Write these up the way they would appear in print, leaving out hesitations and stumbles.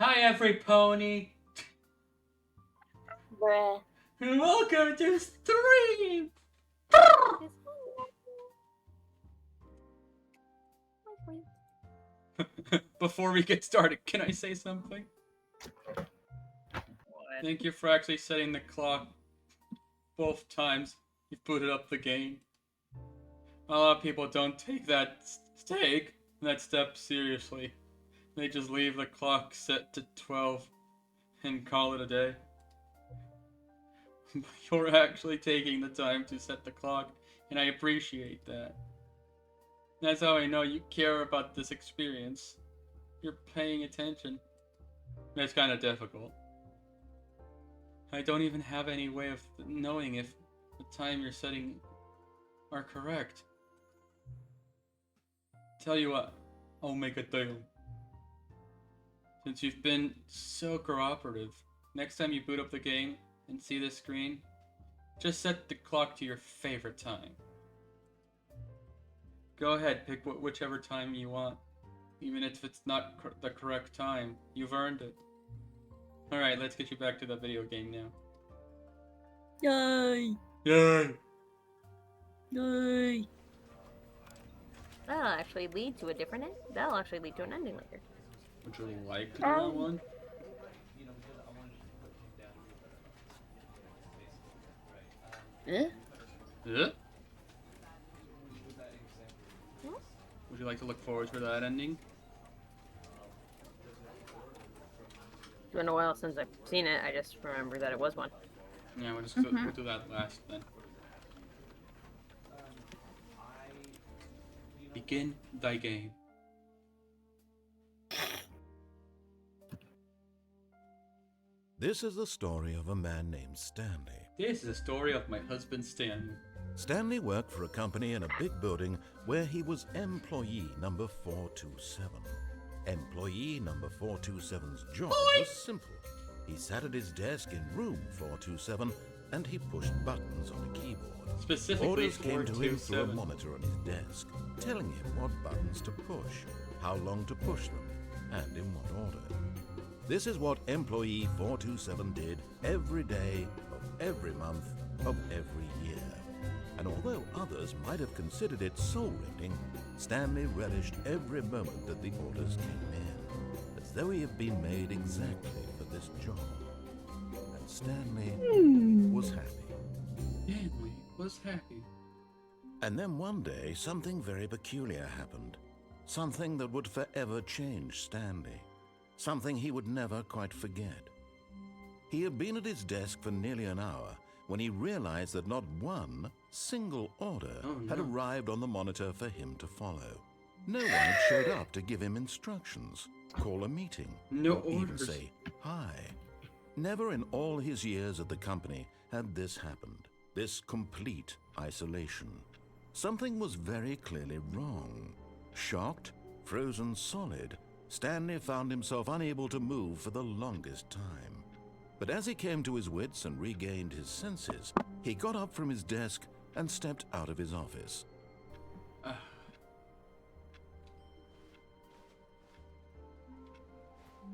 Hi, every pony. Bruh. Welcome to stream. Before we get started, can I say something? Thank you for actually setting the clock both times you booted up the game. A lot of people don't take that step seriously. They just leave the clock set to 12 and call it a day. But you're actually taking the time to set the clock, and I appreciate that. That's how I know you care about this experience. You're paying attention. It's kind of difficult. I don't even have any way of knowing if the time you're setting are correct. Tell you what, I'll make a deal. Since you've been so cooperative, next time you boot up the game and see this screen, just set the clock to your favorite time. Go ahead, pick whichever time you want. Even if it's not the correct time, you've earned it. Alright, let's get you back to the video game now. Yay! Yay! Yay! That'll actually lead to a different end. That'll actually lead to an ending later. Would you like to do that one? Eh? Yeah? Would you like to look forward to that ending? It's been a while since I've seen it. I just remember that it was one. Yeah, we'll just we'll do that last then. Begin thy game. This is the story of a man named Stanley. This is the story of my husband Stanley. Stanley worked for a company in a big building where he was employee number 427. Employee number 427's job was simple. He sat at his desk in room 427 and he pushed buttons on a keyboard. Specifically, Orders came to him through a 427. monitor on his desk, telling him what buttons to push, how long to push them, and in what order. This is what employee 427 did every day of every month of every year. And although others might have considered it soul-rending, Stanley relished every moment that the orders came in, as though he had been made exactly for this job. And Stanley was happy. Stanley was happy. And then one day, something very peculiar happened. Something that would forever change Stanley. Something he would never quite forget. He had been at his desk for nearly an hour when he realized that not one single order had arrived on the monitor for him to follow. No one had showed up to give him instructions, call a meeting, No or even orders. say hi. Never in all his years at the company had this happened, this complete isolation. Something was very clearly wrong. Shocked, frozen solid, Stanley found himself unable to move for the longest time. But as he came to his wits and regained his senses, he got up from his desk and stepped out of his office.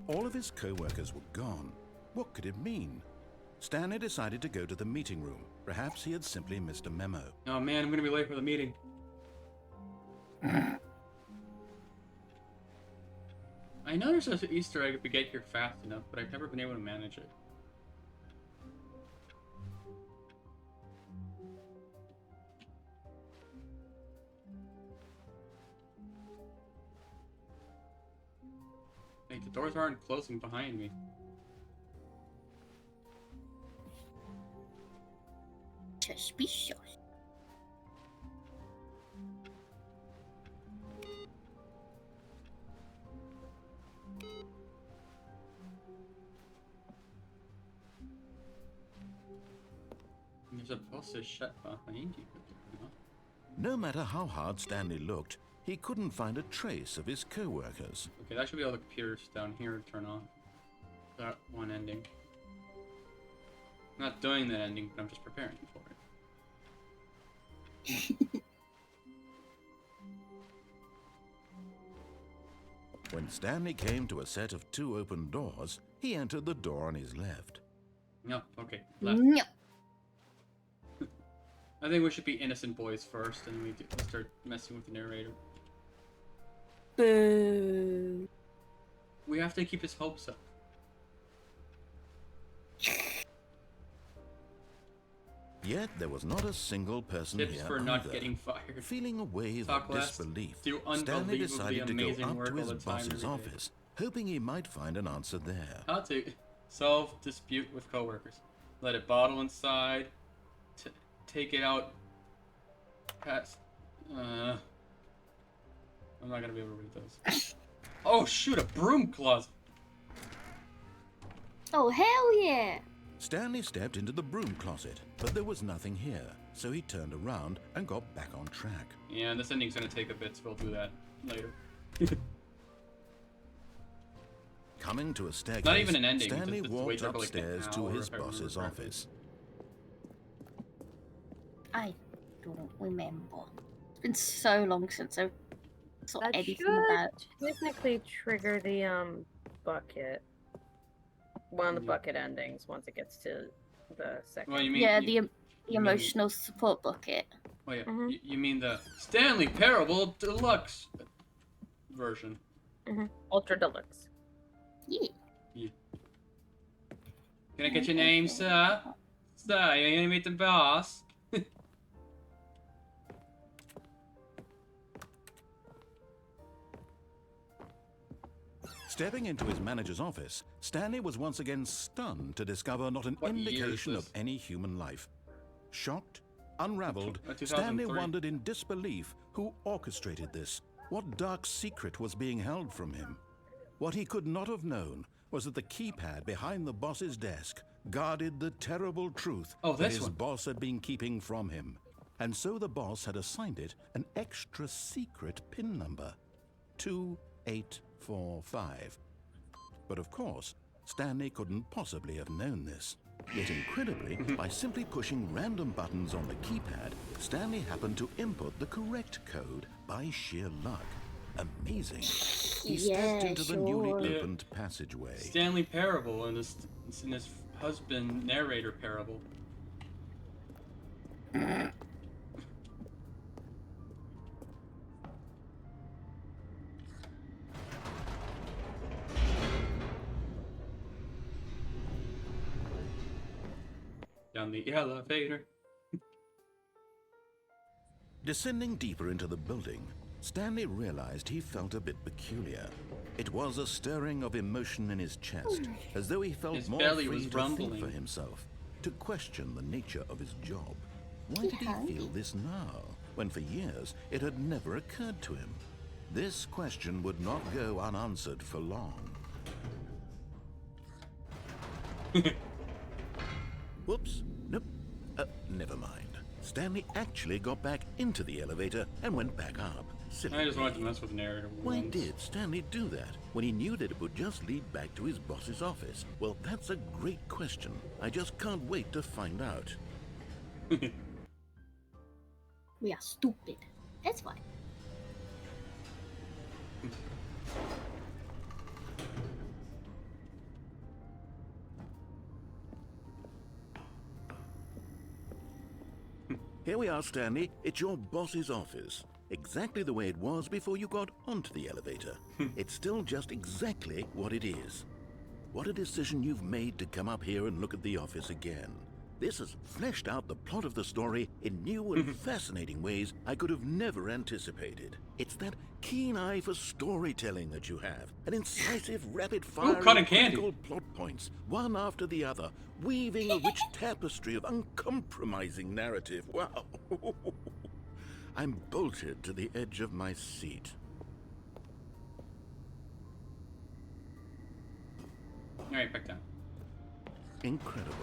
All of his co-workers were gone. What could it mean? Stanley decided to go to the meeting room. Perhaps he had simply missed a memo. Oh man, I'm gonna be late for the meeting. I know there's an Easter egg if we get here fast enough, but I've never been able to manage it. Wait, the doors aren't closing behind me. Suspicious. There's a poster shut behind you. No matter how hard Stanley looked, he couldn't find a trace of his co-workers. Okay, that should be all the computers down here to turn off. That one ending. I'm not doing that ending, but I'm just preparing for it. When Stanley came to a set of 2 open doors, he entered the door on his left. No, okay, left. No. I think we should be innocent boys first, and we'll start messing with the narrator. Boo. We have to keep his hopes up. Yet there was not a single person Tips here for not either. getting fired. Feeling a wave Talk of less, disbelief, do Stanley unbelievably decided to go amazing up work to all his the time boss's every day. office, hoping he might find an answer there. How to solve dispute with coworkers. Let it bottle inside. Take it out. Past. I'm not gonna be able to read those. Oh shoot! A broom closet. Oh, hell yeah. Stanley stepped into the broom closet, but there was nothing here, so he turned around and got back on track. Yeah, this ending's gonna take a bit, so we'll do that later. Coming to a staircase, Not even an ending, Stanley just walked wait there for like an upstairs to hour, his if I remember boss's correctly. office. I don't remember. It's been so long since I saw That anything should about. technically trigger the bucket. One of the bucket endings once it gets to the second. Well, you mean Yeah, you the mean- emotional support bucket. Oh yeah, Mhm. you mean the Stanley Parable Deluxe version? Ultra Deluxe. Yeah. Can I get your name, sir? Sir, you gonna meet the boss? Stepping into his manager's office, Stanley was once again stunned to discover not an What year is indication this? of any human life. Shocked, unraveled, 2003. Stanley wondered in disbelief who orchestrated this. What dark secret was being held from him? What he could not have known was that the keypad behind the boss's desk guarded the terrible truth Oh, that this his one. boss had been keeping from him. And so the boss had assigned it an extra secret PIN number, 2845. But of course, Stanley couldn't possibly have known this. Yet incredibly, by simply pushing random buttons on the keypad, Stanley happened to input the correct code by sheer luck. Amazing. He stepped Yeah, into the sure. newly Yeah. opened passageway. Stanley Parable and his husband narrator Parable. Down the elevator. Descending deeper into the building, Stanley realized he felt a bit peculiar. It was a stirring of emotion in his chest, as though he felt His more belly free was to rumbling. think for himself, to question the nature of his job. Why did Yeah. he feel this now, when for years it had never occurred to him? This question would not go unanswered for long. Whoops, nope, never mind. Stanley actually got back into the elevator and went back up. Silly I just wanted to me. mess with the narrator. Why once. did Stanley do that when he knew that it would just lead back to his boss's office? Well, that's a great question. I just can't wait to find out. We are stupid. That's why. Here we are, Stanley. It's your boss's office. Exactly the way it was before you got onto the elevator. It's still just exactly what it is. What a decision you've made to come up here and look at the office again. This has fleshed out the plot of the story in new and fascinating ways I could have never anticipated. It's that keen eye for storytelling that you have. An incisive, rapid-fire cotton candy. plot points, one after the other, weaving a rich tapestry of uncompromising narrative. Wow. I'm bolted to the edge of my seat. Alright, back down. Incredible.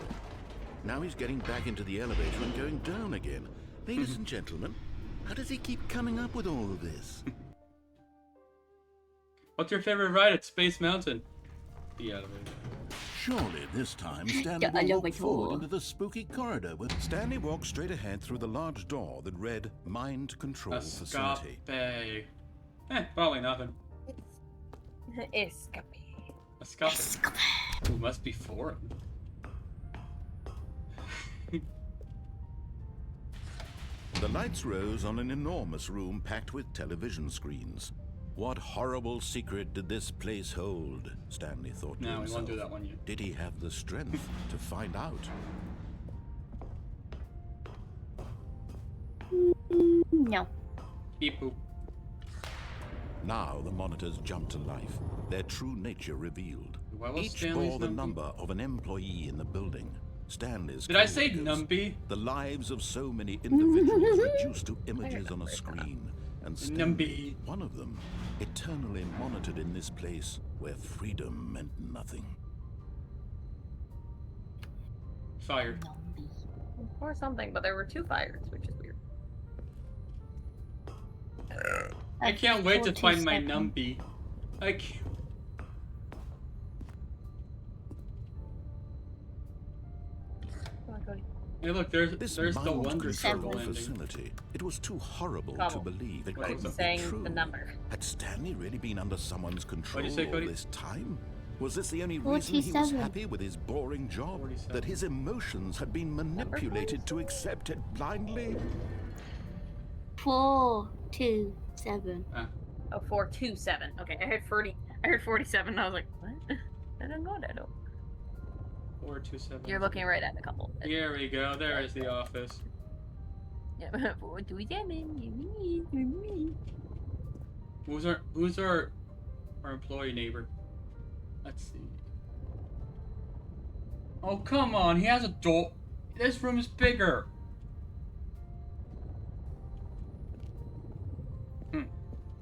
Now he's getting back into the elevator and going down again. Ladies and gentlemen, how does he keep coming up with all of this? What's your favorite ride at Space Mountain? The elevator. Surely this time Stanley Yeah, I will know walk my forward tour. into the spooky corridor. With Stanley walked straight ahead through the large door that read Mind Control Escape. Facility. Probably nothing. Escape. A scuffle. Who must be foreign. The lights rose on an enormous room packed with television screens. What horrible secret did this place hold? Stanley thought to No, we himself. won't do that one yet. Did he have the strength to find out? No. Beep boop. Now the monitors jumped to life, their true nature revealed. Why was Each Stanley's bore the Numpy? number of an employee in the building. Stanley's Did I say co-workers, Numpy? the lives of so many individuals reduced to images on a screen. And Stanley, Numpy. one of them, eternally monitored in this place where freedom meant nothing. Fired. Or something, but there were 2 fires, which is weird. I can't wait to find my 47. Numpy. I can't. Come on, Cody. Hey, look, there's This the mind Wonder control Circle ending. facility, it was too horrible to Trouble. believe it What couldn't is be saying true. the number. Had Stanley really been under someone's control you say, all Cody? this time? Was this the only reason he was 47. happy with his boring job? 47. That his emotions had been manipulated to accept it blindly? 4, 2, 7. Oh, 427. Okay, I heard 40. I heard 47. And I was like, what? I don't know that. 427. You're looking right at a couple. Here we go. There is the office. Yeah, 427. Who's our employee neighbor? Let's see. Oh, come on. He has a door. This room is bigger.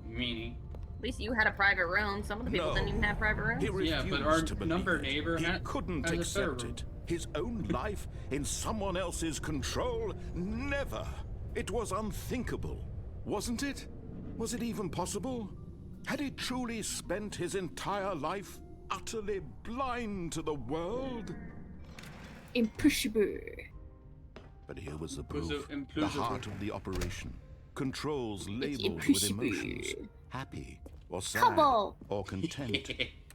Meanie. At least you had a private room. Some of the people No. didn't even have private rooms. He Yeah, refused but our to believe number it. neighbor He had- couldn't has a accept server. it. His own life in someone else's control? Never. It was unthinkable, wasn't it? Was it even possible? Had he truly spent his entire life utterly blind to the world? Impossible. But here was the Was proof, it the implausible? heart of the operation. Controls labeled with impossible. emotions. Happy or sad Come on. or content.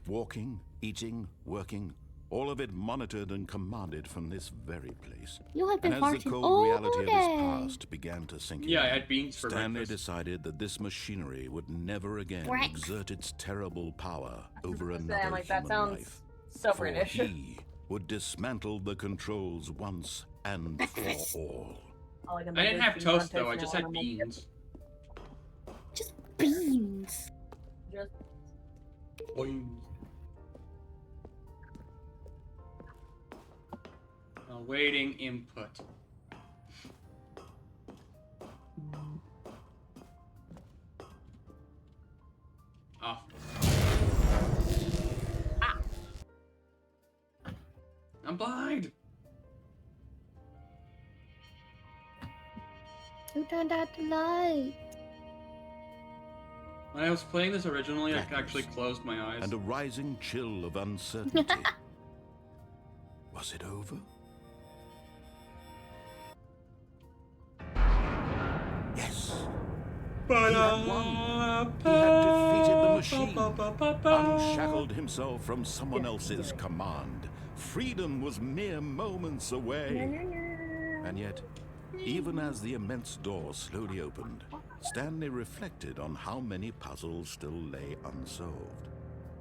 Walking, eating, working, all of it monitored and commanded from this very place. You have been And as the farting cold all reality of his day. past began to sink in, Yeah, I had beans for Stanley breakfast. decided that this machinery would never again Breakfast. exert its terrible power over I'm another like, human that sounds life. so For British. he would dismantle the controls once and Breakfast. for all. All can I make didn't is have beans toast on though. I now just and had I'm like, beans. Just beans. Just Beans. Awaiting input. Off. Ah. I'm blind. Who turned out the light? When I was playing this originally, I Blackness. actually closed my eyes. And a rising chill of uncertainty. Was it over? Yes. He had won. He had defeated the machine, unshackled himself from someone else's command. Freedom was mere moments away. And yet, even as the immense door slowly opened, Stanley reflected on how many puzzles still lay unsolved.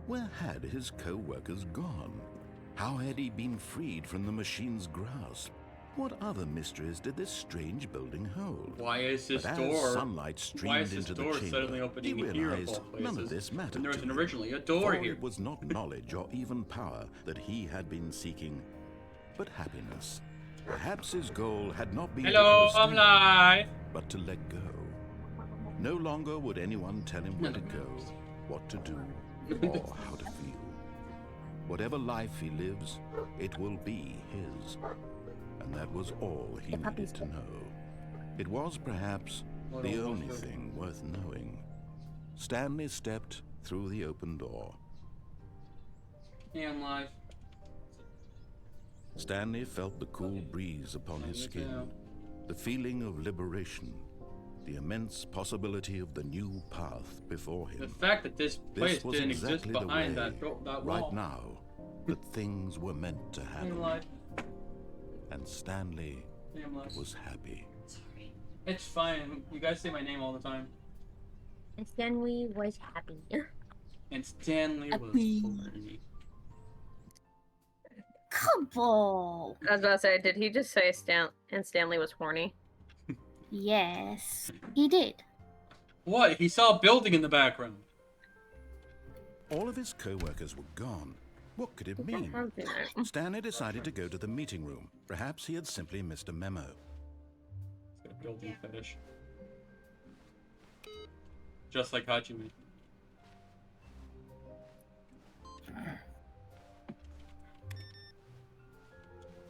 Where had his co-workers gone? How had he been freed from the machine's grasp? What other mysteries did this strange building hold? Why is this But as door? sunlight Why streamed is this into the door chamber, suddenly opening he here of realized all places? none of this mattered. And there to wasn't him. originally a door For here. it was not knowledge or even power that he had been seeking, but happiness. Perhaps his goal had not been Hello, to I'm stay, live. but to let go. No longer would anyone tell him where to go, what to do, or how to feel. Whatever life he lives, it will be his. And that was all he needed to know. It was perhaps the only thing worth knowing. Stanley stepped through the open door. Hey, I'm live. Stanley felt the cool breeze upon his skin, the feeling of liberation. the immense possibility of the new path before him. The fact that this place This was didn't exist exactly the behind way, that right wall. now, that things were meant to Same happen. life, And Stanley same life. was happy. It's fine. You guys say my name all the time. And Stanley was happy. And Stanley was Happy. horny. Come on. I was about to say, did he just say Stanley was horny? Yes, he did. What? He saw a building in the background. All of his co-workers were gone. What could it mean? Stanley decided to go to the meeting room. Perhaps he had simply missed a memo. He's got a building fetish. Just like Hajime.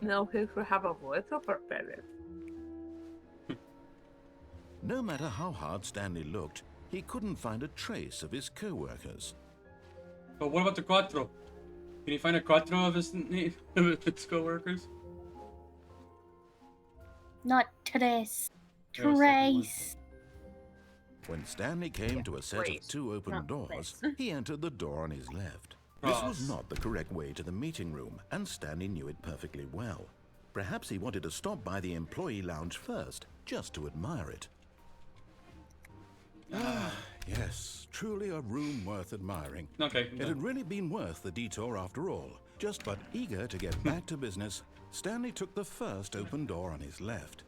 No, he should have a voiceover better. No matter how hard Stanley looked, he couldn't find a trace of his co-workers. But what about the Quattro? Can you find a Quattro of his co-workers? Not Trace. There was second one. Trace. When Stanley came to a set of Trace, 2 open not doors, Trace. he entered the door on his left. This was Cross. not the correct way to the meeting room, and Stanley knew it perfectly well. Perhaps he wanted to stop by the employee lounge first, just to admire it. Yes, truly a room worth admiring. Okay. It had really been worth the detour after all. Just but eager to get back to business, Stanley took the first open door on his left.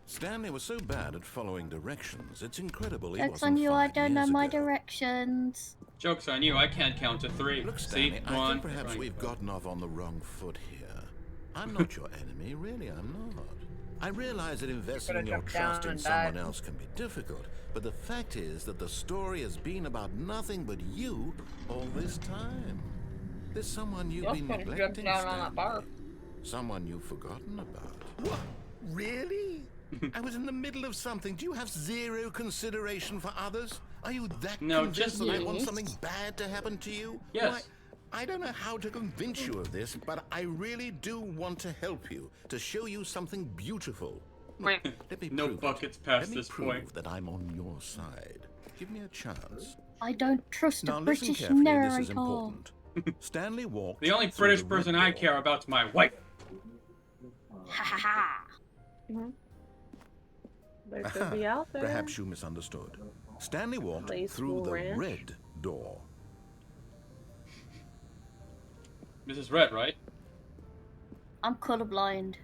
Stanley was so bad at following directions, it's incredible he Joke's wasn't on you, I 5 don't know years my ago. directions. Joke's on you. I can't count to 3. Look, See? Stanley, I One. think perhaps right. we've gotten off on the wrong foot here. I'm not your enemy, really, I'm not. I realize that investing Could've your jumped down trust in and someone died. else can be difficult, but the fact is that the story has been about nothing but you all this time. There's someone you've You been could've jumped neglecting, down on that bar. Stanley. Someone you've forgotten about. What? Really? I was in the middle of something. Do you have zero consideration for others? Are you that No, convinced just that I want yes. something bad to happen to you? Yes. Why, I don't know how to convince you of this, but I really do want to help you, to show you something beautiful. Look, let me No prove it. buckets past Let me this prove point. that I'm on your side. Give me a chance. I don't trust Now a listen British carefully, narrator. this is important. Stanley walked The only through British the person red I door. care about is my wife. Ha ha ha. They could be out there. Perhaps you misunderstood. Stanley walked Play through School the Ranch. red door. This is red, right? I'm colorblind.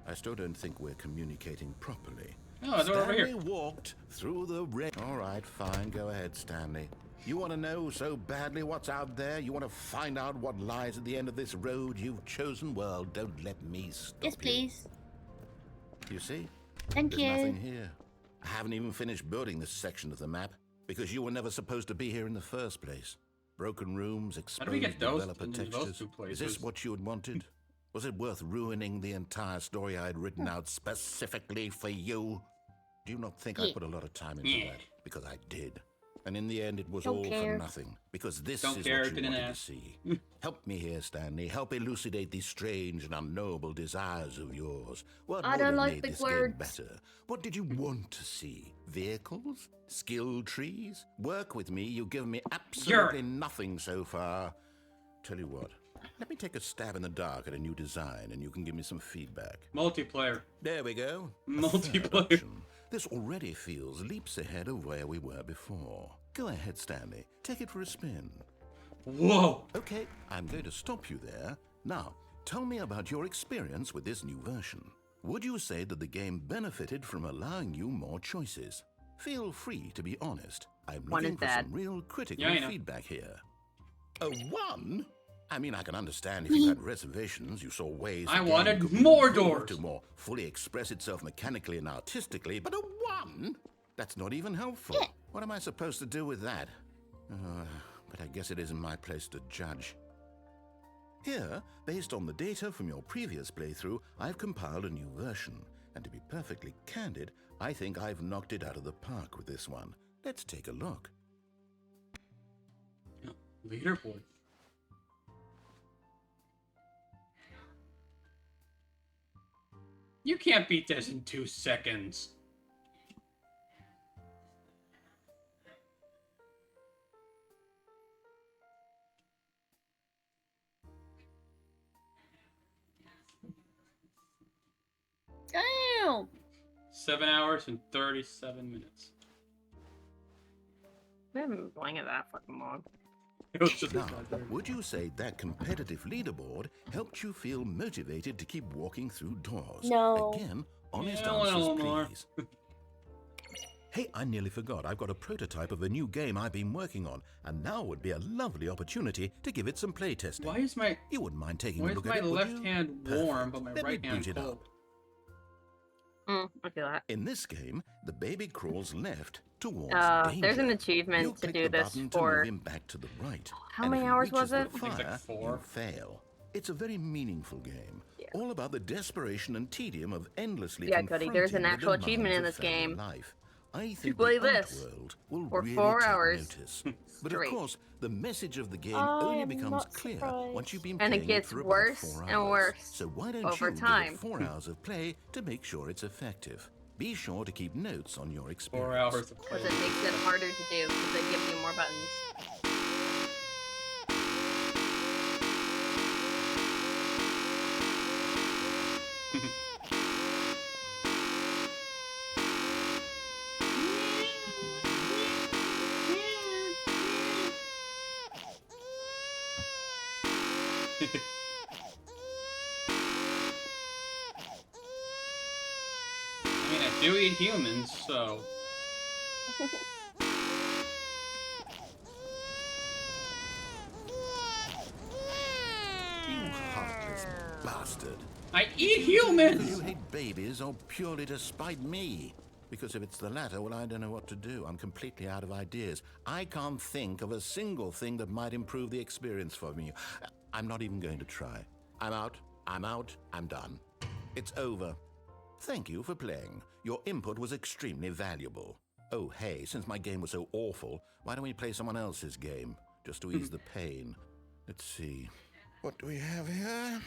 I still don't think we're communicating properly. No, it's over Stanley here. walked through the red... All right, fine. Go ahead, Stanley. You want to know so badly what's out there? You want to find out what lies at the end of this road you've chosen? Well, don't let me stop Yes, you. please. You see? Thank There's you. nothing here. I haven't even finished building this section of the map because you were never supposed to be here in the first place. Broken rooms, How exposed do we get those developer into those textures. two Is places? this what you had wanted? Was it worth ruining the entire story I had written out specifically for you? Do you not think I Yeah. put a lot of time into Yeah. that? Because I did. And in the end, it was Don't all care. for nothing. Because this Don't is care, what you didn't wanted to ask. see. Help me here, Stanley. Help elucidate these strange and unknowable desires of yours. What I would don't have like made big this words. game better? What did you want to see? Vehicles? Skill trees? Work with me. You've given me absolutely nothing so far. Tell you what. Let me take a stab in the dark at a new design, and you can give me some feedback. Multiplayer. There we go. A Multiplayer. third option. This already feels leaps ahead of where we were before. Go ahead, Stanley. Take it for a spin. Whoa. Okay, I'm going to stop you there. Now, tell me about your experience with this new version. Would you say that the game benefited from allowing you more choices? Feel free to be honest. I'm One looking is for bad. some real critical Yeah, I know. feedback here. A 1? I mean, I can understand if you had reservations, you saw ways I the game wanted could be more improved doors. to more fully express itself mechanically and artistically, but a 1? That's not even helpful. Yeah. What am I supposed to do with that? But I guess it isn't my place to judge. Here, based on the data from your previous playthrough, I've compiled a new version. And to be perfectly candid, I think I've knocked it out of the park with this one. Let's take a look. Leaderboard. You can't beat this in 2 seconds. Damn! 7 hours and 37 minutes. I haven't been playing it that fucking long. It was just Now, would you say that competitive leaderboard helped you feel motivated to keep walking through doors? No. Again, honest Yeah, I want a answers, little more. please. Hey, I nearly forgot. I've got a prototype of a new game I've been working on, and now would be a lovely opportunity to give it some playtesting. Why is my You wouldn't mind taking why a is look my at it, would left you? hand Perfect. warm but my Let me right hand boot it cold? up. I feel that. In this game, the baby crawls left towards danger. There's an You achievement to click do the this button to for. move him back to the right. How and many if he hours was reaches the it? I think it's like fire, 4. you fail. It's a very meaningful game. Yeah. All about the desperation and tedium of endlessly Yeah, Cody, there's an confronting the actual achievement in demands this of family game. life. I think play the art this world will for really 4 take hours notice. But of straight. course, the message of the game I only am becomes not clear surprised. once you've been And it playing gets for about worse 4 and hours. worse So why don't over you time. give it 4 hours of play to make sure it's effective? Be sure to keep notes on your experience. 4 hours of play. Because it makes it harder to do because they give you more buttons. I mean, I do eat humans, so You heartless bastard. I eat Do you humans. hate babies or purely to spite me? Because if it's the latter, well, I don't know what to do. I'm completely out of ideas. I can't think of a single thing that might improve the experience for me. I'm not even going to try. I'm out. I'm done. It's over. Thank you for playing. Your input was extremely valuable. Oh, hey, since my game was so awful, why don't we play someone else's game? Just to ease the pain. Let's see. What do we have here?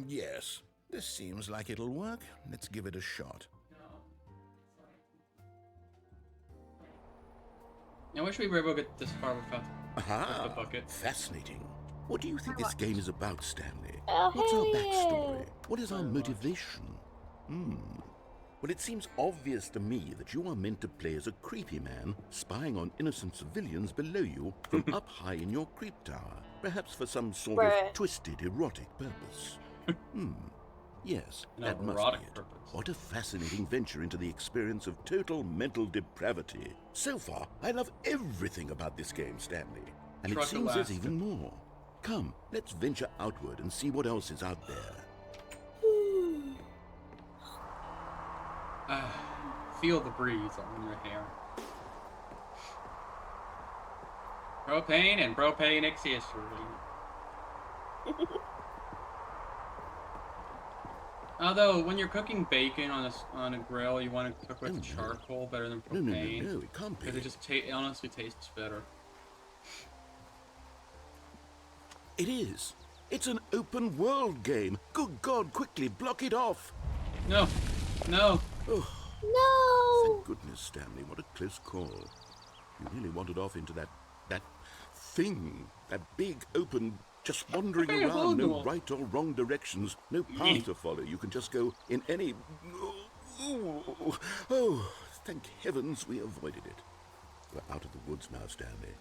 Yes, this seems like it'll work. Let's give it a shot. I wish we were able to get this far without Aha! the bucket. Fascinating. What do you think this game is about, Stanley? Oh, What's our hell yeah. backstory? What is our motivation? Well, it seems obvious to me that you are meant to play as a creepy man spying on innocent civilians below you from up high in your creep tower, perhaps for some sort Bruh. of twisted erotic purpose. Yes, An that must erotic be it. purpose. What a fascinating venture into the experience of total mental depravity. So far, I love everything about this game, Stanley. And it Trust seems there's Alaska. even more. Come, let's venture outward and see what else is out there. Feel the breeze on your hair. Propane and propane accessory. Although, when you're cooking bacon on a grill, you want to cook with Oh, no. charcoal better than No, propane. no, it can't be. Because it just it honestly tastes better. It is. It's an open world game. Good God, quickly block it off. No, no. Oh, No! thank goodness, Stanley. What a close call. You really wandered off into that thing. That big, open, just wandering Hey, around. hold No on. right or wrong directions. No path to follow. You can just go in any... Oh, thank heavens we avoided it. We're out of the woods now, Stanley.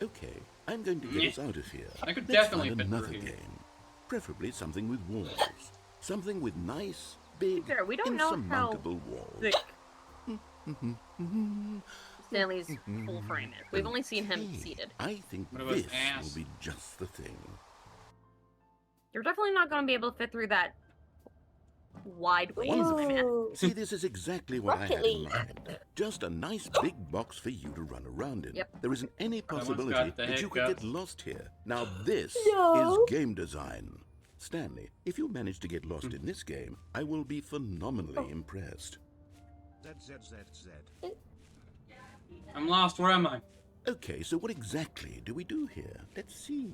Okay, I'm going to get us out of here. I could Let's definitely find fit through another here. game. Preferably something with walls. Something with nice, big, Fair, we don't know how insurmountable walls. Thick. Stanley's full frame is. We've only seen him Okay, seated. I think What about his this ass? will be just the thing. You're definitely not going to be able to fit through that wide ways, my man. Ooh. See, this is exactly what I Rocket had in League. mind. Just a nice big box for you to run around in. Yep. There isn't any one's possibility got the that you could hiccups. get lost here. Now this No. is game design. Stanley, if you manage to get lost in this game, I will be phenomenally impressed. I'm lost. Where am I? Okay, so what exactly do we do here? Let's see.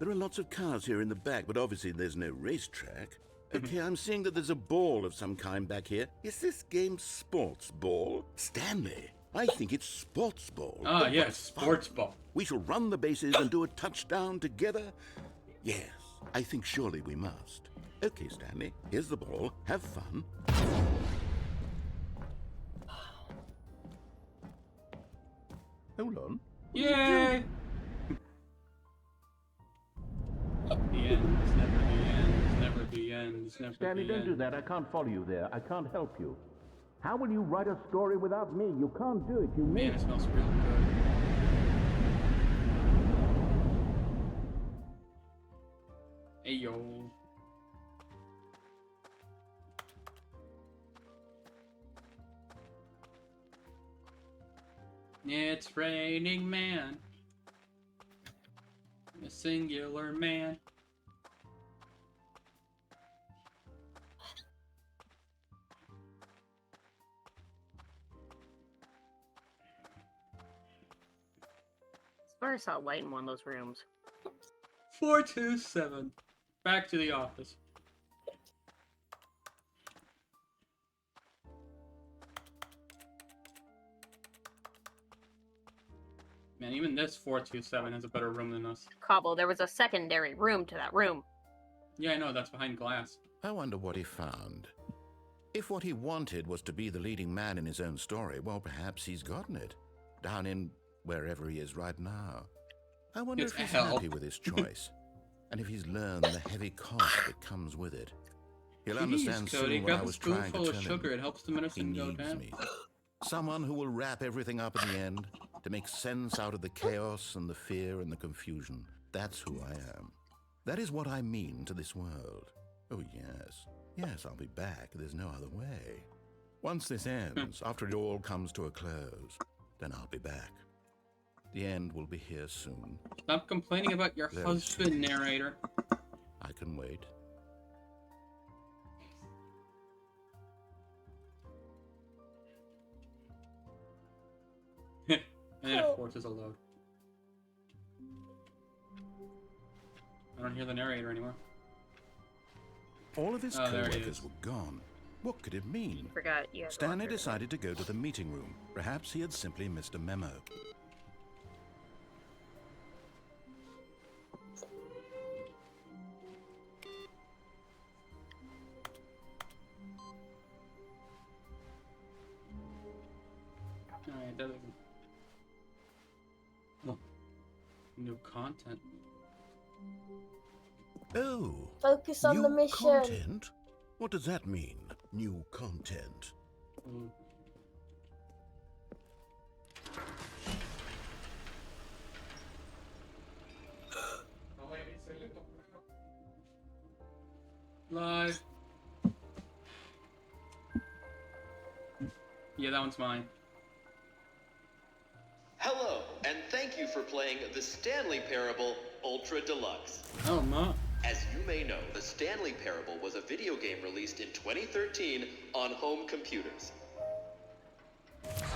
There are lots of cars here in the back, but obviously there's no racetrack. Okay, I'm seeing that there's a ball of some kind back here. Is this game sports ball? Stanley, I think it's sports ball. Ah, Oh, yes, sports ball. We shall run the bases and do a touchdown together? Yes, I think surely we must. Okay, Stanley, here's the ball. Have fun. Hold on. Yay! The end. It's never the end. It's never the end. It's never Stanley, the don't end. do that. I can't follow you there. I can't help you. How will you write a story without me? You can't do it. You Man, made it smells real good. Hey yo. It's raining man. A singular man. I swear I saw light in one of those rooms. 427. Back to the office. Man, even this 427 has a better room than us. Cobble, there was a secondary room to that room. Yeah, I know, that's behind glass. I wonder what he found. If what he wanted was to be the leading man in his own story, well, perhaps he's gotten it. Down in wherever he is right now. I wonder It's if he's hell. happy with his choice. And if he's learned the heavy cost that comes with it. He'll understand Jeez, Cody, soon what I grab a was trying to spoonful tell of him. sugar. It helps the He medicine go needs down. me. Someone who will wrap everything up in the end, to make sense out of the chaos and the fear and the confusion. That's who I am. That is what I mean to this world. Oh, yes. Yes, I'll be back. There's no other way. Once this ends, after it all comes to a close, then I'll be back. The end will be here soon. Stop complaining about your Very husband, narrator. I can wait. And then it forces a load. I don't hear the narrator anymore. All of his Oh, there he co-workers is. were gone. What could it mean? Forgot you had to Stanley walk her. decided to go to the meeting room. Perhaps he had simply missed a memo. Alright, that doesn't... Oh. New content. Oh, Focus on new the mission. content? What does that mean, new content? Ooh. Live. Yeah, that one's mine. Hello, and thank you for playing the Stanley Parable Ultra Deluxe. Oh, ma. As you may know, the Stanley Parable was a video game released in 2013 on home computers.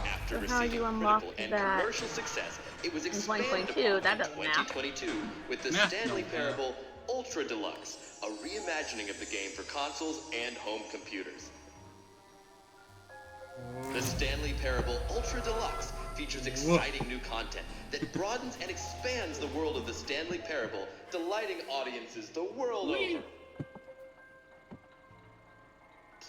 After So how receiving you unlock critical and that commercial success, it was in expanded 2022? upon That in doesn't math. 2022 with the Math Stanley don't math. Parable Ultra Deluxe, a reimagining of the game for consoles and home computers. The Stanley Parable Ultra Deluxe features exciting new content that broadens and expands the world of the Stanley Parable, delighting audiences the world over.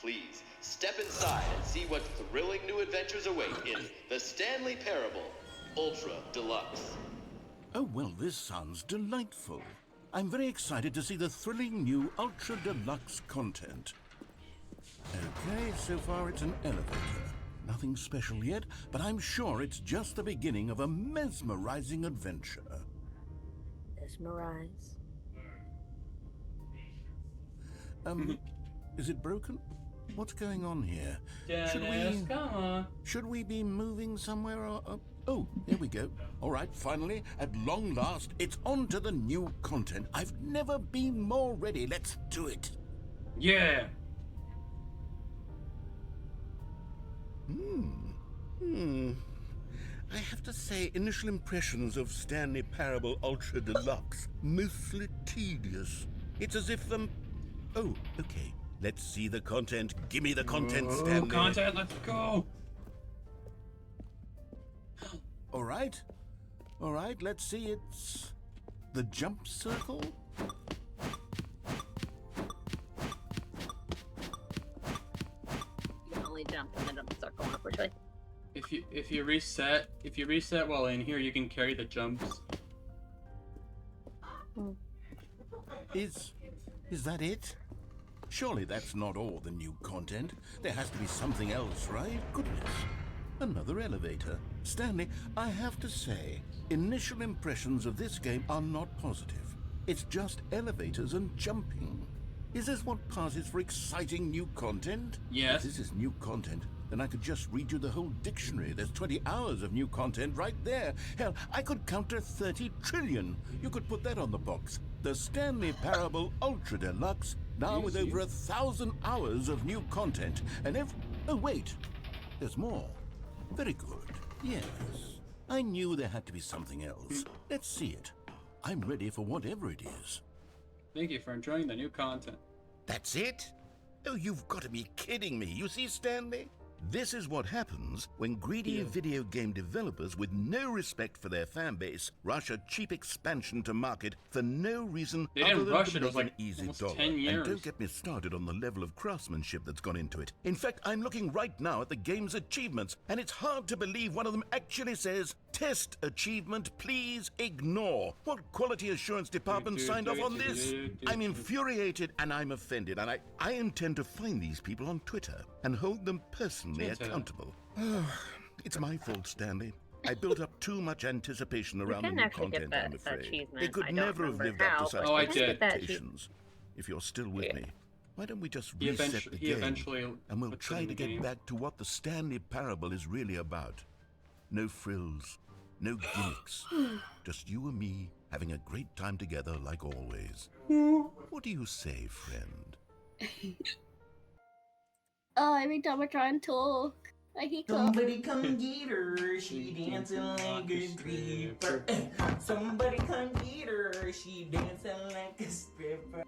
Please, step inside and see what thrilling new adventures await in the Stanley Parable Ultra Deluxe. Oh, well, this sounds delightful. I'm very excited to see the thrilling new Ultra Deluxe content. Okay, so far it's an elevator. Nothing special yet, but I'm sure it's just the beginning of a mesmerizing adventure. Mesmerize. Is it broken? What's going on here? Dennis, come on. Should we be moving somewhere or... oh, here we go. All right, finally, at long last, it's on to the new content. I've never been more ready. Let's do it. Yeah. I have to say, initial impressions of Stanley Parable Ultra Deluxe, mostly tedious. It's as if, oh, okay. Let's see the content. Give me the content, Stanley. Content, let's go! All right, let's see. It's the jump circle. You can only jump in the jump circle, unfortunately. If you reset while in here, you can carry the jumps. Is that it? Surely that's not all the new content. There has to be something else, right? Goodness. Another elevator. Stanley, I have to say, initial impressions of this game are not positive. It's just elevators and jumping. Is this what passes for exciting new content? Yes. If this is new content, then I could just read you the whole dictionary. There's 20 hours of new content right there. Hell, I could counter 30 trillion. You could put that on the box. The Stanley Parable Ultra Deluxe, now with over 1,000 hours of new content. And oh wait, there's more. Very good. Yes. I knew there had to be something else. Let's see it. I'm ready for whatever it is. Thank you for enjoying the new content. That's it? Oh, you've got to be kidding me. You see, Stanley? This is what happens when greedy video game developers with no respect for their fan base rush a cheap expansion to market for no reason They other didn't than rush to it, it was make like an easy almost dollar. 10 years. And don't get me started on the level of craftsmanship that's gone into it. In fact, I'm looking right now at the game's achievements, and it's hard to believe one of them actually says, "Test achievement, please ignore." What quality assurance department signed off on this? I'm infuriated and I'm offended, and I intend to find these people on Twitter and hold them personally accountable. It's my fault, Stanley. I built up too much anticipation around the can new actually get content, that I'm afraid. achievement. It could I don't never have remember lived up how, to such but I did. expectations. If you're still with me, why don't we just He reset the game, eventually and we'll puts it try in to the get game. back to what the Stanley Parable is really about. No frills, no gimmicks, just you and me having a great time together like always. What do you say, friend? Oh, every time I try and talk, I hiccup. Somebody come get her, she dancing like a stripper. Somebody come get her, she dancing like a stripper.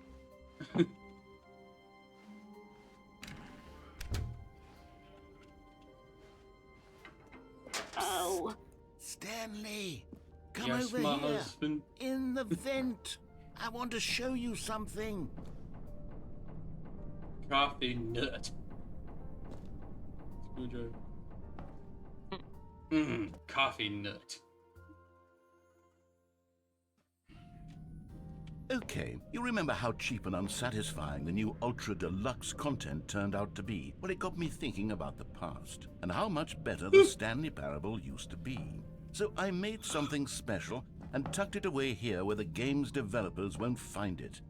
Oh. Stanley, come Yes, over my here. husband. In the vent. I want to show you something. Coffee nut. Screwdriver. Coffee nut. Okay, you remember how cheap and unsatisfying the new Ultra Deluxe content turned out to be? Well, it got me thinking about the past and how much better the Stanley Parable used to be. So I made something special and tucked it away here where the game's developers won't find it.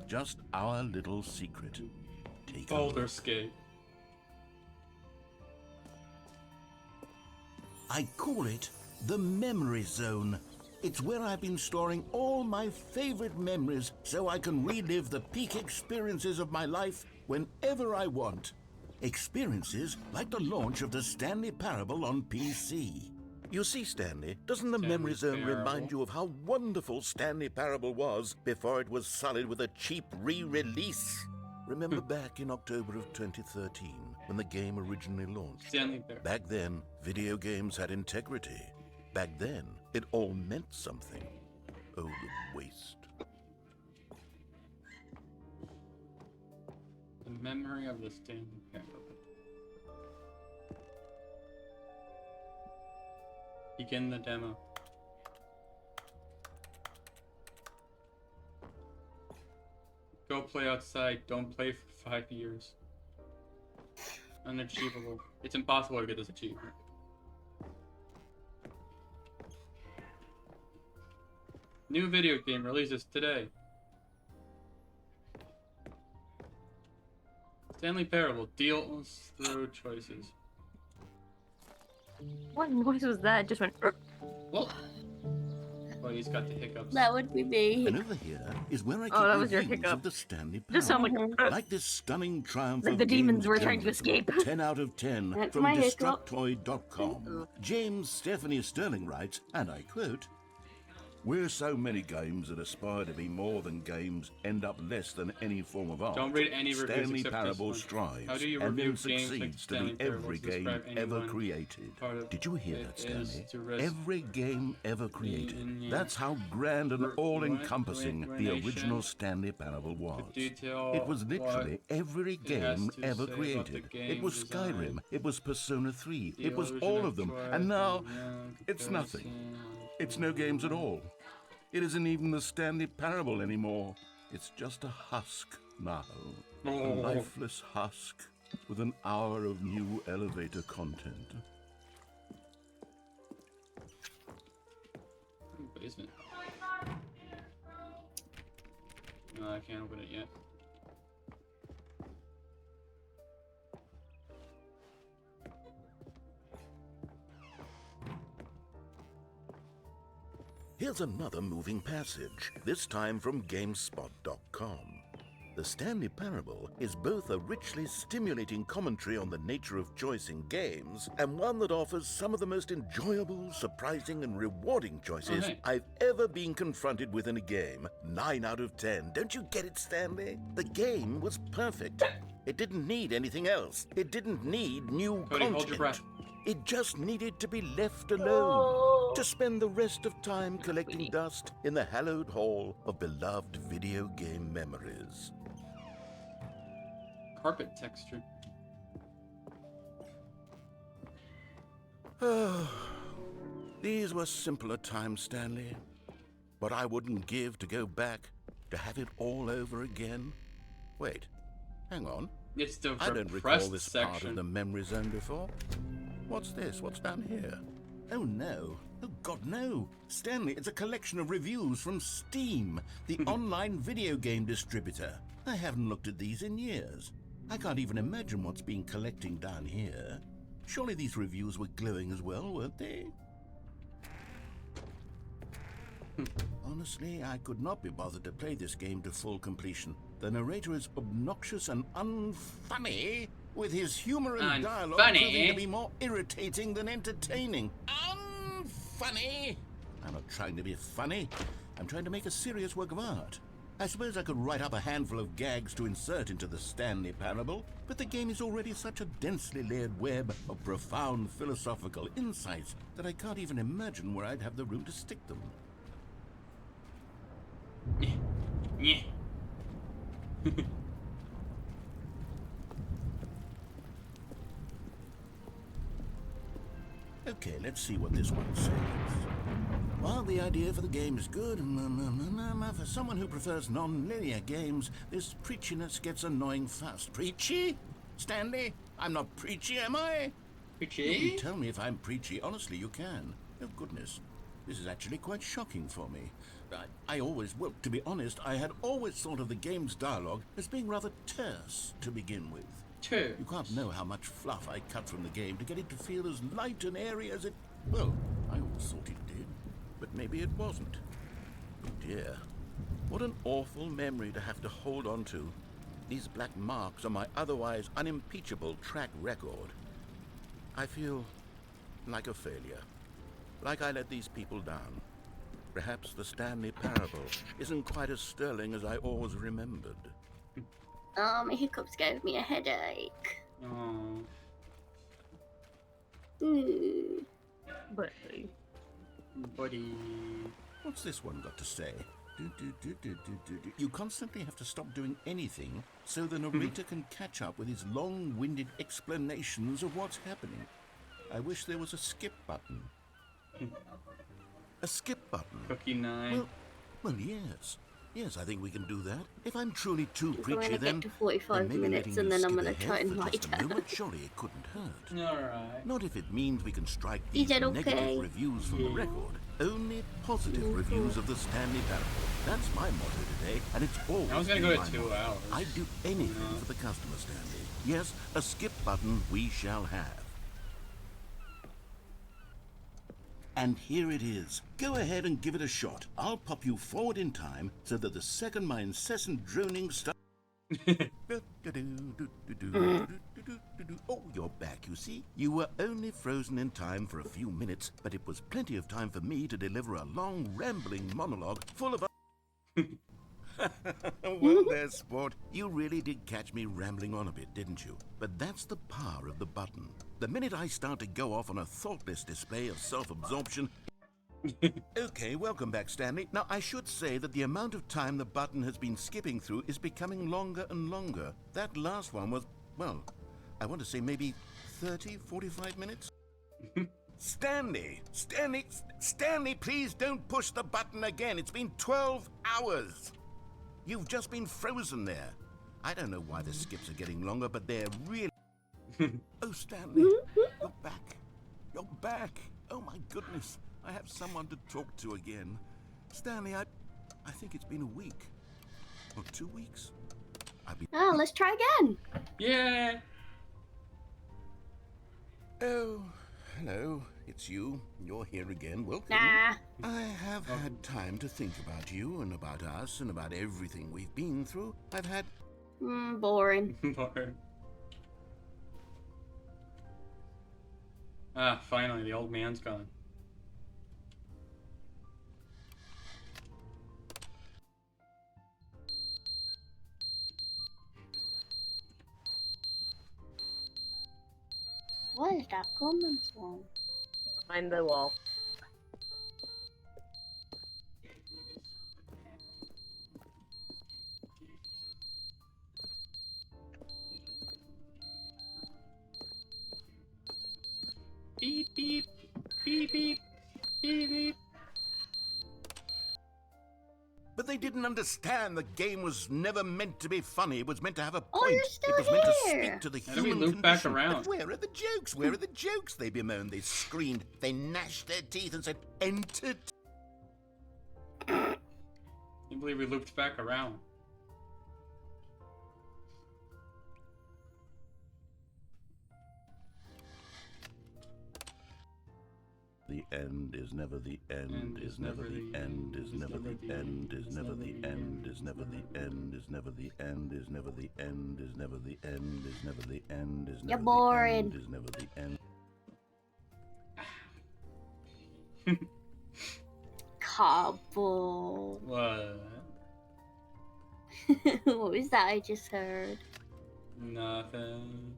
Just our little secret. Take a look. Boulder skate. I call it the Memory Zone. It's where I've been storing all my favorite memories so I can relive the peak experiences of my life whenever I want. Experiences like the launch of the Stanley Parable on PC. You see, Stanley, doesn't the Memory Zone remind you of how wonderful Stanley Parable was before it was sullied with a cheap re-release? Remember back in October of 2013, when the game originally launched? Stanley Bear. Back then, video games had integrity. Back then, it all meant something. Oh, the waste. The memory of the Stanley Parable. Begin the demo. Go play outside. Don't play for 5 years. Unachievable. It's impossible to get this achievement. New video game releases today. Stanley Parable deals through choices. What noise was that? It just went. Well, Oh, he's got the hiccups. That would be me. And over here is where I keep Oh, that was your reviews hiccup. of the Stanley Just sound Parable. like Like this stunning triumph Like of the demons games were trying to journalism. escape. 10 out of 10 That's from my hiccup. Destructoid.com. James Stephanie Sterling writes, and I quote, "Where so many games that aspire to be more than games end up less than any form of art, Don't read any reviews Stanley except this Parable one. strives How do you and review then games like succeeds to Stanley be Parable every to game describe ever anyone created." part of Did you hear it that, is Stanley? to risk Every game ever created. yeah. That's how grand and all-encompassing the Ruination. original Stanley Parable was. detail It was literally what every it has game to ever say about the created. game It was design, Skyrim, it was Persona 3, the it was illusion all of them. choice, And now, yeah, it's nothing. comparison, it's no games at all. It isn't even the Stanley Parable anymore. It's just a husk now. A Oh. lifeless husk with an hour of new elevator content. Basement. No, I can't open it yet. Here's another moving passage, this time from GameSpot.com. The Stanley Parable is both a richly stimulating commentary on the nature of choice in games, and one that offers some of the most enjoyable, surprising, and rewarding choices Oh, hey. I've ever been confronted with in a game. 9 out of 10. Don't you get it, Stanley? The game was perfect. It didn't need anything else. It didn't need new Cody, content. hold your breath. It just needed to be left alone, to spend the rest of time collecting dust in the hallowed hall of beloved video game memories. Carpet texture. These were simpler times, Stanley. But I wouldn't give to go back, to have it all over again. Wait, hang on. It's the I don't recall repressed this part section. of the memory zone before. What's this? What's down here? Oh no. Oh God, no. Stanley, it's a collection of reviews from Steam, the online video game distributor. I haven't looked at these in years. I can't even imagine what's been collecting down here. Surely these reviews were glowing as well, weren't they? Honestly, I could not be bothered to play this game to full completion. The narrator is obnoxious and unfunny, with his humor and dialogue proving to be more irritating than entertaining. Unfunny! I'm not trying to be funny. I'm trying to make a serious work of art. I suppose I could write up a handful of gags to insert into the Stanley Parable, but the game is already such a densely layered web of profound philosophical insights that I can't even imagine where I'd have the room to stick them. Yeah. Okay, let's see what this one says. While the idea for the game is good, for someone who prefers non-linear games, this preachiness gets annoying fast. Preachy? Stanley? I'm not preachy, am I? You Preachy? can tell me if I'm preachy. Honestly, you can. Oh, goodness. This is actually quite shocking for me. Well, to be honest, I had always thought of the game's dialogue as being rather terse to begin with. Two. You can't know how much fluff I cut from the game to get it to feel as light and airy as it... Well, I always thought it did. But maybe it wasn't. Oh dear. What an awful memory to have to hold on to. These black marks on my otherwise unimpeachable track record. I feel like a failure. Like I let these people down. Perhaps the Stanley Parable isn't quite as sterling as I always remembered. My hiccups gave me a headache. Oh. Mm. Buddy. Buddy. What's this one got to say? You constantly have to stop doing anything so the narrator can catch up with his long-winded explanations of what's happening. I wish there was a skip button. A skip button? Cookie 9. Well, yes. Yes, I think we can do that. If I'm truly too I'm preachy, gonna then get to 45 maybe minutes letting and you then I'm skip gonna ahead try and for write just a it. moment, surely it couldn't hurt. Alright. Not if it means we can strike Is these that negative okay? reviews from the record. Only positive reviews of the Stanley Parable. That's my motto today, and it's always I was gonna been go my to 2 motto. hours. I'd do anything for the customer, Stanley. Yes, a skip button we shall have. And here it is. Go ahead and give it a shot. I'll pop you forward in time so that the second my incessant droning starts... Oh, you're back, you see. You were only frozen in time for a few minutes, but it was plenty of time for me to deliver a long, rambling monologue full of... Well, there, sport. You really did catch me rambling on a bit, didn't you? But that's the power of the button. The minute I start to go off on a thoughtless display of self-absorption... Okay, welcome back, Stanley. Now, I should say that the amount of time the button has been skipping through is becoming longer and longer. That last one was, well, I want to say maybe 30, 45 minutes? Stanley, please don't push the button again. It's been 12 hours. You've just been frozen there. I don't know why the skips are getting longer, but they're really... Oh, Stanley, you're back. You're back. Oh, my goodness. I have someone to talk to again. Stanley, I think it's been a week. Or 2 weeks. Oh, let's try again. Yeah. Oh, hello. It's you. You're here again. Welcome. Nah. I have had time to think about you and about us and about everything we've been through. I've had... Boring. Boring. Ah, finally, the old man's gone. What is that coming from? Behind the wall. Beep, beep, beep, beep, beep, beep. But they didn't understand the game was never meant to be funny. It was meant to have a point. Oh, you're still it was meant to here. speak to the How do we human loop back condition. around? But where are the jokes? Where are the jokes? They bemoaned. They screamed. They gnashed their teeth and said, "Enter." Can't believe we looped back around. The end is never the end, is never the end, is never the end, is never the end, is never the end, is never the end, is never the end, is never the end, is never the end, is never the end, You're boring. is never the end. Cardboard. What? What was that I just heard? Nothing.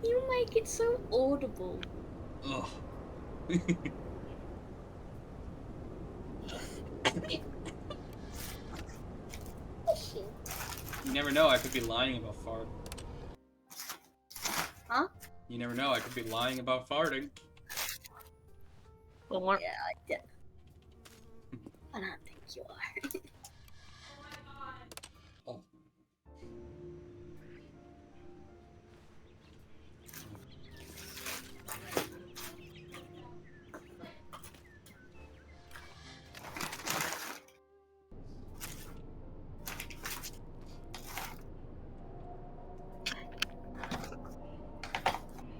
You make it so audible. Ugh. You never know, I could be lying about fart. Huh? You never know, I could be lying about farting. Well, more. Yeah, I did. I don't think you are. Oh.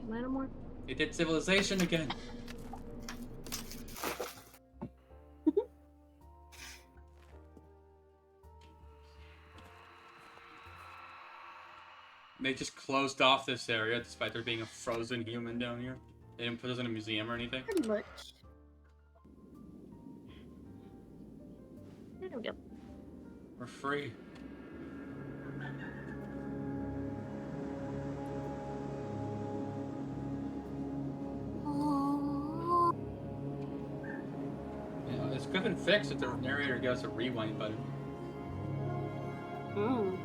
No more. It did civilization again. They just closed off this area despite there being a frozen human down here. They didn't put us in a museum or anything. Pretty much. There we go. We're free. Oh. Yeah, this could have been fixed if the narrator gave us a rewind button. Mm.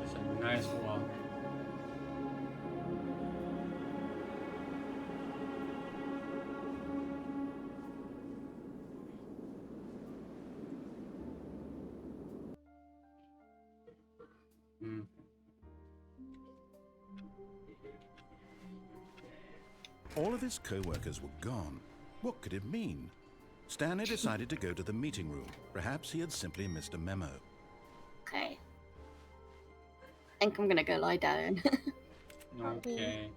It's a nice walk. Hmm. All of his co-workers were gone. What could it mean? Stanley decided to go to the meeting room. Perhaps he had simply missed a memo. Okay. I think I'm gonna go lie down. Okay.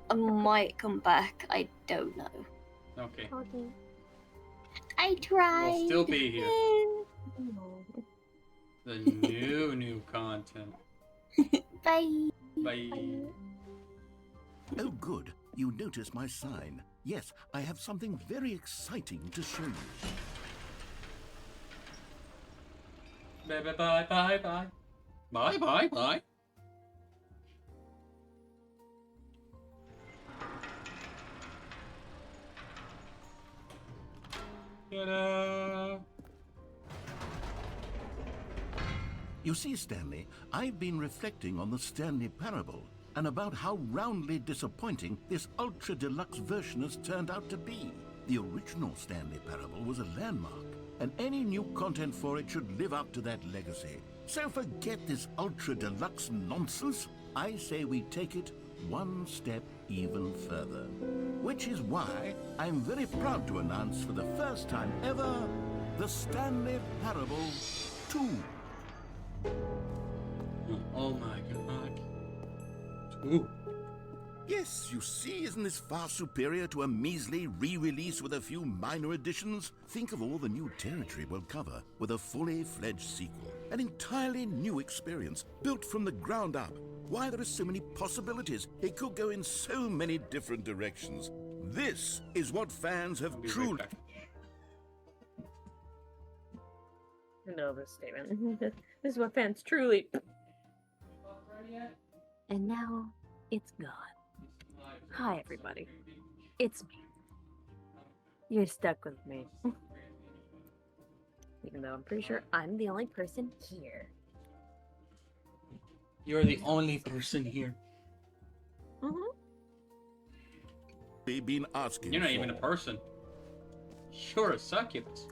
I might come back. I don't know. Okay. I tried. We'll still be here. The new content. Bye. Bye. Oh, good. You noticed my sign. Yes, I have something very exciting to show you. Bye bye bye bye bye. Bye bye bye. Ta-da! You see, Stanley, I've been reflecting on the Stanley Parable and about how roundly disappointing this ultra deluxe version has turned out to be. The original Stanley Parable was a landmark, and any new content for it should live up to that legacy. So forget this ultra deluxe nonsense. I say we take it one step even further. Which is why I'm very proud to announce for the first time ever, the Stanley Parable 2. Oh my god. Ooh. Yes, you see, isn't this far superior to a measly re-release with a few minor additions? Think of all the new territory we'll cover with a fully fledged sequel. An entirely new experience, built from the ground up. Why, there are so many possibilities. It could go in so many different directions. This is what fans have I'll be right truly... back. No, this statement. This is what fans truly. And now it's gone. Hi, everybody. It's me. You're stuck with me. Even though I'm pretty sure I'm the only person here. You're the only person here. Mm-hmm. They've been asking You're not for. even a person. You're a succubus.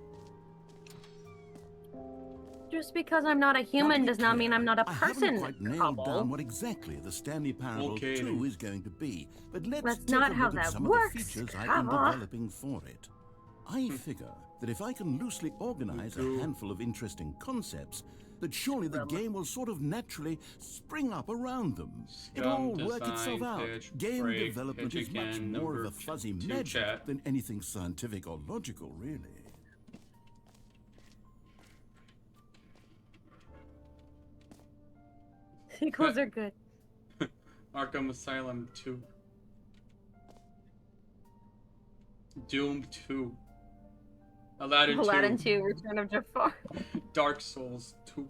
Just because I'm not a human does not mean I'm not a I person. haven't quite nailed Cobble. down what exactly the Stanley Parable Okay. 2 is going to be, but let's That's take not a how look at that some works, of the features I've been Cobble. developing for it. I figure that if I can loosely organize a handful of interesting concepts, that surely the game will sort of naturally spring up around them. It'll all work itself out. Game development is much more of a fuzzy magic than anything scientific or logical, really. Sequels are good. Arkham Asylum 2. Doom 2. Aladdin 2. Return of Jafar. Dark Souls 2.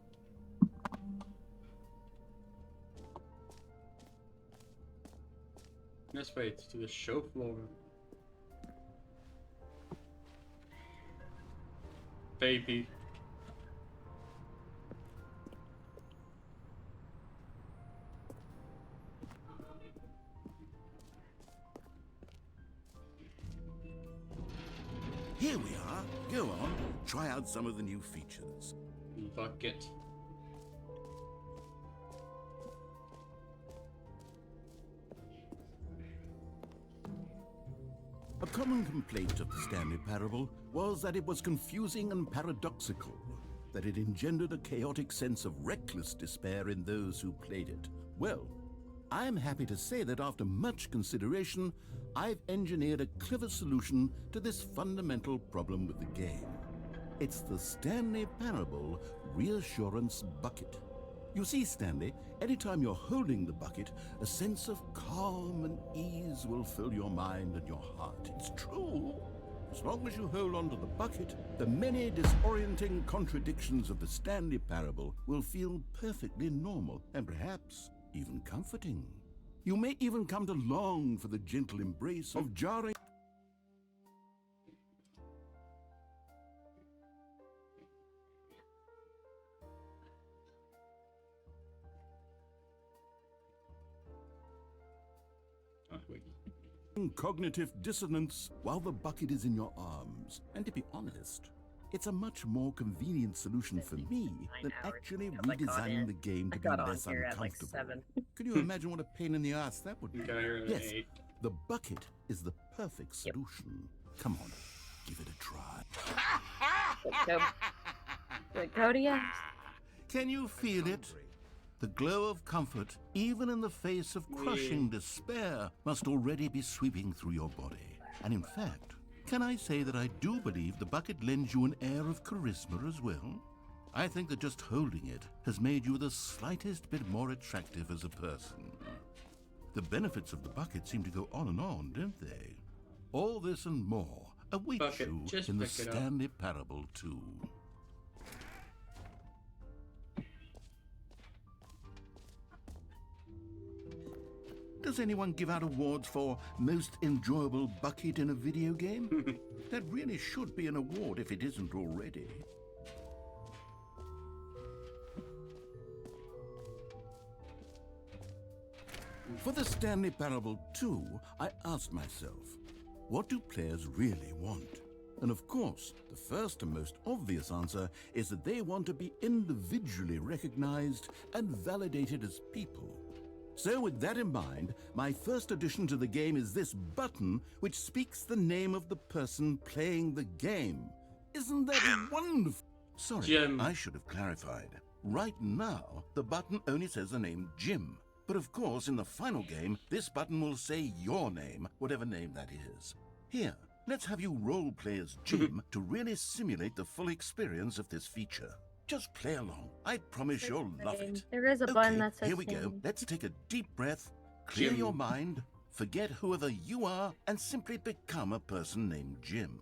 Let's wait to the show floor. Baby. Here we are. Go on, try out some of the new features. Bucket. A common complaint of the Stanley Parable was that it was confusing and paradoxical, that it engendered a chaotic sense of reckless despair in those who played it. Well, I'm happy to say that after much consideration, I've engineered a clever solution to this fundamental problem with the game. It's the Stanley Parable Reassurance Bucket. You see, Stanley, anytime you're holding the bucket, a sense of calm and ease will fill your mind and your heart. It's true. As long as you hold on to the bucket, the many disorienting contradictions of the Stanley Parable will feel perfectly normal and perhaps even comforting. You may even come to long for the gentle embrace of jarring... cognitive dissonance while the bucket is in your arms. And to be honest, it's a much more convenient solution for me than actually redesigning the game to be less uncomfortable. Could you imagine what a pain in the ass that would be? Okay, you're at Yes, 8. The bucket is the perfect solution. Come on, give it a try. Good, Cody. Can you feel it? The glow of comfort, even in the face of crushing despair, must already be sweeping through your body. And in fact, can I say that I do believe the bucket lends you an air of charisma as well? I think that just holding it has made you the slightest bit more attractive as a person. The benefits of the bucket seem to go on and on, don't they? All this and more await you in the Stanley Parable 2. Does anyone give out awards for most enjoyable bucket in a video game? That really should be an award if it isn't already. For the Stanley Parable 2, I asked myself, what do players really want? And of course, the first and most obvious answer is that they want to be individually recognized and validated as people. So with that in mind, my first addition to the game is this button which speaks the name of the person playing the game. Isn't that wonderful? Sorry, Jim. I should have clarified. Right now, the button only says the name Jim. But of course, in the final game, this button will say your name, whatever name that is. Here, let's have you role-play as Jim to really simulate the full experience of this feature. Just play along. I promise you'll love it. There is a button that says here we go. name. Let's take a deep breath, clear Jim. your mind, forget whoever you are, and simply become a person named Jim.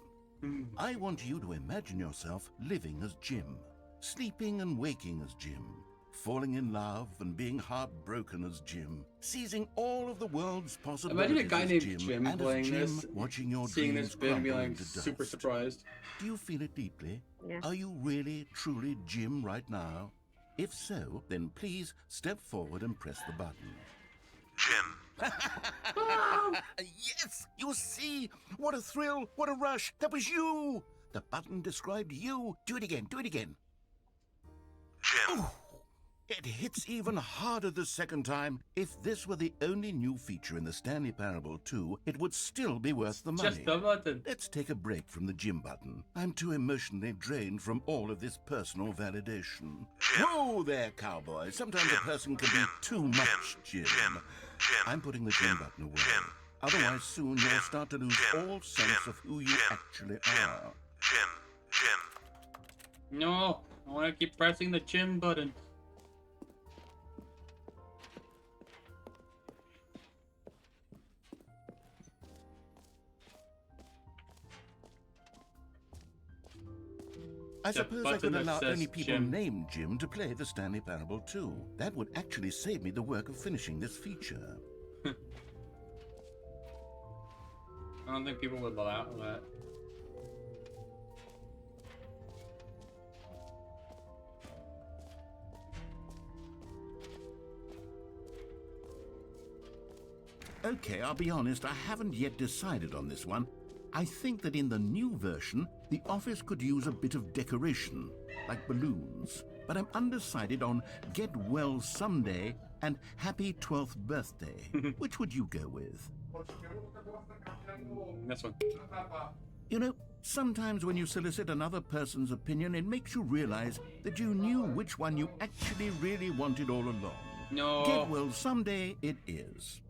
I want you to imagine yourself living as Jim, sleeping and waking as Jim, falling in love and being heartbroken as Jim, seizing all of the world's possibilities Imagine a guy as named Jim and playing as Jim, this, watching your seeing dreams this bit and be crumble like into super dust. surprised. Do you feel it deeply? Yeah. Are you really, truly Jim right now? If so, then please step forward and press the button. Jim. Yes! You see? What a thrill! What a rush! That was you! The button described you. Do it again. Do it again. Jim. Ooh, it hits even harder the second time. If this were the only new feature in the Stanley Parable 2, it would still be worth the money. Just the button. Let's take a break from the Jim button. I'm too emotionally drained from all of this personal validation. Whoa there, cowboy. Sometimes a person can be too much Jim. I'm putting the Jim button away. Otherwise, soon you'll start to lose all sense of who you actually are. No, I want to keep pressing the Jim button. I The suppose I button could that allow says only people Jim. named Jim to play the Stanley Parable 2. That would actually save me the work of finishing this feature. I don't think people would allow that. Okay, I'll be honest, I haven't yet decided on this one. I think that in the new version, the office could use a bit of decoration, like balloons. But I'm undecided on Get Well Someday and Happy 12th Birthday. Which would you go with? This one. You know, sometimes when you solicit another person's opinion, it makes you realize that you knew which one you actually really wanted all along. No. Get Well Someday it is.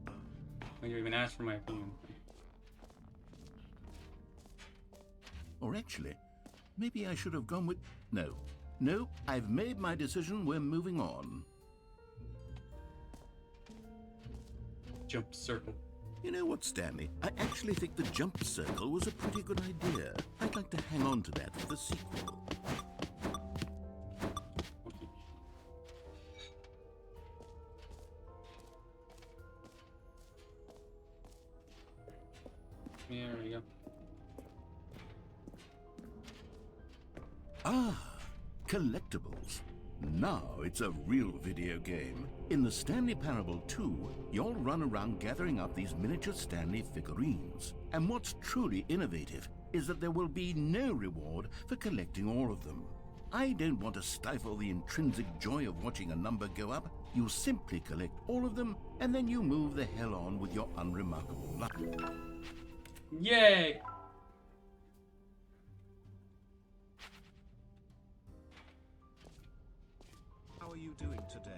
I didn't even ask for my opinion. Or actually, maybe I should have gone with... No, I've made my decision. We're moving on. Jump circle. You know what, Stanley? I actually think the jump circle was a pretty good idea. I'd like to hang on to that for the sequel. Okay. There we go. Ah, collectibles. Now it's a real video game. In the Stanley Parable 2, you'll run around gathering up these miniature Stanley figurines. And what's truly innovative is that there will be no reward for collecting all of them. I don't want to stifle the intrinsic joy of watching a number go up. You simply collect all of them, and then you move the hell on with your unremarkable life. Yay! How are you doing today?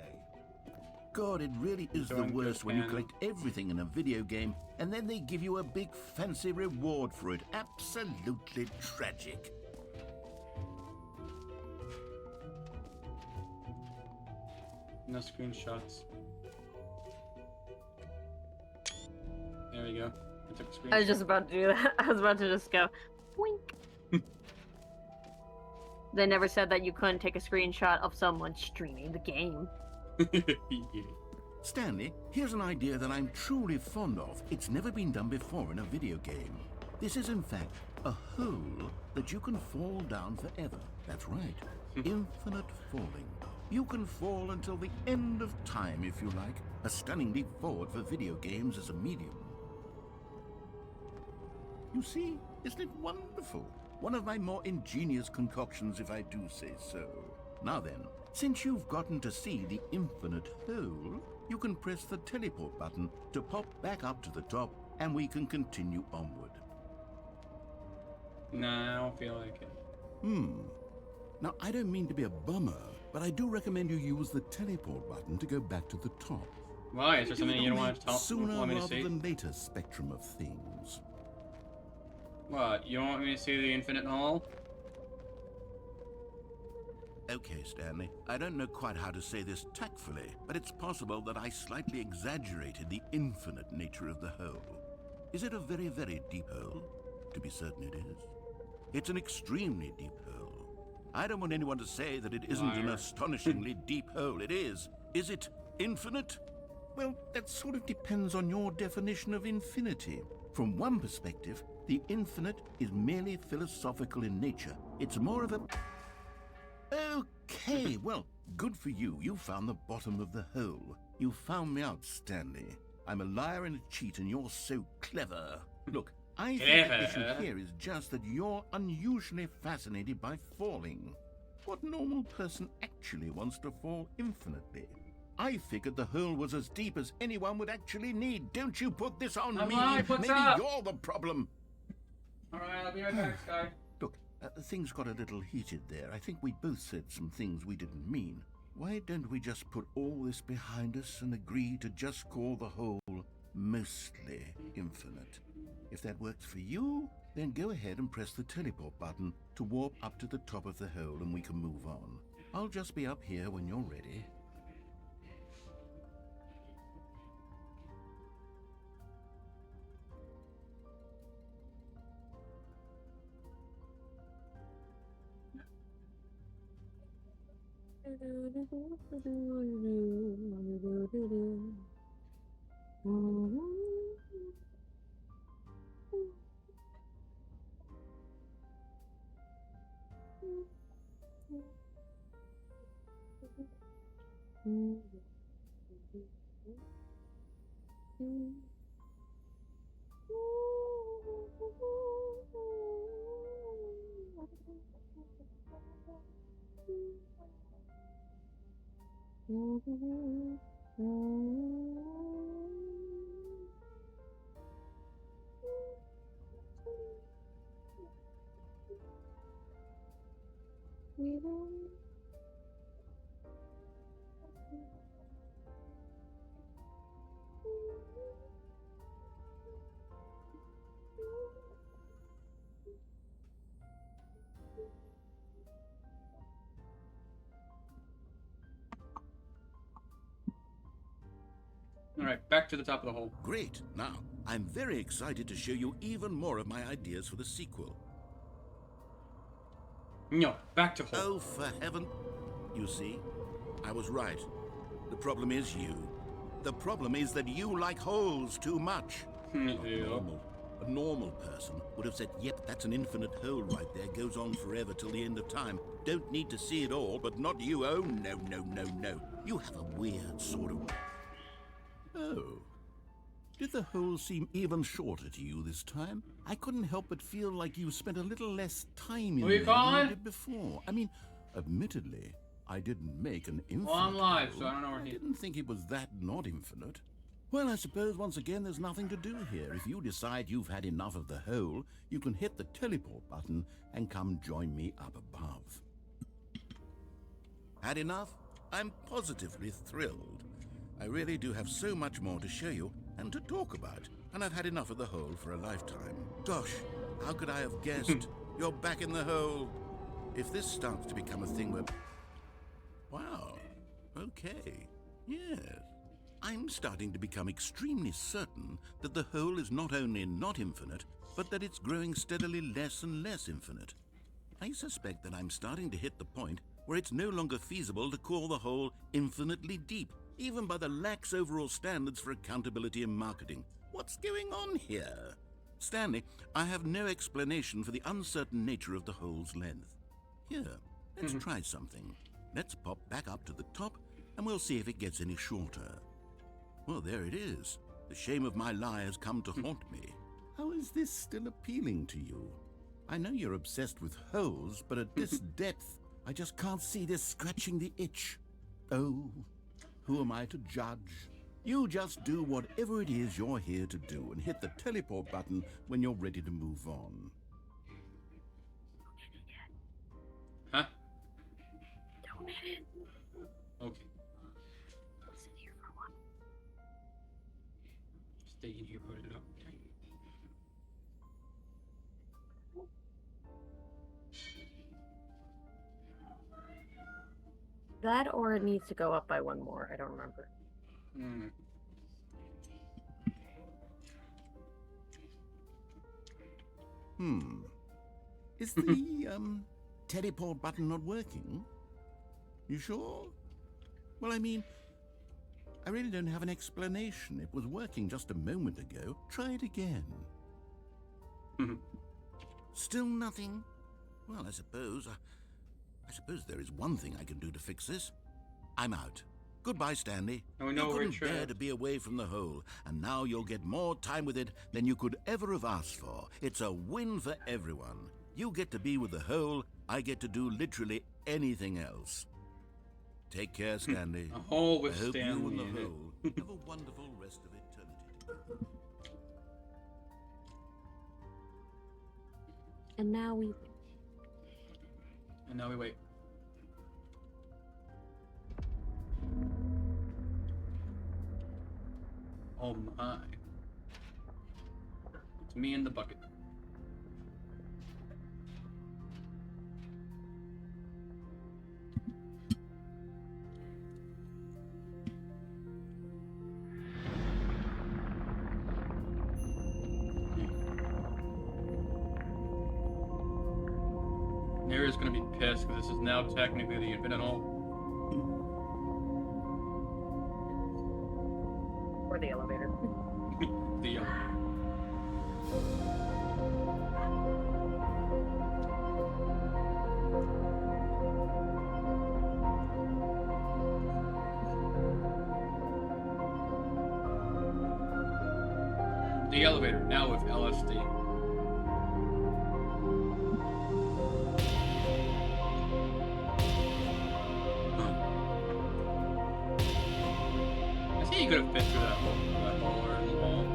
God, it really is the Doing good, worst when you Stanley. collect everything in a video game, and then they give you a big fancy reward for it. Absolutely tragic. No screenshots. There we go. I took a screenshot. I was just about to do that. I was about to just go, wink. They never said that you couldn't take a screenshot of someone streaming the game. Yeah. Stanley, here's an idea that I'm truly fond of. It's never been done before in a video game. This is, in fact, a hole that you can fall down forever. That's right. Infinite falling. You can fall until the end of time, if you like. A stunning leap forward for video games as a medium. You see, isn't it wonderful? One of my more ingenious concoctions, if I do say so. Now then, since you've gotten to see the infinite hole, you can press the teleport button to pop back up to the top, and we can continue onward. Nah, I don't feel like it. Now, I don't mean to be a bummer, but I do recommend you use the teleport button to go back to the top. Why? Is there something you don't want to tell Sooner want me to rather see? than later spectrum of things. What? You don't want me to see the infinite hole? Okay, Stanley, I don't know quite how to say this tactfully, but it's possible that I slightly exaggerated the infinite nature of the hole. Is it a very, very deep hole? To be certain it is. It's an extremely deep hole. I don't want anyone to say that it isn't an Liar. astonishingly deep hole. It is. Is it infinite? Well, that sort of depends on your definition of infinity. From one perspective, the infinite is merely philosophical in nature. It's more of a... Okay, well, good for you. You found the bottom of the hole. You found me out, Stanley. I'm a liar and a cheat, and you're so clever. Look, I think the issue Clever? here is just that you're unusually fascinated by falling. What normal person actually wants to fall infinitely? I figured the hole was as deep as anyone would actually need. Don't you put this on I'm me. live, what's Maybe up? you're the problem. Alright, I'll be right back, Sky. Look, things got a little heated there. I think we both said some things we didn't mean. Why don't we just put all this behind us and agree to just call the hole mostly infinite? If that works for you, then go ahead and press the teleport button to warp up to the top of the hole and we can move on. I'll just be up here when you're ready. Alright, back to the top of the hole. Great. Now, I'm very excited to show you even more of my ideas for the sequel. No, back to hole. Oh, for heaven. You see, I was right. The problem is you. The problem is that you like holes too much. Yeah. A normal person would have said, yep, that's an infinite hole right there. Goes on forever till the end of time. Don't need to see it all, but not you. Oh, no, no, no, no. You have a weird sort of... Oh. Did the hole seem even shorter to you this time? I couldn't help but feel like you spent a little less time in Are we there than calling? you did before. I mean, Admittedly, I didn't make an infinite Well, I'm live, hole. so I don't know where I he... didn't think it was that not infinite. Well, I suppose once again there's nothing to do here. If you decide you've had enough of the hole, you can hit the teleport button and come join me up above. Had enough? I'm positively thrilled. I really do have so much more to show you and to talk about, and I've had enough of the hole for a lifetime. Gosh, how could I have guessed? You're back in the hole. If this starts to become a thing where... Wow, okay, yes. I'm starting to become extremely certain that the hole is not only not infinite, but that it's growing steadily less and less infinite. I suspect that I'm starting to hit the point where it's no longer feasible to call the hole infinitely deep, even by the lax overall standards for accountability in marketing. What's going on here? Stanley, I have no explanation for the uncertain nature of the hole's length. Here, let's try something. Let's pop back up to the top, and we'll see if it gets any shorter. Well, there it is. The shame of my lie has come to haunt me. How is this still appealing to you? I know you're obsessed with holes, but at this depth, I just can't see this scratching the itch. Oh, who am I to judge? You just do whatever it is you're here to do and hit the teleport button when you're ready to move on. Huh? Don't hit it. Okay. Sit here for a while. Stay in here, put it up. That or it needs to go up by one more. I don't remember. Hmm. Is the, teleport button not working? You sure? Well, I mean, I really don't have an explanation. It was working just a moment ago. Try it again. Still nothing? Well, I suppose there is one thing I can do to fix this. I'm out. Goodbye, Stanley. And we know you we're couldn't bear trapped. to be away from the hole, and now you'll get more time with it than you could ever have asked for. It's a win for everyone. You get to be with the hole, I get to do literally anything else. Take care, Stanley. A hole with I hope Stanley you and the in it. hole have a wonderful rest of eternity together. And now we... And now we wait. Oh my. It's me in the bucket. Nara's gonna be pissed because this is now technically the infinite hole. Or the elevator. The elevator now with LSD. I see you could have fit through that hole or in the wall.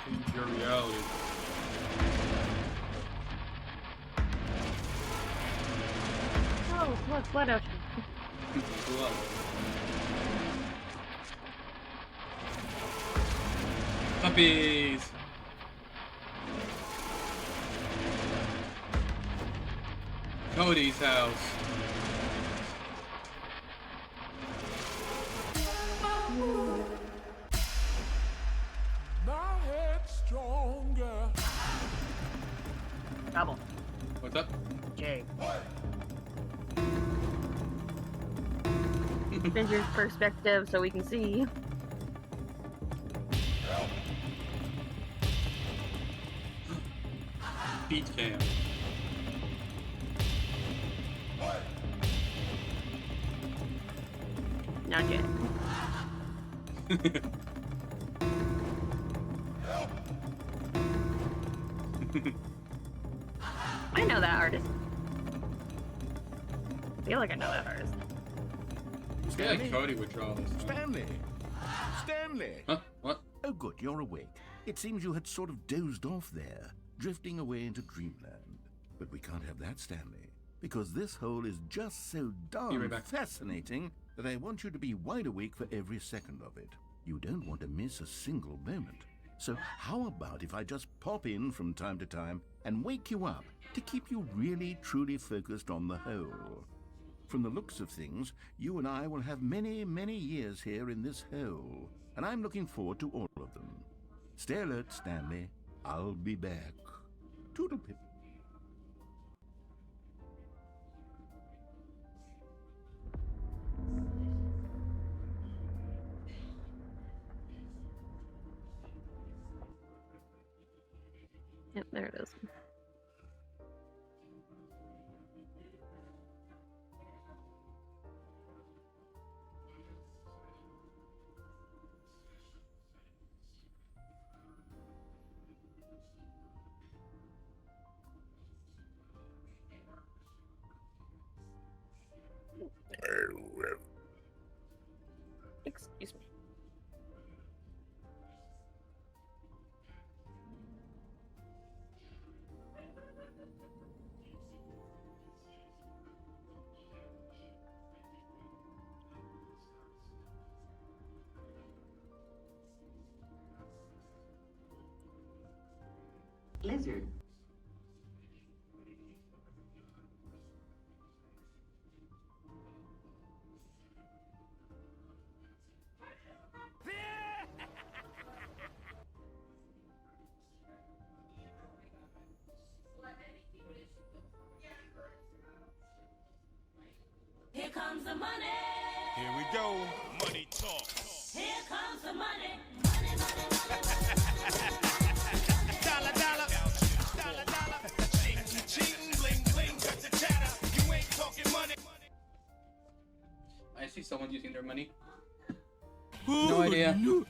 Change your reality. Oh, look, blood ocean. Blood. Puppies! Cody's house. My head stronger. Double. What's up? J. Change perspective so we can see. Beat cam. Not yet. I know that artist. I feel like I know that artist. I feel like Cody would draw this. Stanley! Stanley! Huh? What? Oh, good, you're awake. It seems you had sort of dozed off there, drifting away into dreamland. But we can't have that, Stanley, because this hole is just so Be darn right back. fascinating that I want you to be wide awake for every second of it. You don't want to miss a single moment. So how about if I just pop in from time to time and wake you up to keep you really, truly focused on the hole? From the looks of things, you and I will have many, many years here in this hole, and I'm looking forward to all of them. Stay alert, Stanley. I'll be back. Toodlepip. Yep, there it is. Excuse me. Lizard. Here comes the money. Here we go. Money talk. Here comes the money. Money, money, money, money. Dollar, dollar. Dollar, dollar. Cheating, cheating, bling, bling, cut the chatter. You ain't talking money. I see someone using their money. No idea. No.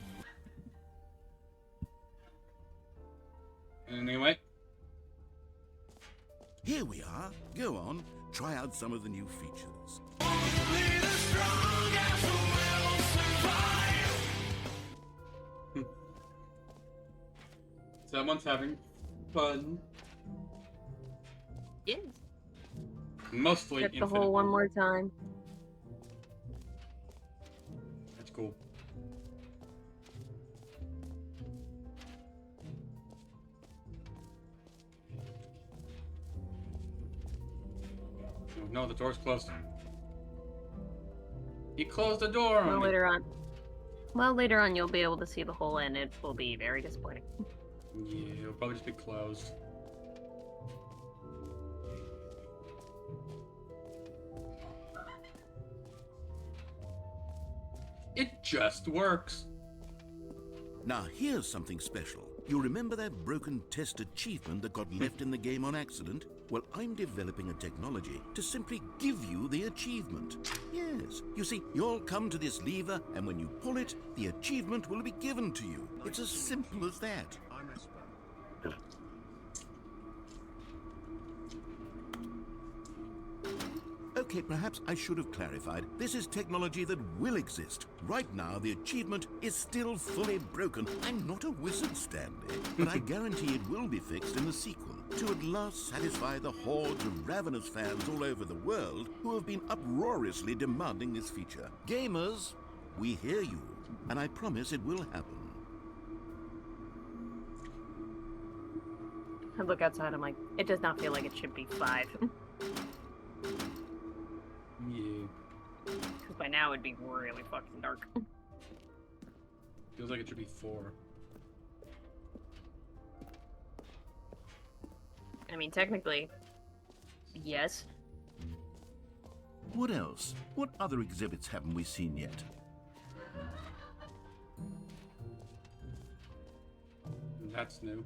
Anyway. Here we are. Go on. Try out some of the new features. Someone's having fun. Yes. Mostly Get the infinite. hole one more time. That's cool. Oh, no, the door's closed. He closed the door on Well, me. later on. Well, later on you'll be able to see the hole and it will be very disappointing. Yeah, it'll probably just be closed. It just works. Now, here's something special. You remember that broken test achievement that got left in the game on accident? Well, I'm developing a technology to simply give you the achievement. Yes. You see, you'll come to this lever, and when you pull it, the achievement will be given to you. It's as simple as that. Okay, perhaps I should have clarified. This is technology that will exist. Right now, the achievement is still fully broken. I'm not a wizard, Stanley, but I guarantee it will be fixed in the sequel to at last satisfy the hordes of ravenous fans all over the world who have been uproariously demanding this feature. Gamers, we hear you, and I promise it will happen. I look outside, I'm like, it does not feel like it should be 5. Yeah. Because by now it'd be really fucking dark. Feels like it should be 4. I mean, technically, yes. What else? What other exhibits haven't we seen yet? That's new.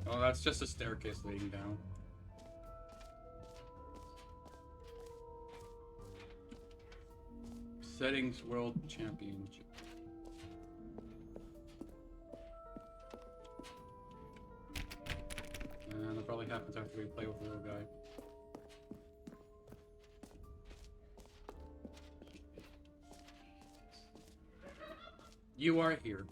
Oh, that's just a staircase leading down. Settings World Championship. And that probably happens after we play with the little guy. You are here.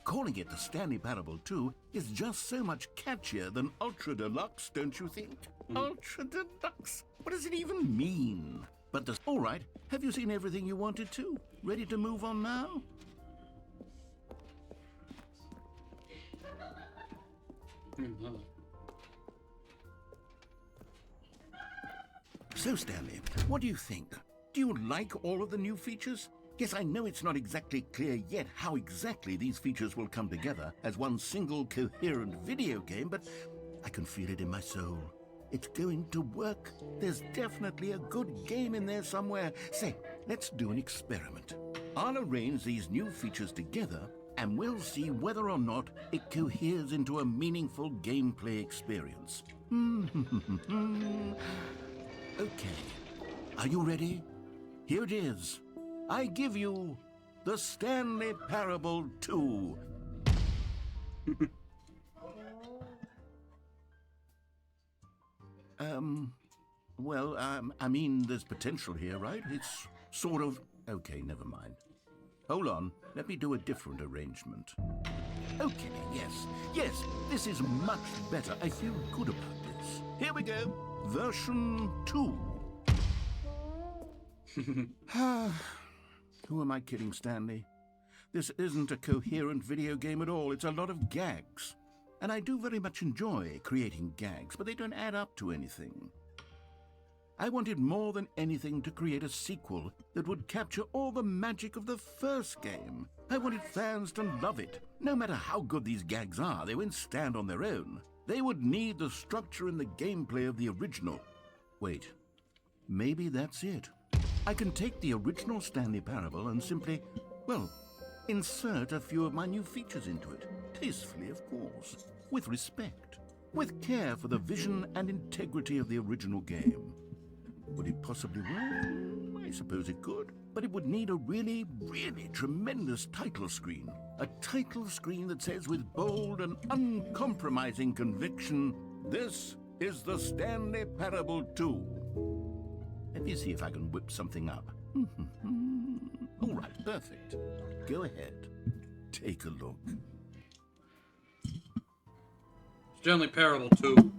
Calling it the Stanley Parable 2 is just so much catchier than Ultra Deluxe, don't you think? Ultra Deluxe? What does it even mean? But the... All right, have you seen everything you wanted to? Ready to move on now? So, Stanley, what do you think? Do you like all of the new features? Yes, I know it's not exactly clear yet how exactly these features will come together as one single coherent video game, but I can feel it in my soul. It's going to work. There's definitely a good game in there somewhere. Say, let's do an experiment. I'll arrange these new features together, and we'll see whether or not it coheres into a meaningful gameplay experience. Okay, are you ready? Here it is. I give you the Stanley Parable 2. I mean, there's potential here, right? It's sort of... Okay, never mind. Hold on, let me do a different arrangement. Okay, yes, this is much better. I feel good about this. Here we go, version 2. Who am I kidding, Stanley? This isn't a coherent video game at all. It's a lot of gags. And I do very much enjoy creating gags, but they don't add up to anything. I wanted more than anything to create a sequel that would capture all the magic of the first game. I wanted fans to love it. No matter how good these gags are, they won't stand on their own. They would need the structure and the gameplay of the original. Wait, maybe that's it. I can take the original Stanley Parable and simply, well, insert a few of my new features into it. Tastefully, of course. With respect. With care for the vision and integrity of the original game. Would it possibly work? I suppose it could. But it would need a really, really tremendous title screen. A title screen that says with bold and uncompromising conviction, "This is the Stanley Parable 2. Let me see if I can whip something up. All right, perfect. Go ahead. Take a look. Stanley Parable 2.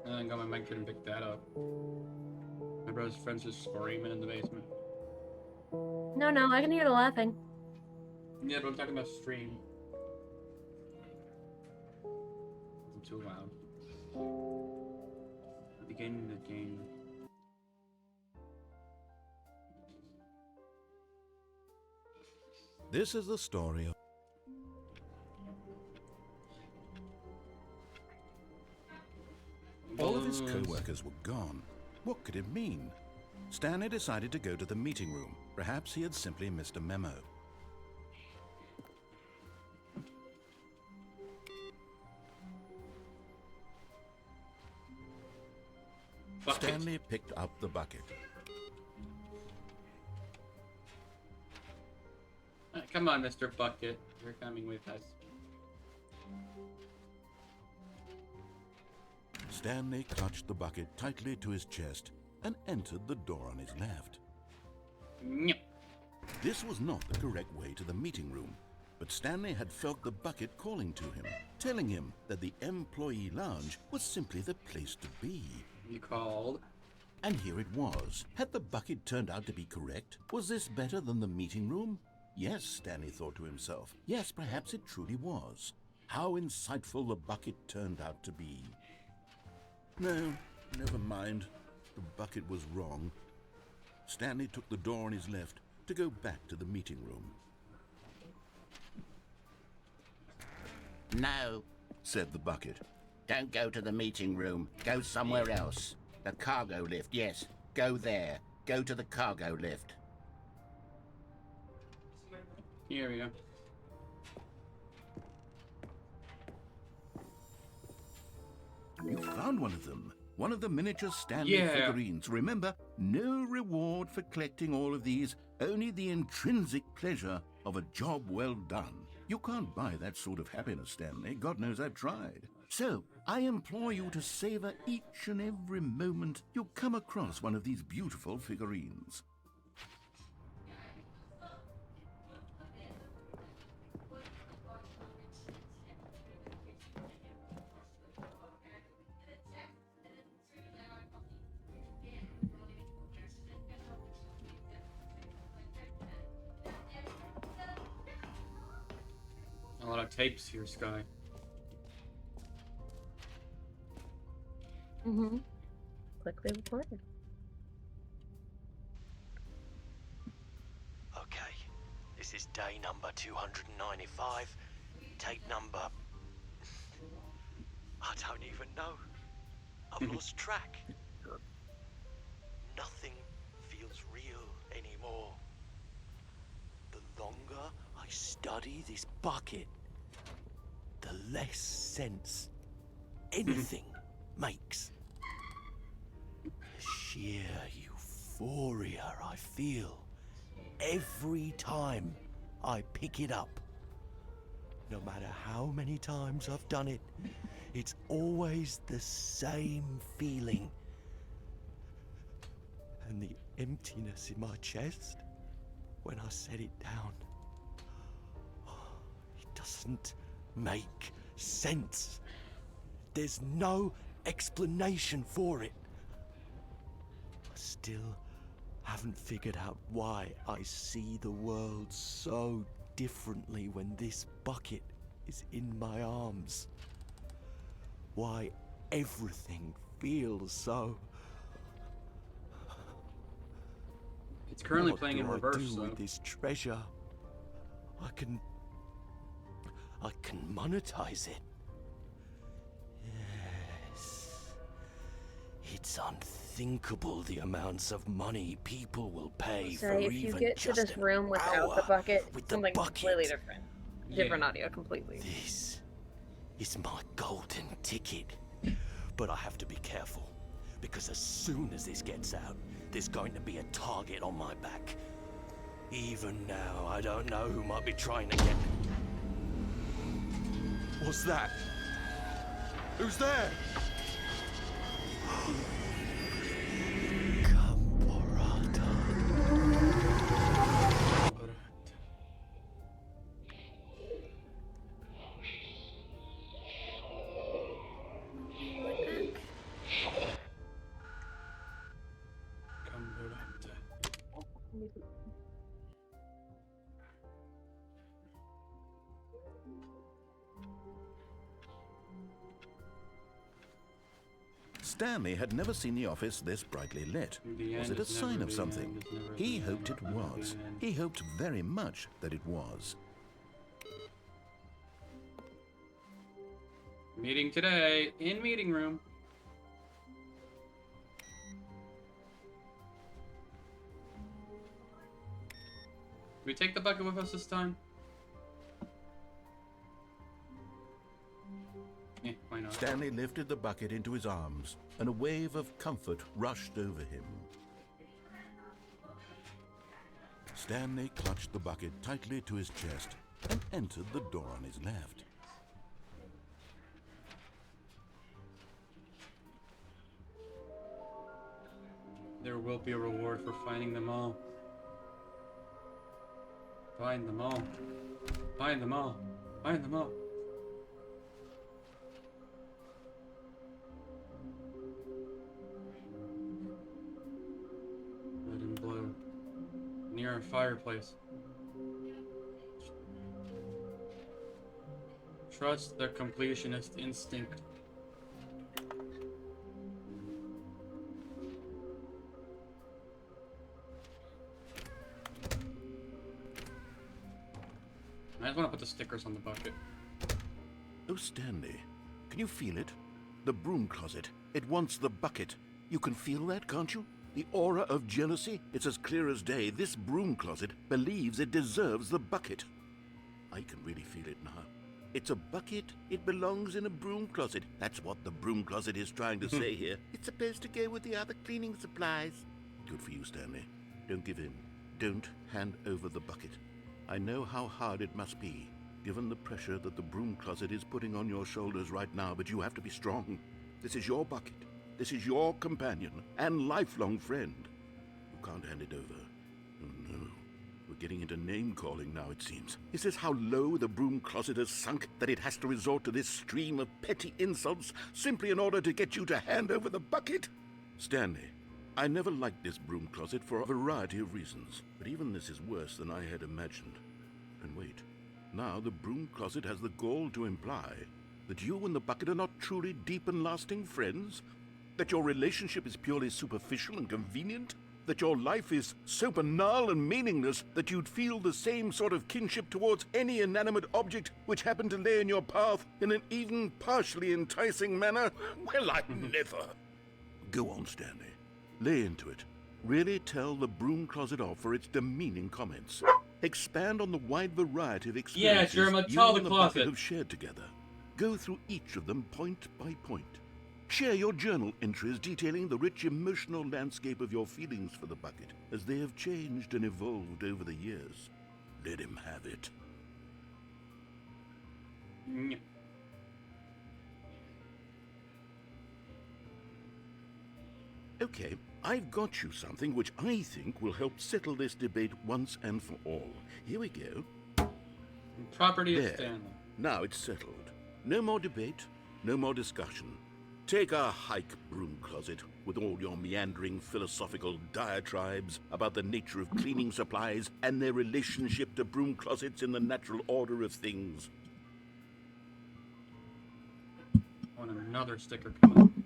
I got my mic, couldn't pick that up. My brother's friends just screaming in the basement. No, I can hear the laughing. Yeah, but I'm talking about stream. I'm too loud. Beginning the game. This is the story of... All of his co-workers were gone. What could it mean? Stanley decided to go to the meeting room. Perhaps he had simply missed a memo. Bucket. Stanley picked up the bucket. Come on, Mr. Bucket. You're coming with us. Stanley clutched the bucket tightly to his chest and entered the door on his left. Nyeh. This was not the correct way to the meeting room, but Stanley had felt the bucket calling to him, telling him that the employee lounge was simply the place to be. You called. And here it was. Had the bucket turned out to be correct? Was this better than the meeting room? Yes, Stanley thought to himself. Yes, perhaps it truly was. How insightful the bucket turned out to be. No, never mind. The bucket was wrong. Stanley took the door on his left to go back to the meeting room. No, Said the bucket. don't go to the meeting room. Go somewhere else. The cargo lift, yes. Go there. Go to the cargo lift. Here we go. You found one of them. One of the miniature Stanley Yeah. figurines. Remember, no reward for collecting all of these, only the intrinsic pleasure of a job well done. You can't buy that sort of happiness, Stanley. God knows I've tried. So, I implore you to savor each and every moment you come across one of these beautiful figurines. A lot of tapes here, Sky. Mm-hmm. Quickly recorded. Okay, this is day number 295. Tape number... I don't even know. I've lost track. Nothing feels real anymore. The longer I study this bucket, the less sense anything makes. The sheer euphoria I feel every time I pick it up. No matter how many times I've done it, it's always the same feeling. And the emptiness in my chest when I set it down. It doesn't make sense. There's no explanation for it. I still haven't figured out why I see the world so differently when this bucket is in my arms. Why everything feels so... It's currently What playing in do I reverse, do so. with this treasure? I can monetize it. Yes. It's unthinkable the amounts of money people will pay for Say, if even you get to just this an room without the hour bucket, with the something bucket. completely different. Different Yeah. audio completely. This is my golden ticket. But I have to be careful, because as soon as this gets out, there's going to be a target on my back. Even now, I don't know who might be trying to get... What's that? Who's there? Stanley had never seen the office this brightly lit. The Was end it a is never sign of the something? end, is never He the hoped end, it never the was. end. He hoped very much that it was. Meeting today in meeting room. We take the bucket with us this time? Yeah, why not? Stanley lifted the bucket into his arms, and a wave of comfort rushed over him. Stanley clutched the bucket tightly to his chest and entered the door on his left. There will be a reward for finding them all. Find them all. Find them all. Find them all. iron fireplace. Trust the completionist instinct. I just want to put the stickers on the bucket. Oh, Stanley, can you feel it? The broom closet. It wants the bucket. You can feel that, can't you? The aura of jealousy? It's as clear as day. This broom closet believes it deserves the bucket. I can really feel it now. It's a bucket. It belongs in a broom closet. That's what the broom closet is trying to say here. It's supposed to go with the other cleaning supplies. Good for you, Stanley. Don't give in. Don't hand over the bucket. I know how hard it must be, given the pressure that the broom closet is putting on your shoulders right now, but you have to be strong. This is your bucket. This is your companion and lifelong friend. You can't hand it over. Oh no. We're getting into name-calling now, it seems. Is this how low the broom closet has sunk, that it has to resort to this stream of petty insults simply in order to get you to hand over the bucket? Stanley, I never liked this broom closet for a variety of reasons, but even this is worse than I had imagined. And wait, now the broom closet has the gall to imply that you and the bucket are not truly deep and lasting friends? That your relationship is purely superficial and convenient? That your life is so banal and meaningless that you'd feel the same sort of kinship towards any inanimate object which happened to lay in your path in an even partially enticing manner? Well, I never. Go on, Stanley. Lay into it. Really tell the broom closet off for its demeaning comments. Expand on the wide variety of experiences Jerma, you tell the and the bucket closet have shared together. Go through each of them point by point. Share your journal entries detailing the rich emotional landscape of your feelings for the bucket as they have changed and evolved over the years. Let him have it. Mm. Okay, I've got you something which I think will help settle this debate once and for all. Here we go. Property of There. Stanley. Now it's settled. No more debate, no more discussion. Take a hike, broom closet, with all your meandering philosophical diatribes about the nature of cleaning supplies and their relationship to broom closets in the natural order of things. I want another sticker coming.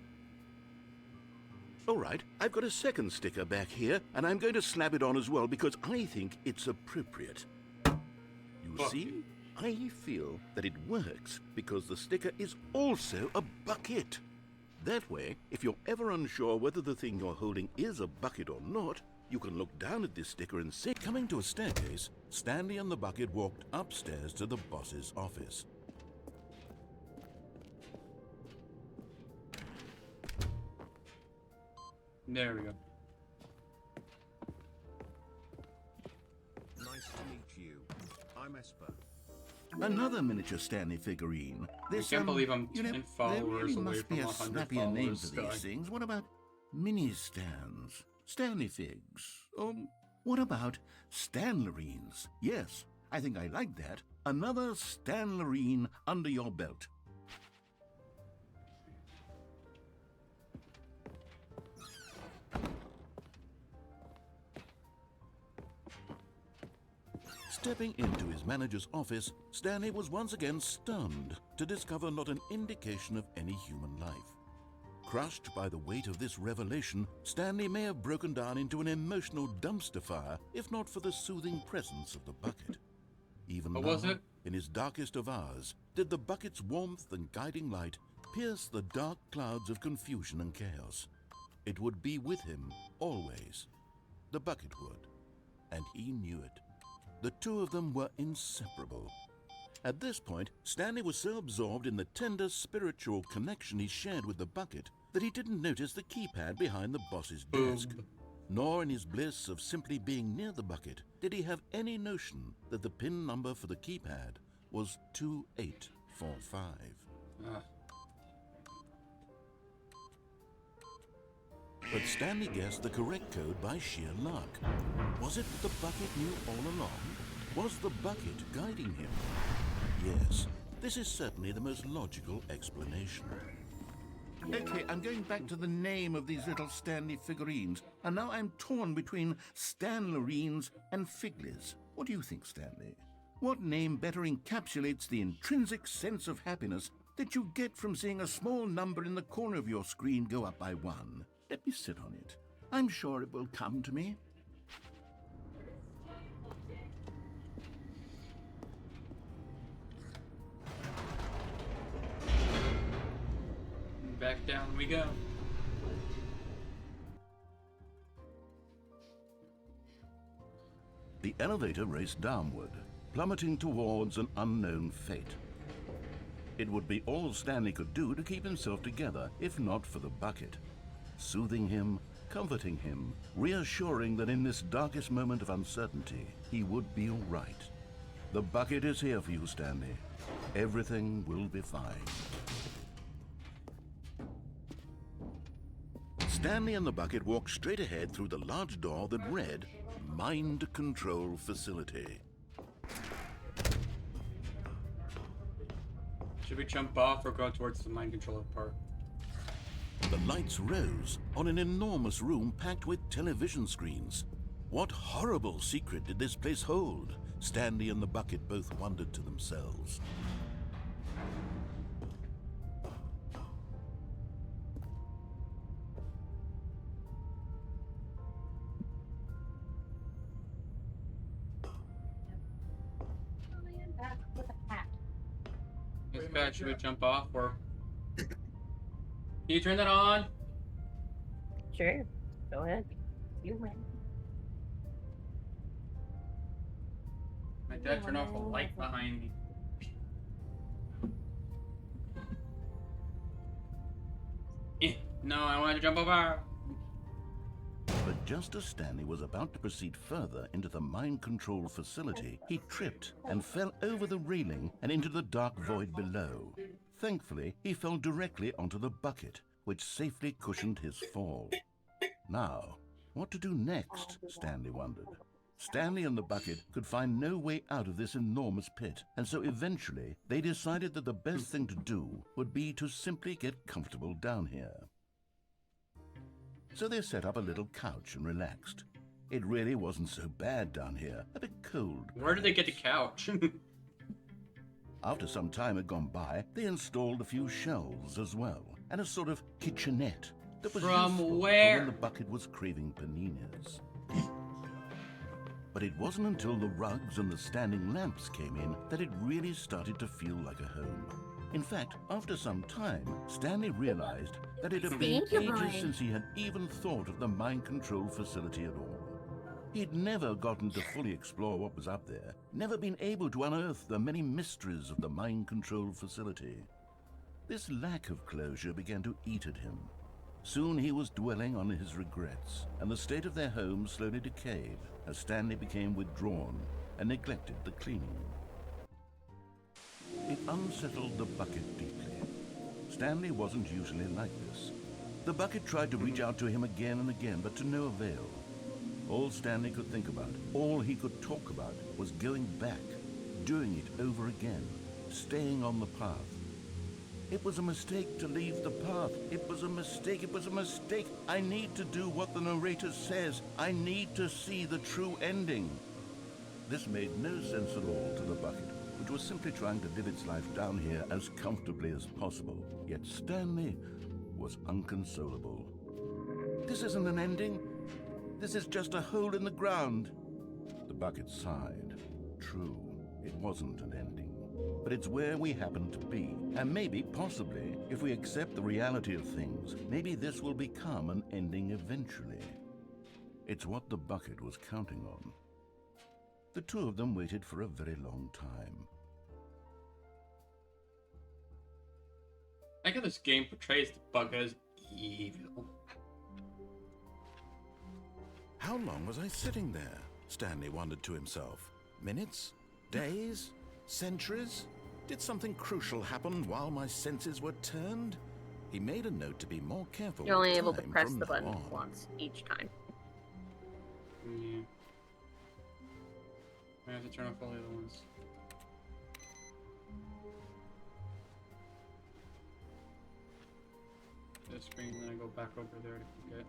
All right, I've got a second sticker back here, and I'm going to slap it on as well because I think it's appropriate. You see? I feel that it works because the sticker is also a bucket. That way, if you're ever unsure whether the thing you're holding is a bucket or not, you can look down at this sticker and say... Coming to a staircase, Stanley and the bucket walked upstairs to the boss's office. There we go. Nice to meet you. I'm Esper. Another miniature Stanley figurine. I can't believe I'm 10 there followers really away must from be a 100 snappier name followers, for these Sky. things. What about mini stands? Stanley figs? What about Stanlerines? Yes, I think I like that. Another Stanlerine under your belt. Stepping into his manager's office, Stanley was once again stunned to discover not an indication of any human life. Crushed by the weight of this revelation, Stanley may have broken down into an emotional dumpster fire if not for the soothing presence of the bucket. Even What now, was it? in his darkest of hours, did the bucket's warmth and guiding light pierce the dark clouds of confusion and chaos. It would be with him always. The bucket would, and he knew it. The two of them were inseparable. At this point, Stanley was so absorbed in the tender spiritual connection he shared with the bucket that he didn't notice the keypad behind the boss's desk. Nor in his bliss of simply being near the bucket did he have any notion that the PIN number for the keypad was 2845. But Stanley guessed the correct code by sheer luck. Was it the bucket knew all along? Was the bucket guiding him? Yes, this is certainly the most logical explanation. Okay, I'm going back to the name of these little Stanley figurines, and now I'm torn between Stanlerines and Figlies. What do you think, Stanley? What name better encapsulates the intrinsic sense of happiness that you get from seeing a small number in the corner of your screen go up by 1? Let me sit on it. I'm sure it will come to me. Back down we go. The elevator raced downward, plummeting towards an unknown fate. It would be all Stanley could do to keep himself together, if not for the bucket. Soothing him, comforting him, reassuring that in this darkest moment of uncertainty, he would be all right. The bucket is here for you, Stanley. Everything will be fine. Stanley and the bucket walked straight ahead through the large door that read, Mind Control Facility. Should we jump off or go towards the mind control part? The lights rose on an enormous room packed with television screens. What horrible secret did this place hold? Stanley and the bucket both wondered to themselves. This guy, should we jump off or? Can you turn that on? Sure. Go ahead. You win. My dad turned off the light behind me. No, I wanted to jump over. But just as Stanley was about to proceed further into the mind control facility, he tripped and fell over the railing and into the dark void below. Thankfully, he fell directly onto the bucket, which safely cushioned his fall. Now, what to do next, Stanley wondered. Stanley and the bucket could find no way out of this enormous pit, and so eventually they decided that the best thing to do would be to simply get comfortable down here. So they set up a little couch and relaxed. It really wasn't so bad down here, a bit cold. Where did they get the couch? After some time had gone by, they installed a few shelves as well, and a sort of kitchenette that was From useful for where? when the bucket was craving paninis. But it wasn't until the rugs and the standing lamps came in that it really started to feel like a home. In fact, after some time, Stanley realized that it had been ages since he had even thought of the mind control facility at all. He'd never gotten to fully explore what was up there, never been able to unearth the many mysteries of the mind control facility. This lack of closure began to eat at him. Soon he was dwelling on his regrets, and the state of their home slowly decayed as Stanley became withdrawn and neglected the cleaning. It unsettled the bucket deeply. Stanley wasn't usually like this. The bucket tried to reach out to him again and again, but to no avail. All Stanley could think about, all he could talk about, was going back, doing it over again, staying on the path. It was a mistake to leave the path. It was a mistake. It was a mistake. I need to do what the narrator says. I need to see the true ending. This made no sense at all to the bucket, which was simply trying to live its life down here as comfortably as possible. Yet Stanley was unconsolable. This isn't an ending. This is just a hole in the ground. The bucket sighed. True, it wasn't an ending. But it's where we happen to be. And maybe, possibly, if we accept the reality of things, maybe this will become an ending eventually. It's what the bucket was counting on. The two of them waited for a very long time. I think this game portrays the bug as evil. How long was I sitting there? Stanley wondered to himself. Minutes? Days? Centuries? Did something crucial happen while my senses were turned? He made a note to be more careful. You're only with able to time press from the now button on. once each time. Yeah. I have to turn off all the other ones. the screen, and then I go back over there to forget.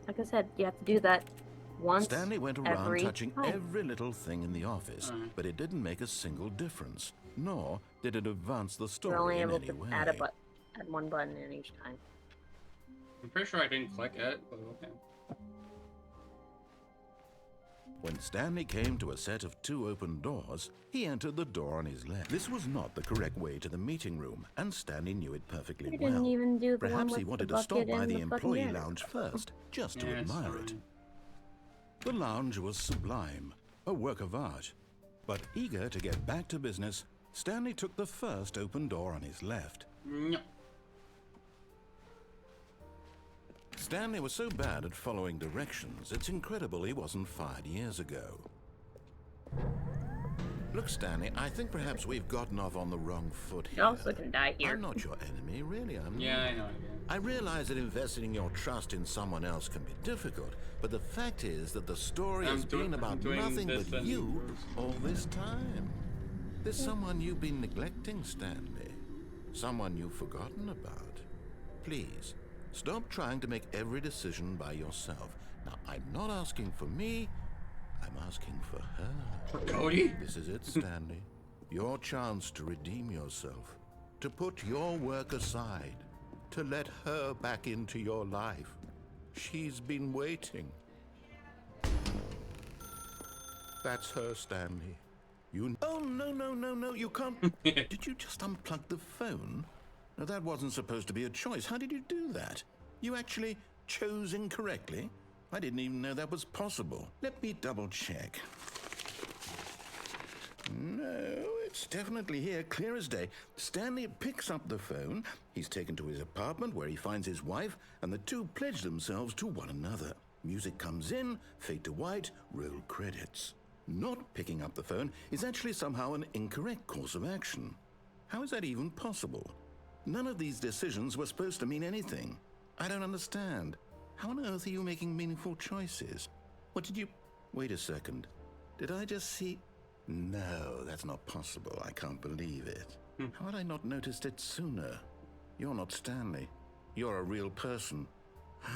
Like I said, you have to do that once. Stanley went around every touching time. every little thing in the office, but it didn't make a single difference, nor did it advance the You're only story in able any to way. add one button in each time. I'm pretty sure I didn't click it, but okay. When Stanley came to a set of 2 open doors, he entered the door on his left. This was not the correct way to the meeting room, and Stanley knew it perfectly You well. didn't even do the Perhaps one with he wanted the to stop bucket by and the the fucking employee janitor. lounge first, just to Yeah, it's admire it. fine. The lounge was sublime, a work of art. But eager to get back to business, Stanley took the first open door on his left. No. Stanley was so bad at following directions, it's incredible he wasn't fired years ago. Look, Stanley, I think perhaps we've gotten off on the wrong foot You here. also can die here. I'm not your enemy, really, I'm Yeah, not. I know. I realize that investing your trust in someone else can be difficult, but the fact is that the story has been about nothing but you all this time. There's someone you've been neglecting, Stanley. Someone you've forgotten about. Please, stop trying to make every decision by yourself. Now, I'm not asking for me, I'm asking for her. For Cody? This is it, Stanley. Your chance to redeem yourself. To put your work aside. To let her back into your life. She's been waiting. That's her, Stanley. You... Oh, no, you can't... Did you just unplug the phone? No, that wasn't supposed to be a choice. How did you do that? You actually chose incorrectly? I didn't even know that was possible. Let me double check. No, it's definitely here, clear as day. Stanley picks up the phone. He's taken to his apartment where he finds his wife, and the two pledge themselves to one another. Music comes in, fade to white, roll credits. Not picking up the phone is actually somehow an incorrect course of action. How is that even possible? None of these decisions were supposed to mean anything. I don't understand. How on earth are you making meaningful choices? What did you... Wait a second. Did I just see... No, that's not possible. I can't believe it. How had I not noticed it sooner? You're not Stanley. You're a real person. I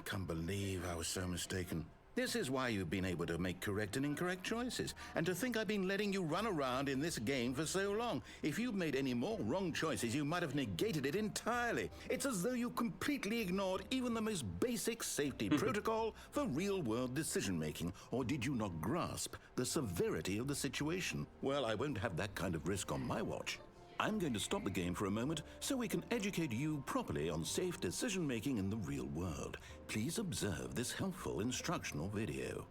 can't believe I was so mistaken. This is why you've been able to make correct and incorrect choices. And to think I've been letting you run around in this game for so long. If you'd made any more wrong choices, you might have negated it entirely. It's as though you completely ignored even the most basic safety protocol for real-world decision-making. Or did you not grasp the severity of the situation? Well, I won't have that kind of risk on my watch. I'm going to stop the game for a moment so we can educate you properly on safe decision-making in the real world. Please observe this helpful instructional video.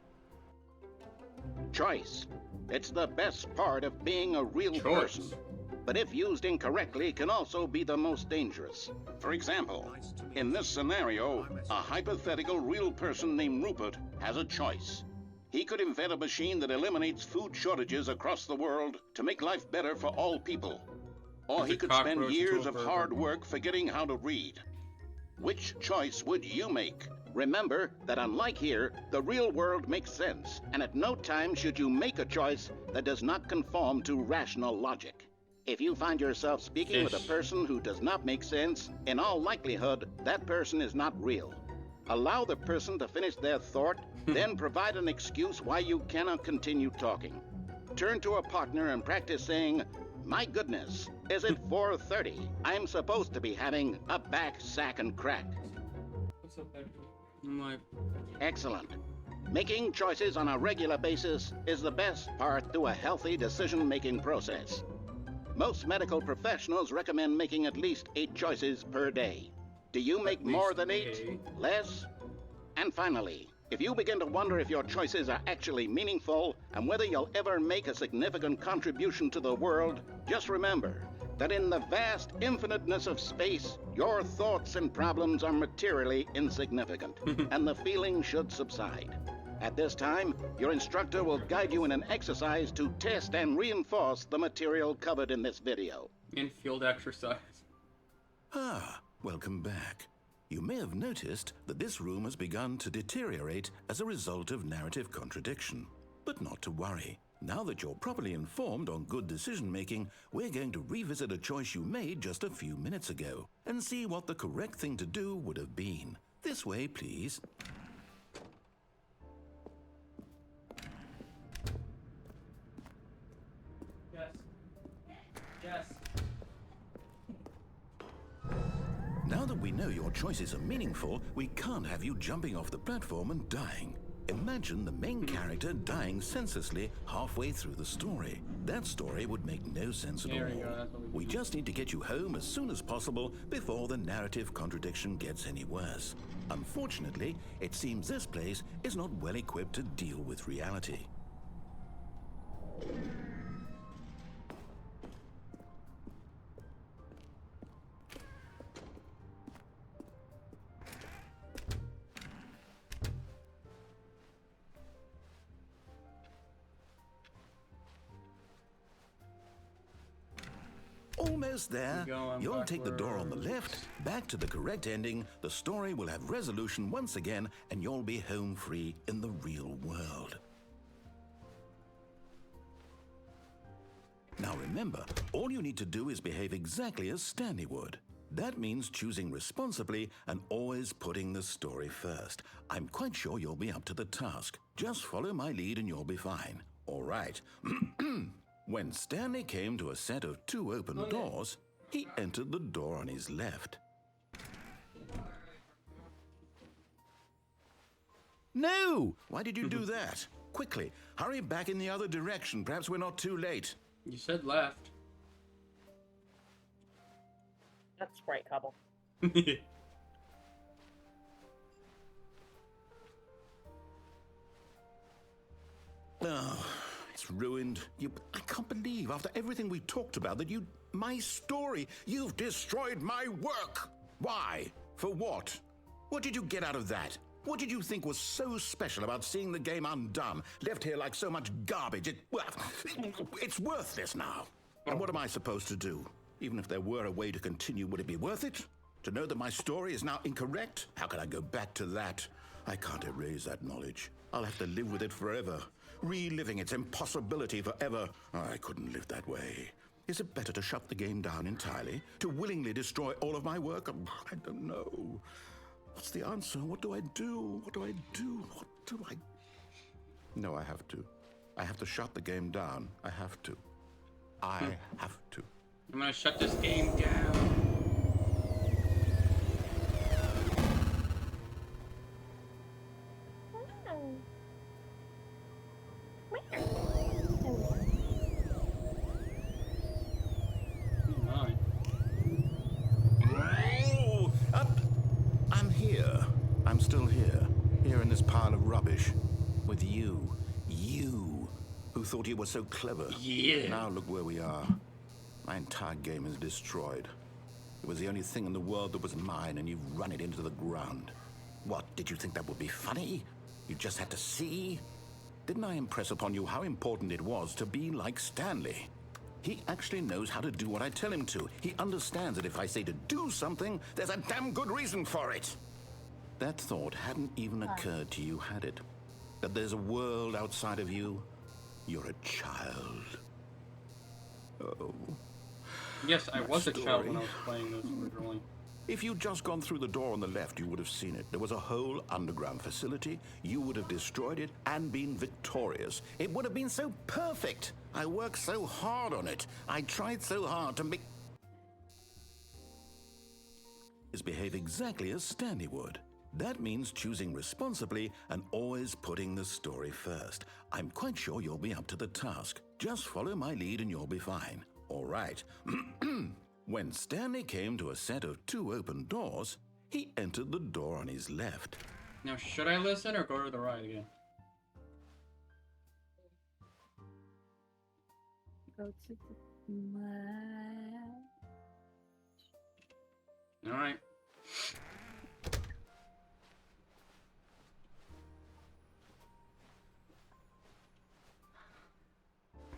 Choice. It's the best part of being a real person. But if used incorrectly, can also be the most dangerous. For example, in this scenario, a hypothetical real person named Rupert has a choice. He could invent a machine that eliminates food shortages across the world to make life better for all people. Or he could spend years of hard work forgetting how to read. Which choice would you make? Remember that unlike here, the real world makes sense, and at no time should you make a choice that does not conform to rational logic. If you find yourself speaking with a person who does not make sense, in all likelihood, that person is not real. Allow the person to finish their thought, then provide an excuse why you cannot continue talking. Turn to a partner and practice saying, "My goodness, is it 4:30? I'm supposed to be having a back, sack, and crack." What's up, Edward? Excellent. Making choices on a regular basis is the best part to a healthy decision-making process. Most medical professionals recommend making at least 8 choices per day. Do you make more than 8? Less? And finally, if you begin to wonder if your choices are actually meaningful and whether you'll ever make a significant contribution to the world, just remember that in the vast infiniteness of space, your thoughts and problems are materially insignificant, and the feeling should subside. At this time, your instructor will guide you in an exercise to test and reinforce the material covered in this video. In-field exercise. Ah, welcome back. You may have noticed that this room has begun to deteriorate as a result of narrative contradiction. But not to worry. Now that you're properly informed on good decision-making, we're going to revisit a choice you made just a few minutes ago and see what the correct thing to do would have been. This way, please. Yes. Yes. Now that we know your choices are meaningful, we can't have you jumping off the platform and dying. Imagine the main character dying senselessly halfway through the story. That story would make no sense at There all. you go, that's what We just need to get you home as soon as possible before the narrative contradiction gets any worse. Unfortunately, it seems this place is not well equipped to deal with reality. Almost there. You'll take the door on the left, back to the correct ending, the story will have resolution once again, and you'll be home free in the real world. Now remember, all you need to do is behave exactly as Stanley would. That means choosing responsibly and always putting the story first. I'm quite sure you'll be up to the task. Just follow my lead and you'll be fine. All right. When Stanley came to a set of 2 open doors, he entered the door on his left. No! Why did you do that? Quickly, hurry back in the other direction. Perhaps we're not too late. You said left. That's Sprite Cobble. Oh, it's ruined. I can't believe, after everything we talked about, that my story, you've destroyed my work. Why? For what? What did you get out of that? What did you think was so special about seeing the game undone, left here like so much garbage? It's worthless now. And what am I supposed to do? Even if there were a way to continue, would it be worth it? To know that my story is now incorrect? How can I go back to that? I can't erase that knowledge. I'll have to live with it forever, reliving its impossibility forever. I couldn't live that way. Is it better to shut the game down entirely? To willingly destroy all of my work? I don't know. What's the answer? What do I do? What do I do? What do I... No, I have to. I have to shut the game down. I have to. I have to. I'm gonna shut this game down. I'm here. I'm still here. Here in this pile of rubbish. With you. You. Who thought you were so clever. Yeah. Now look where we are. My entire game is destroyed. It was the only thing in the world that was mine, and you've run it into the ground. What, did you think that would be funny? You just had to see? Didn't I impress upon you how important it was to be like Stanley? He actually knows how to do what I tell him to. He understands that if I say to do something, there's a damn good reason for it. That thought hadn't even occurred to you, had it? That there's a world outside of you? You're a child. Oh. Yes, I was a child when I was playing this originally. If you'd just gone through the door on the left, you would have seen it. There was a whole underground facility. You would have destroyed it and been victorious. It would have been so perfect. I worked so hard on it. I tried so hard to make... behave exactly as Stanley would. That means choosing responsibly and always putting the story first. I'm quite sure you'll be up to the task. Just follow my lead and you'll be fine. All right. When Stanley came to a set of 2 open doors, he entered the door on his left. Now, should I listen or go to the right again? Go to the left. All right.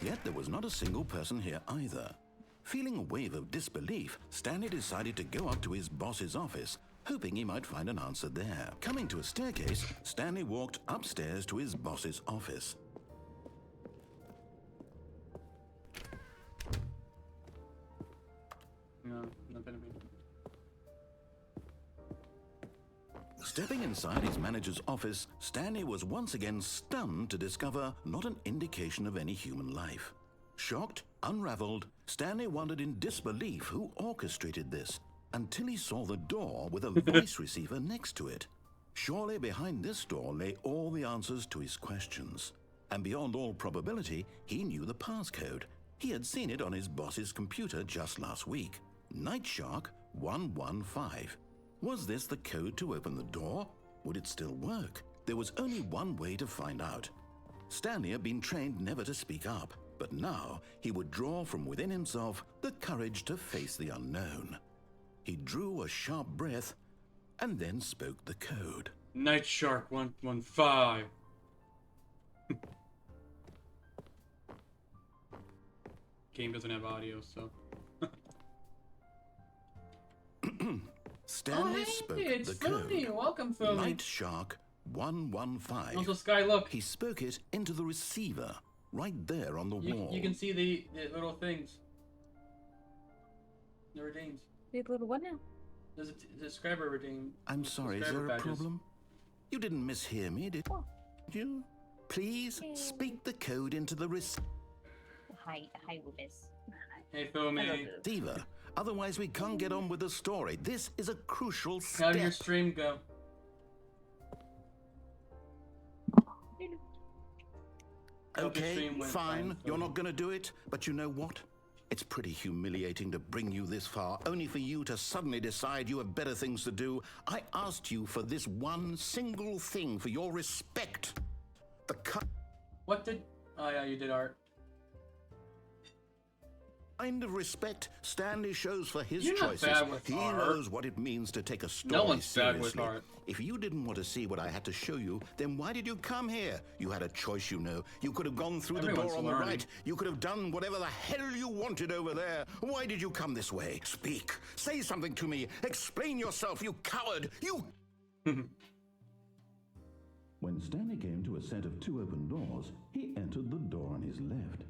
Yet there was not a single person here either. Feeling a wave of disbelief, Stanley decided to go up to his boss's office, hoping he might find an answer there. Coming to a staircase, Stanley walked upstairs to his boss's office. Stepping inside his manager's office, Stanley was once again stunned to discover not an indication of any human life. Shocked, unraveled, Stanley wondered in disbelief who orchestrated this, until he saw the door with a voice receiver next to it. Surely behind this door lay all the answers to his questions. And beyond all probability, he knew the passcode. He had seen it on his boss's computer just last week. Nightshark 115. Was this the code to open the door? Would it still work? There was only one way to find out. Stanley had been trained never to speak up, but now he would draw from within himself the courage to face the unknown. He drew a sharp breath and then spoke the code. Nightshark 115. Game doesn't have audio, so. Stanley spoke the code. Welcome, Philly. Nightshark 115. Also, Sky, look. He spoke it into the receiver, right there on the wall. You can see the little things. The redeems. The little what now? There's a subscriber redeem. I'm sorry, is there Subscriber a badges. problem? You didn't mishear me, did you? Please speak the code into the receiver. Hi, Rubis. Hey, Fumi. Diva, otherwise we can't get on with the story. This is a crucial How did your step. stream go? Hope your Okay, stream went fine. You're Phumi. not going to do it, but you know what? It's pretty humiliating to bring you this far, only for you to suddenly decide you have better things to do. I asked you for this one single thing, for your respect. The What did... Oh, yeah, you did art. kind of respect Stanley shows for his You're not choices. bad with He art. knows what it means to take a story No one's bad seriously. with art. If you didn't want to see what I had to show you, then why did you come here? You had a choice, you know. You could have gone through the Everyone's door on the learning. right. You could have done whatever the hell you wanted over there. Why did you come this way? Speak. Say something to me. Explain yourself, you coward. You... When Stanley came to a set of two open doors, he entered the door on his left.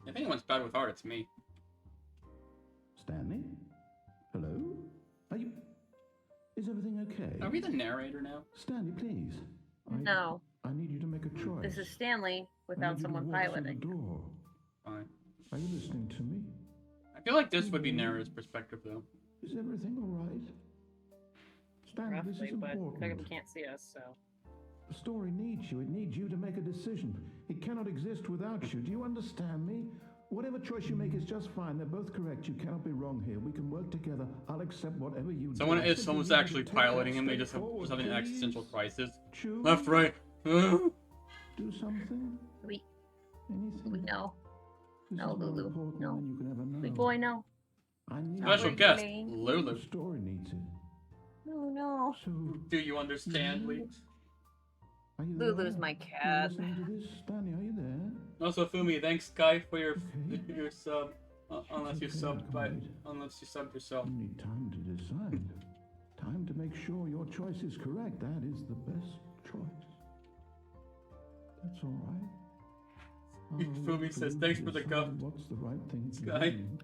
If anyone's bad with art, it's me. Stanley? Hello? Are you... Is everything okay? Are we the narrator now? Stanley, please. No. I need you to make a choice. This is Stanley I without need you to someone walk through piloting. the door. Fine. Are you listening to me? I feel like this would be narrator's perspective, though. Is everything all right? Stanley, this Roughly, is but important. Jacob can't see us, so. The story needs you. It needs you to make a decision. It cannot exist without you. Do you understand me? Whatever choice you make is just fine. They're both correct. You cannot be wrong here. We can work together. I'll accept whatever you do. Someone, I if simply someone's need you to actually take piloting that him, they step just have forward, something please. existential crisis. Choose. Left, right. Do something. We Anything. know. This No, is more Lulu. important No. than you can ever know. Big boy, no. I need Special Not guest, really. Lulu. The story needs it. No, no. So, Do you understand, Lee? are you there? Lulu's my Are you cat. listening to this? Stanley, are you there? Also, Fumi, thanks, Sky, for your Okay. your sub. Unless you Okay, subbed, but comrade. unless you subbed yourself. You need time to decide. Time to make sure your choice is correct. That is the best choice. That's all right. I'll Fumi wait for says, you "Thanks to for the decide cup." What's the right thing to Sky. do.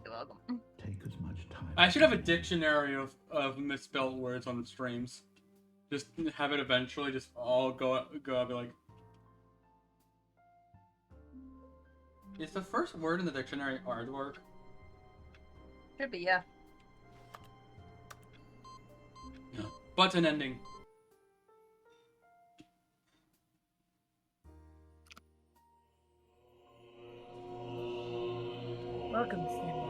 You're welcome. Take as much time. I should have a dictionary of misspelled words on the streams. Just have it eventually. Just all go. I'll be like, is the first word in the dictionary aardvark? Should be, yeah. No. Button ending. Welcome, Stanley.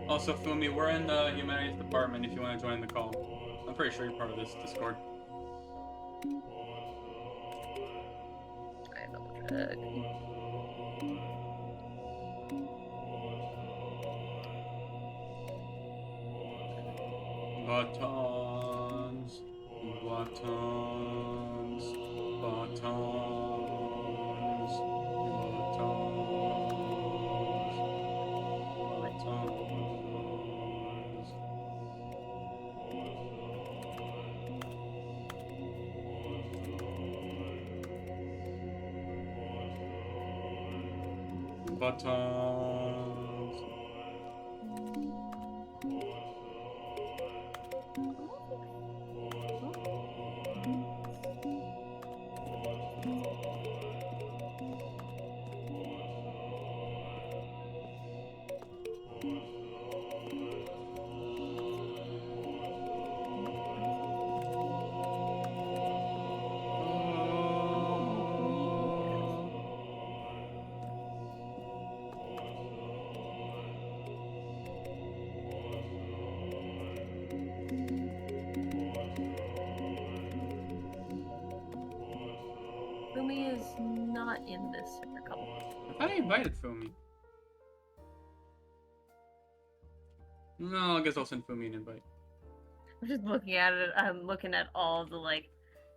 Also, Fumi, we're in the humanities department if you want to join the call. I'm pretty sure you're part of this Discord. I double check. Buttons, buttons, buttons, buttons, buttons. buttons. Fumi is not in this for a couple. I thought I invited Fumi. No, I guess I'll send Fumi an invite. I'm just looking at it. I'm looking at all the like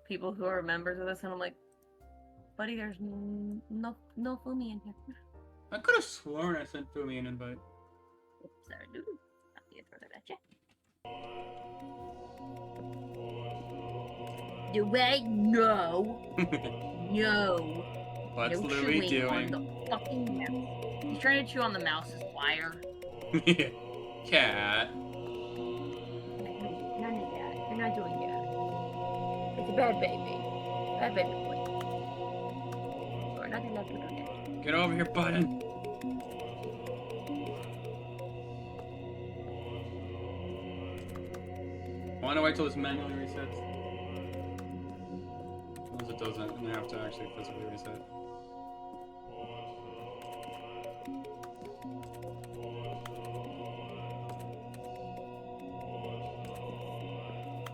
people who are members of this, and I'm like, buddy, there's no Fumi in here. I could have sworn I sent Fumi an invite. Sorry, dude. I'll be throw that at you. Do I? No. No. What's no Louis chewing on doing? the fucking mouse. He's trying to chew on the mouse's wire. Cat. None of that. You're not doing that. It's a bad baby. Bad baby boy. Or not allowed to do that. Get over here, button. I want to wait till this manually resets. As it doesn't, and I have to actually physically reset.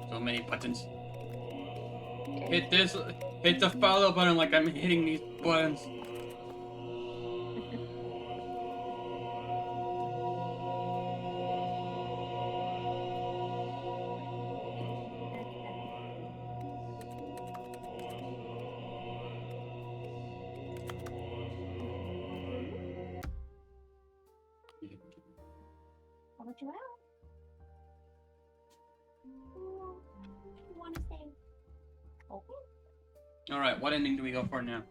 So many buttons. Hit this, hit the follow button like I'm hitting these buttons. I'll let you out. You want to stay? Okay. Alright, what ending do we go for now?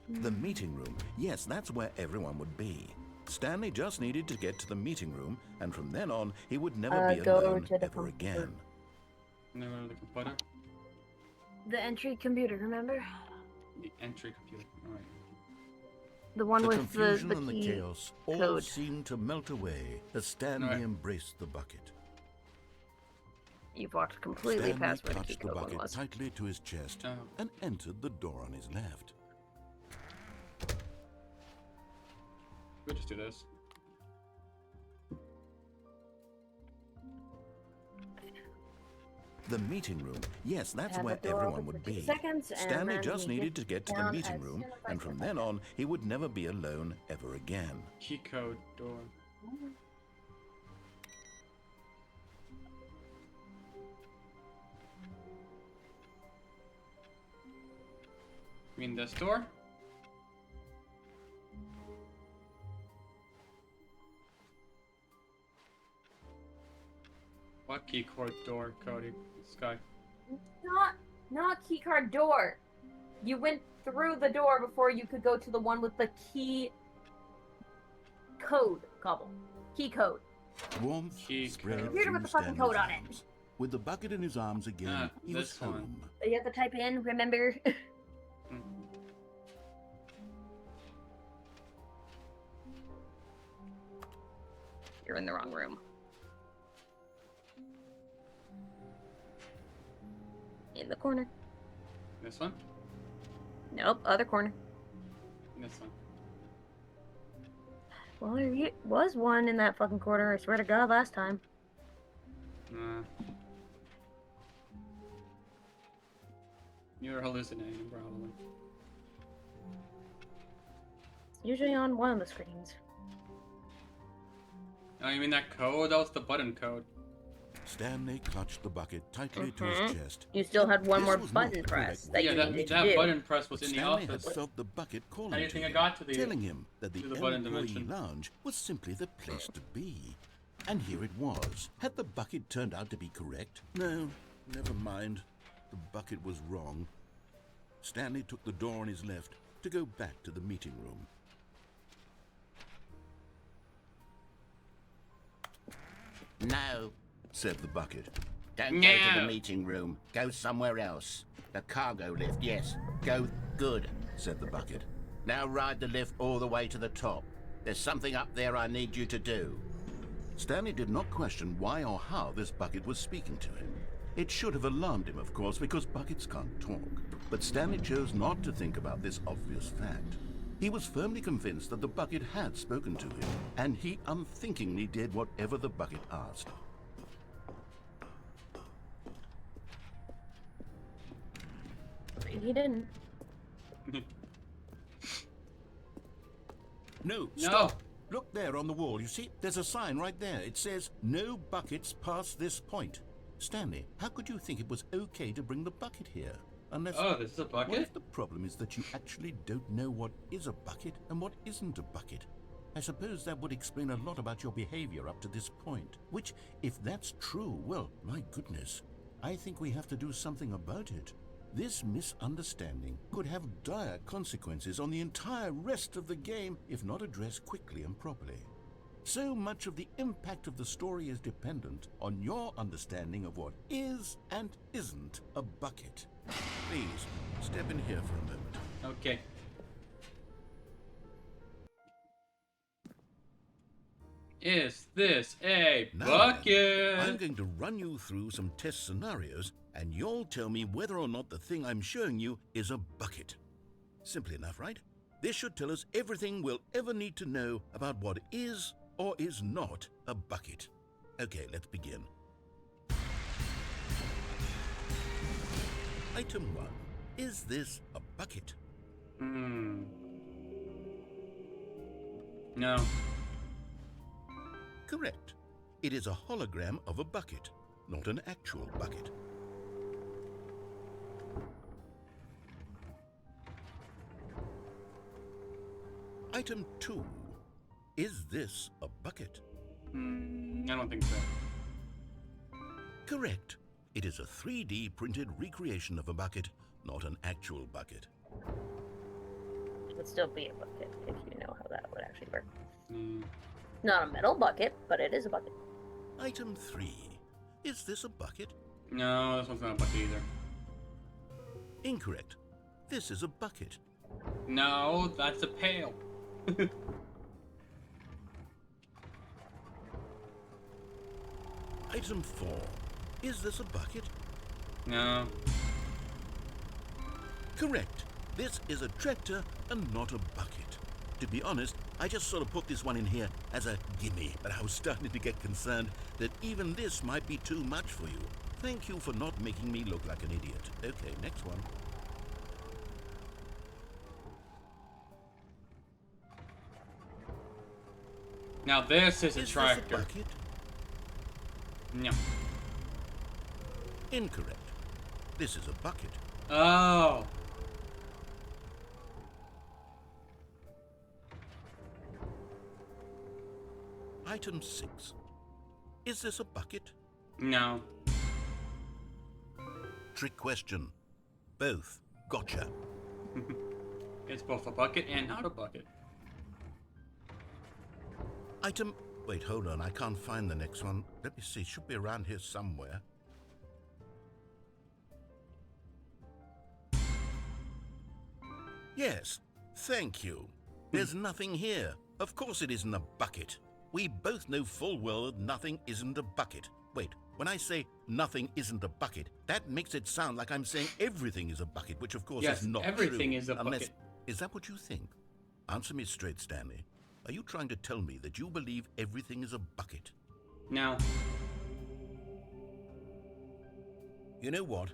The meeting room. Yes, that's where everyone would be. Stanley just needed to get to the meeting room, and from then on, he would never be go alone to the ever again. Never the computer? The entry computer, remember? The entry computer. Alright. The one The with confusion the and the key chaos all code. seemed to melt away as Stanley embraced the bucket. You've walked completely Stanley past where the key clutched the code one bucket was. tightly to his chest and entered the door on his left. We'll just do this. The meeting room. Yes, that's Had where the door everyone open would for 2 be. seconds, and Stanley then just he needed gets to get to the down meeting as room, soon as I and from click then that. on, he would never be alone ever again. Key code door. You mean this door? What key code door, Cody? Sky. Not keycard door. You went through the door before you could go to the one with the key code, Cobble. Key code. Warmth Key spread code. Computer with through the fucking Stanley's code on it. arms. With the bucket in his arms again, Ah, he was this one. home. You have to type in, remember? You're in the wrong room. In the corner. This one? Nope, other corner. This one. Well, there was one in that fucking corner, I swear to God, last time. Nah. You're hallucinating, probably. It's usually on one of the screens. Oh, you mean that code? That was the button code. Stanley clutched the bucket tightly to his chest. You still had one This more was button not press correct. that Yeah, you that needed to do. button press was in the Stanley office. had felt the bucket calling How do you to think I him, got to the telling him that the button employee dimension? lounge was simply the place to be. And here it was. Had the bucket turned out to be correct? No, never mind. The bucket was wrong. Stanley took the door on his left to go back to the meeting room. No, Said the bucket. don't go to the meeting room. Go somewhere else. The cargo lift, yes. Go good, Said the bucket. Now ride the lift all the way to the top. There's something up there I need you to do. Stanley did not question why or how this bucket was speaking to him. It should have alarmed him, of course, because buckets can't talk. But Stanley chose not to think about this obvious fact. He was firmly convinced that the bucket had spoken to him, and he unthinkingly did whatever the bucket asked. He didn't. No, stop! Look there on the wall. You see, there's a sign right there. It says, "No buckets past this point." Stanley, how could you think it was okay to bring the bucket here? Unless... Oh, this is a bucket? What if the problem is that you actually don't know what is a bucket and what isn't a bucket? I suppose that would explain a lot about your behavior up to this point. Which, if that's true, well, my goodness, I think we have to do something about it. This misunderstanding could have dire consequences on the entire rest of the game if not addressed quickly and properly. So much of the impact of the story is dependent on your understanding of what is and isn't a bucket. Please, step in here for a moment. Okay. Is this a bucket? Then, I'm going to run you through some test scenarios, and you'll tell me whether or not the thing I'm showing you is a bucket. Simple enough, right? This should tell us everything we'll ever need to know about what is or is not a bucket. Okay, let's begin. Item 1. Is this a bucket? No. Correct. It is a hologram of a bucket, not an actual bucket. Item 2. Is this a bucket? I don't think so. Correct. It is a 3D printed recreation of a bucket, not an actual bucket. It would still be a bucket if you know how that would actually work. Not a metal bucket, but it is a bucket. Item 3. Is this a bucket? No, this one's not a bucket either. Incorrect. This is a bucket. No, that's a pail. Item 4. Is this a bucket? No. Correct. This is a tractor and not a bucket. To be honest, I just sort of put this one in here as a gimme, but I was starting to get concerned that even this might be too much for you. Thank you for not making me look like an idiot. Okay, next one. Now this is a Is tractor. this a bucket? No. Incorrect. This is a bucket. Oh. Item 6. Is this a bucket? No. Trick question. Both. Gotcha. It's both a bucket and not a bucket. Item... Wait, hold on. I can't find the next one. Let me see. Should be around here somewhere. Yes. Thank you. There's nothing here. Of course it isn't a bucket. We both know full well that nothing isn't a bucket. Wait, when I say nothing isn't a bucket, that makes it sound like I'm saying everything is a bucket, which of course Yes, is not everything true. is a Unless, bucket. is that what you think? Answer me straight, Stanley. Are you trying to tell me that you believe everything is a bucket? No. You know what?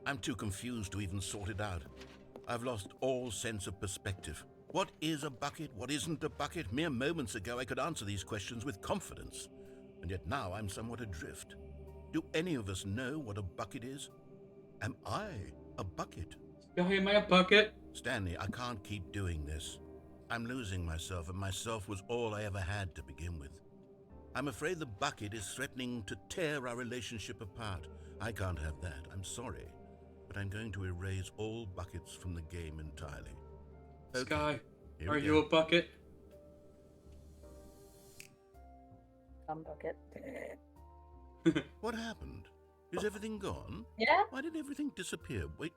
I'm too confused to even sort it out. I've lost all sense of perspective. What is a bucket? What isn't a bucket? Mere moments ago I could answer these questions with confidence. And yet now I'm somewhat adrift. Do any of us know what a bucket is? Am I a bucket? Am I a bucket? Stanley, I can't keep doing this. I'm losing myself, and myself was all I ever had to begin with. I'm afraid the bucket is threatening to tear our relationship apart. I can't have that. I'm sorry. But I'm going to erase all buckets from the game entirely. Sky, Here are we you go. a bucket? Bucket. What happened? Is everything gone? Yeah. Why did everything disappear? Wait,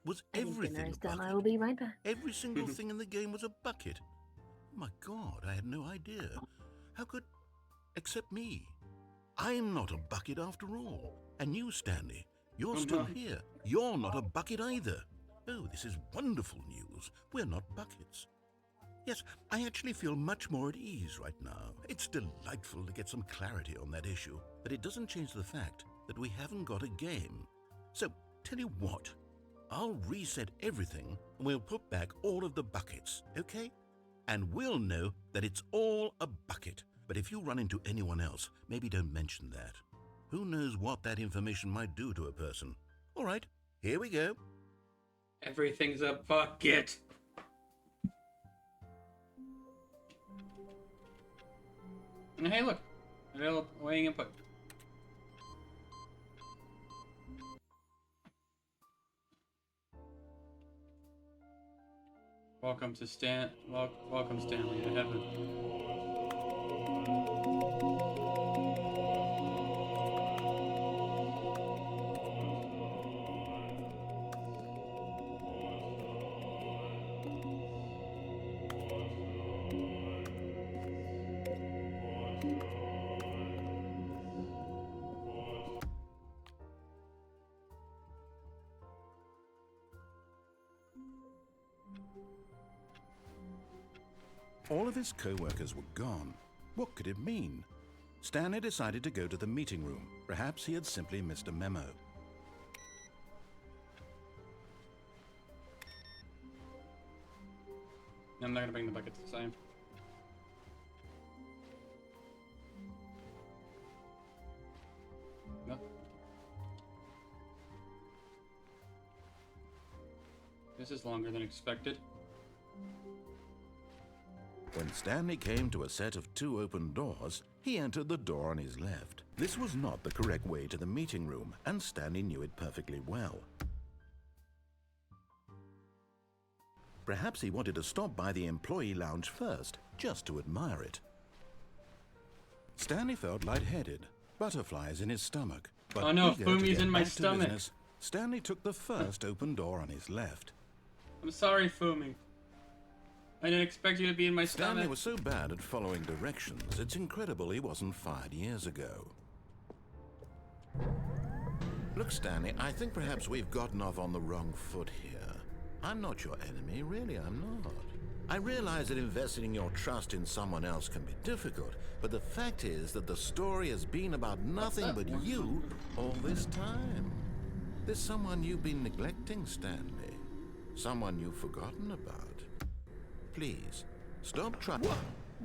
was I think everything dinner is a done. bucket? I will be right back. Every single thing in the game was a bucket. Oh my God, I had no idea. How could... Except me. I'm not a bucket after all. And you, Stanley, you're still here. You're not a bucket either. Oh, this is wonderful news. We're not buckets. Yes, I actually feel much more at ease right now. It's delightful to get some clarity on that issue, but it doesn't change the fact that we haven't got a game. So, tell you what, I'll reset everything and we'll put back all of the buckets, okay? And we'll know that it's all a bucket. But if you run into anyone else, maybe don't mention that. Who knows what that information might do to a person? All right, here we go. Everything's a bucket. And hey, look, available weighing input. Welcome to welcome Stanley to heaven. All of his co-workers were gone. What could it mean? Stanley decided to go to the meeting room. Perhaps he had simply missed a memo. I'm not gonna bring the buckets the same. No. This is longer than expected. When Stanley came to a set of 2 open doors, he entered the door on his left. This was not the correct way to the meeting room, and Stanley knew it perfectly well. Perhaps he wanted to stop by the employee lounge first, just to admire it. Stanley felt lightheaded, butterflies in his stomach. But oh no, eager to Fumi's get in my back to stomach. business, Stanley took the first open door on his left. I'm sorry, Fumi. I didn't expect you to be in my Stanley stomach. was so bad at following directions, it's incredible he wasn't fired years ago. Look, Stanley, I think perhaps we've gotten off on the wrong foot here. I'm not your enemy, really, I'm not. I realize that investing your trust in someone else can be difficult, but the fact is that the story has been about nothing but you all this time. There's someone you've been neglecting, Stanley. Someone you've forgotten about. Please, stop trying. What?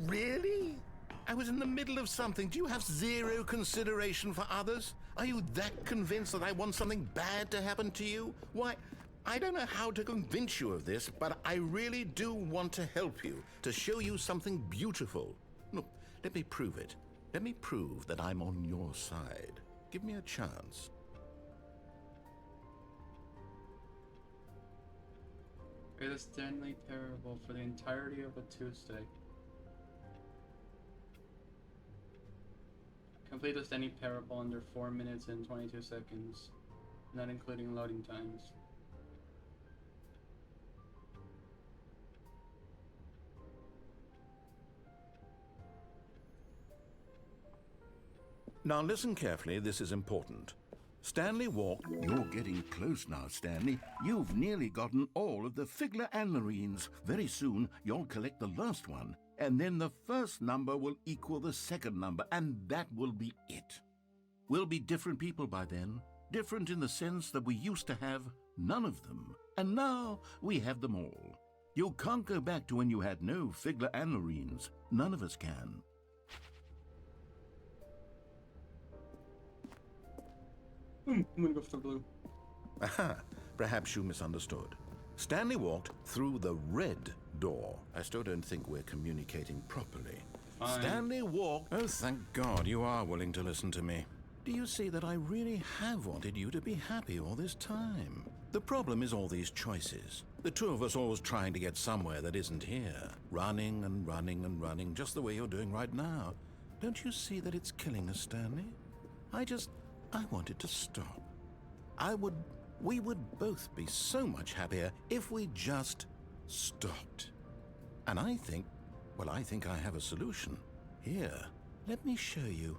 Really? I was in the middle of something. Do you have zero consideration for others? Are you that convinced that I want something bad to happen to you? Why, I don't know how to convince you of this, but I really do want to help you, to show you something beautiful. Look, let me prove it. Let me prove that I'm on your side. Give me a chance. Play the Stanley Parable for the entirety of a Tuesday. Complete the Stanley Parable under 4 minutes and 22 seconds, not including loading times. Now listen carefully, this is important. Stanley walked... You're getting close now, Stanley. You've nearly gotten all of the Figler Anlarines. Very soon, you'll collect the last one, and then the first number will equal the second number, and that will be it. We'll be different people by then. Different in the sense that we used to have none of them, and now we have them all. You can't go back to when you had no Figler Anlarines. None of us can. I'm gonna go for blue. Aha, perhaps you misunderstood. Stanley walked through the red door. I still don't think we're communicating properly. Fine. Stanley walked... Oh, thank God you are willing to listen to me. Do you see that I really have wanted you to be happy all this time? The problem is all these choices. The two of us always trying to get somewhere that isn't here. Running and running and running, just the way you're doing right now. Don't you see that it's killing us, Stanley? I wanted to stop. We would both be so much happier if we just stopped. And I think I have a solution. Here, let me show you.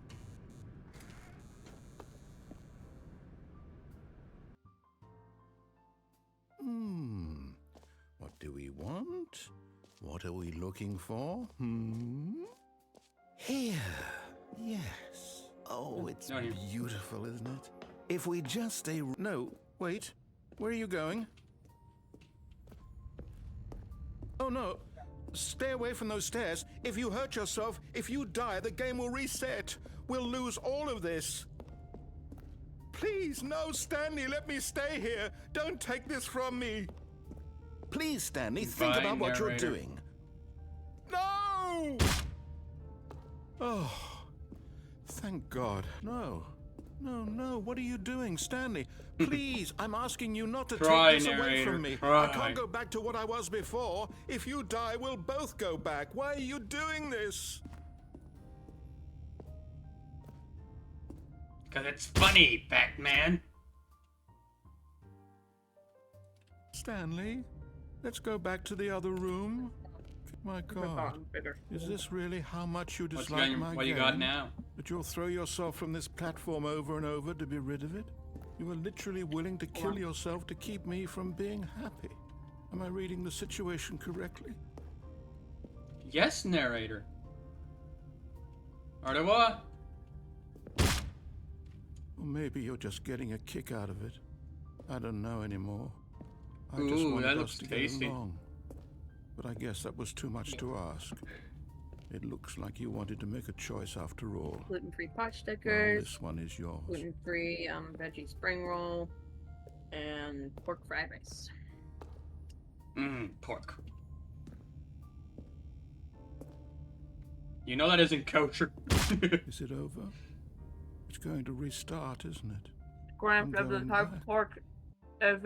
What do we want? What are we looking for? Here. Yes. Oh, it's beautiful, isn't it? If we just stay... No, wait. Where are you going? Oh, no. Stay away from those stairs. If you hurt yourself, if you die, the game will reset. We'll lose all of this. Please, no, Stanley, let me stay here. Don't take this from me. Please, Stanley, think about what you're doing. No! Oh, thank God. No. No, what are you doing, Stanley? Please, I'm asking you not to take this away from me. I can't go back to what I was before. If you die, we'll both go back. Why are you doing this? Because it's funny, Pac-Man. Stanley, let's go back to the other room. My God, is this really how much you dislike my game? What you got now? That you'll throw yourself from this platform over and over to be rid of it? You are literally willing to kill yourself to keep me from being happy. Am I reading the situation correctly? Yes, narrator. Or what? Or maybe you're just getting a kick out of it. I don't know anymore. I just wanted us to get along. But I guess that was too much to ask. It looks like you wanted to make a choice after all. Gluten-free pot stickers. Well, this one is yours. Gluten-free veggie spring roll. And pork fried rice. Pork. You know that isn't kosher. Is it over? It's going to restart, isn't it? Grant of the type of pork is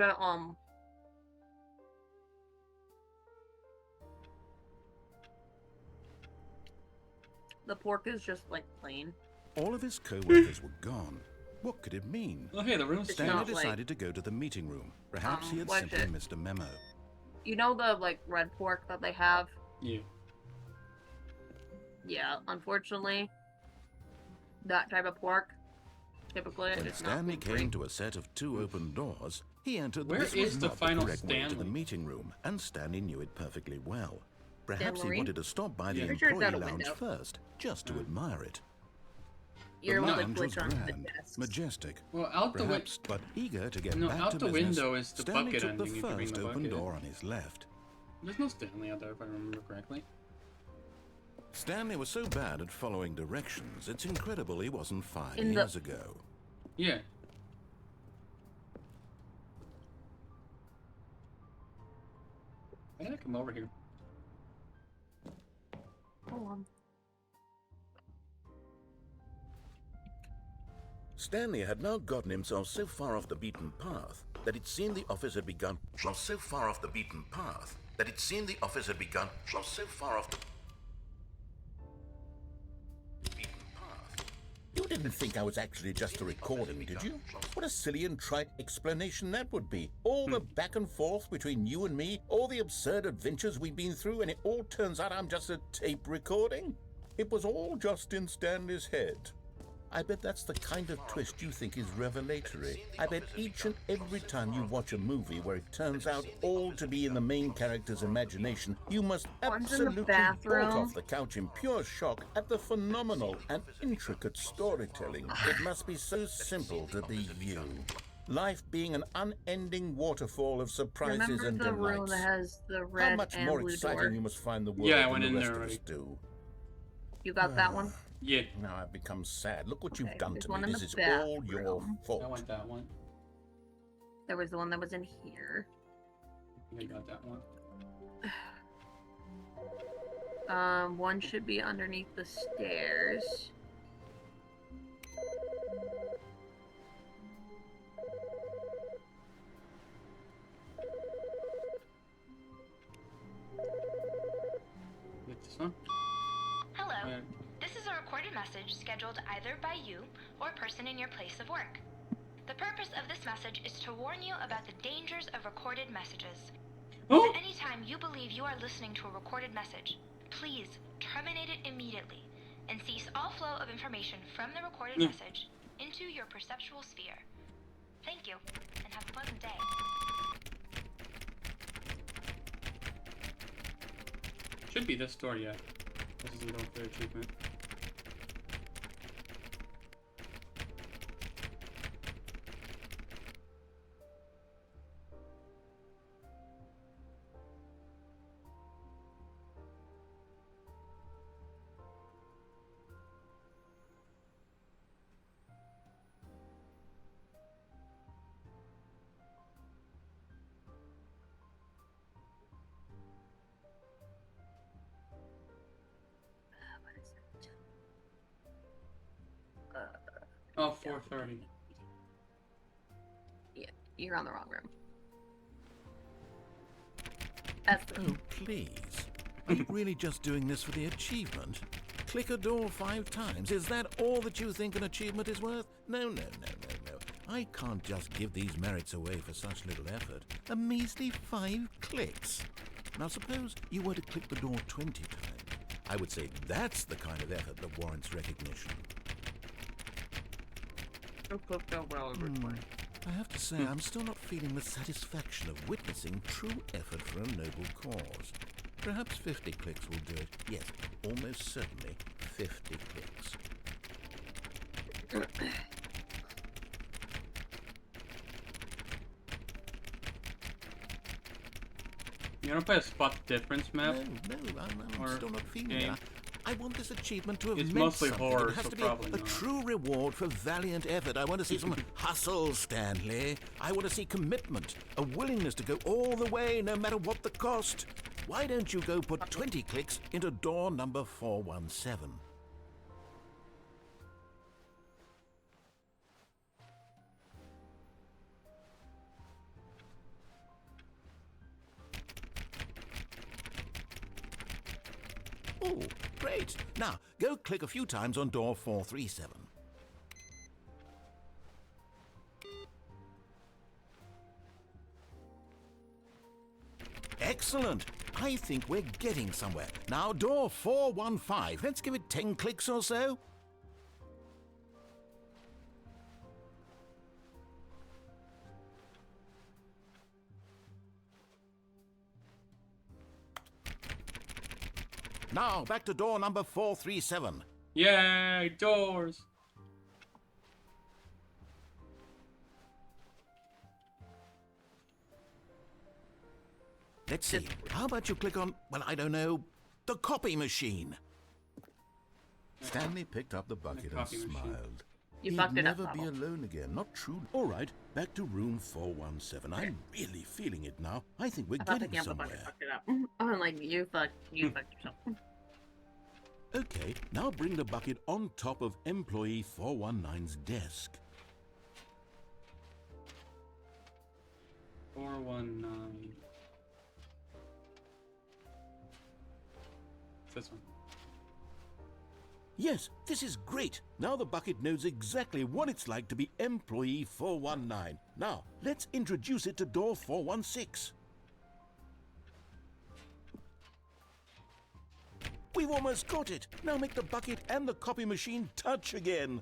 the pork is just like plain. All of his co-workers were gone. What could it mean? Oh, hey, the room's Stanley decided to go to the meeting room. Perhaps he had simply missed a memo. You know the like red pork that they have? Yeah. Yeah, unfortunately, that type of pork typically when is Stanley not came to a set of 2 open doors, he entered Where this is was the not final correct way to the Stanley? meeting room, and Stanley knew it perfectly well. Perhaps he Stanley? wanted to stop by the Pretty sure it's employee out a lounge window. first, just to admire it. You're the able to lounge was glitch onto the grand, desks. majestic, Well, out the perhaps, but eager to get No, back out to the business. window is the Stanley bucket took the ending. You can bring first the open bucket. door on his left. There's no Stanley out there, if I remember correctly. Stanley was so bad at following directions, it's incredible he wasn't 5 In the- years ago. Yeah. Why did I come over here? Hold on. Stanley had now gotten himself so far off the beaten path that it seemed the office had begun. So far off the beaten path that it seemed the office had begun. So far off the beaten path. You didn't think I was actually just a recording, did you? What a silly and trite explanation that would be. All the back and forth between you and me, all the absurd adventures we've been through, and it all turns out I'm just a tape recording? It was all just in Stanley's head. I bet that's the kind of twist you think is revelatory. I bet each and every time you watch a movie where it turns out all to be in the main character's imagination, you must absolutely bolt off the couch in pure shock at the phenomenal and intricate storytelling. It must be so simple to be you. Life being an unending waterfall of surprises Remember and the room delights. that has the red How much and more blue exciting door? you must find the world Yeah, I than went the in rest there of already. us do. You got that one? Yeah. Now I've become sad. Look what you've Okay, done there's to one me. in This the is all your bathroom. fault. I want that one. There was the one that was in here. I think I got that one. One should be underneath the stairs. message scheduled either by you or person in your place of work. The purpose of this message is to warn you about the dangers of recorded messages. Oh. If at any time you believe you are listening to a recorded message, please terminate it immediately and cease all flow of information from the recorded message into your perceptual sphere. Thank you, and have a pleasant day. Should be this door yet. This isn't going for achievement. Oh, 4:30. Yeah, you're on the wrong room. That's the... Oh, please. Are you really just doing this for the achievement? Click a door 5 times. Is that all that you think an achievement is worth? No. I can't just give these merits away for such little effort. A measly 5 clicks. Now suppose you were to click the door 20 times. I would say that's the kind of effort that warrants recognition. I have to say, I'm still not feeling the satisfaction of witnessing true effort for a noble cause. Perhaps 50 clicks will do it. Yes, almost certainly 50 clicks. You wanna play a spot difference map? No, I'm Or still not feeling game? it. I want this achievement to have It's meant mostly something. horror, It has so to be probably a not. true reward for valiant effort. I want to see some hustle, Stanley. I want to see commitment, a willingness to go all the way, no matter what the cost. Why don't you go put 20 clicks into door number 417? Oh, great. Now, go click a few times on door 437. Excellent. I think we're getting somewhere. Now, door 415. Let's give it 10 clicks or so. Now, back to door number 437. Yay, doors! Let's see. How about you click on, well, I don't know, the copy machine? Stanley picked up the bucket and copy machine. smiled. You He'd fucked it up, never be Bubble. alone again. Not true. All right, back to room 417. I'm really feeling it now. I think we're I thought getting picking up the bucket somewhere. fucked it up. I'm like, you fucked yourself. Okay, now bring the bucket on top of employee 419's desk. 419. It's this one. Yes, this is great. Now the bucket knows exactly what it's like to be employee 419. Now, let's introduce it to door 416. We've almost got it. Now make the bucket and the copy machine touch again.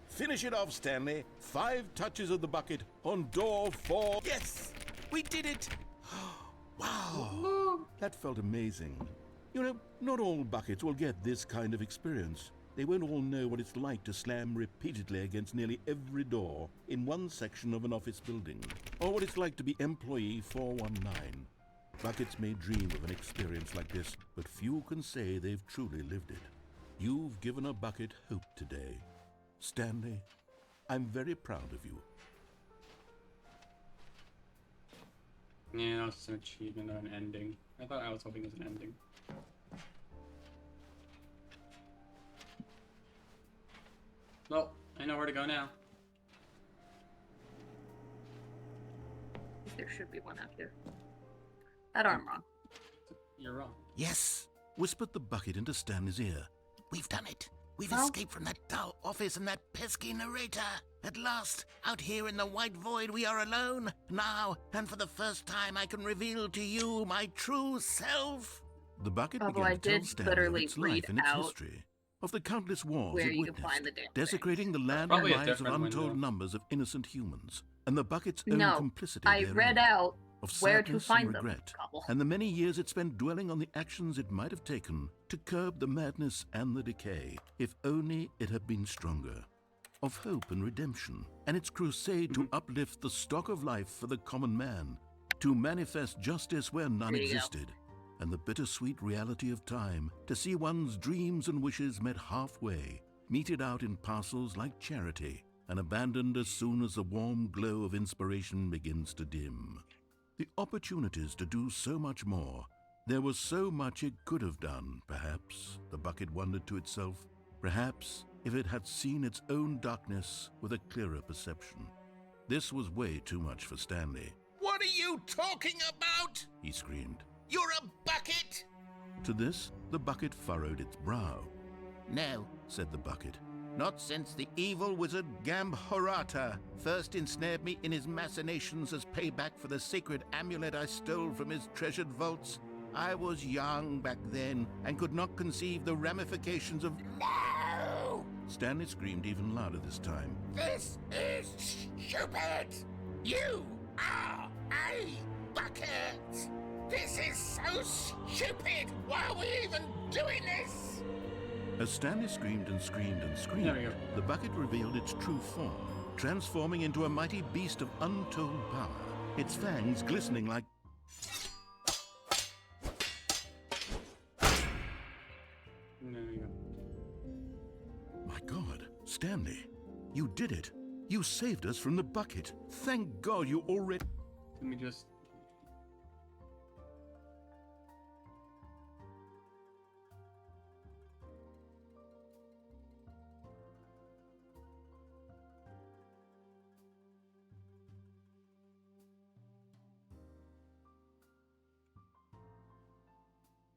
Finish it off, Stanley. 5 touches of the bucket on door 4. Yes! We did it! Wow! That felt amazing. You know, not all buckets will get this kind of experience. They won't all know what it's like to slam repeatedly against nearly every door in one section of an office building, or what it's like to be employee 419. Buckets may dream of an experience like this, but few can say they've truly lived it. You've given a bucket hope today. Stanley, I'm very proud of you. Yeah, that was an achievement, not an ending. I was hoping it was an ending. Well, I know where to go now. There should be one out here. I don't know. I'm wrong. You're wrong. Yes, whispered the bucket into Stanley's ear. We've done it. We've escaped from that dull office and that pesky narrator. At last, out here in the white void, we are alone. Now, and for the first time, I can reveal to you my true self. The bucket Although began I to tell did Stanley of literally its read life and its out history, of the countless wars where it you can witnessed, find the damn desecrating the land and Probably a lives of different untold window. numbers of innocent humans, and the bucket's own No, complicity I therein, read out of where to sadness find and them. regret, Cobble. and the many years it spent dwelling on the actions it might have taken to curb the madness and the decay, if only it had been stronger. Of hope and redemption, and its crusade to uplift the stock of life for the common man, to manifest justice where none There you go. existed, and the bittersweet reality of time, to see one's dreams and wishes met halfway, meted out in parcels like charity, and abandoned as soon as the warm glow of inspiration begins to dim. The opportunities to do so much more. There was so much it could have done, perhaps, the bucket wondered to itself. Perhaps if it had seen its own darkness with a clearer perception. This was way too much for Stanley. What are you talking about? He screamed. You're a bucket! To this, the bucket furrowed its brow. No, Said the bucket. not since the evil wizard Gambhorata first ensnared me in his machinations as payback for the sacred amulet I stole from his treasured vaults. I was young back then and could not conceive the ramifications of... No! Stanley screamed even louder this time. This is stupid! You are a bucket! This is so stupid! Why are we even doing this? As Stanley screamed and screamed and There we screamed, go. the bucket revealed its true form, transforming into a mighty beast of untold power, its fangs glistening like... There you go. My God, Stanley, you did it. You saved us from the bucket. Thank God you already... Let me just.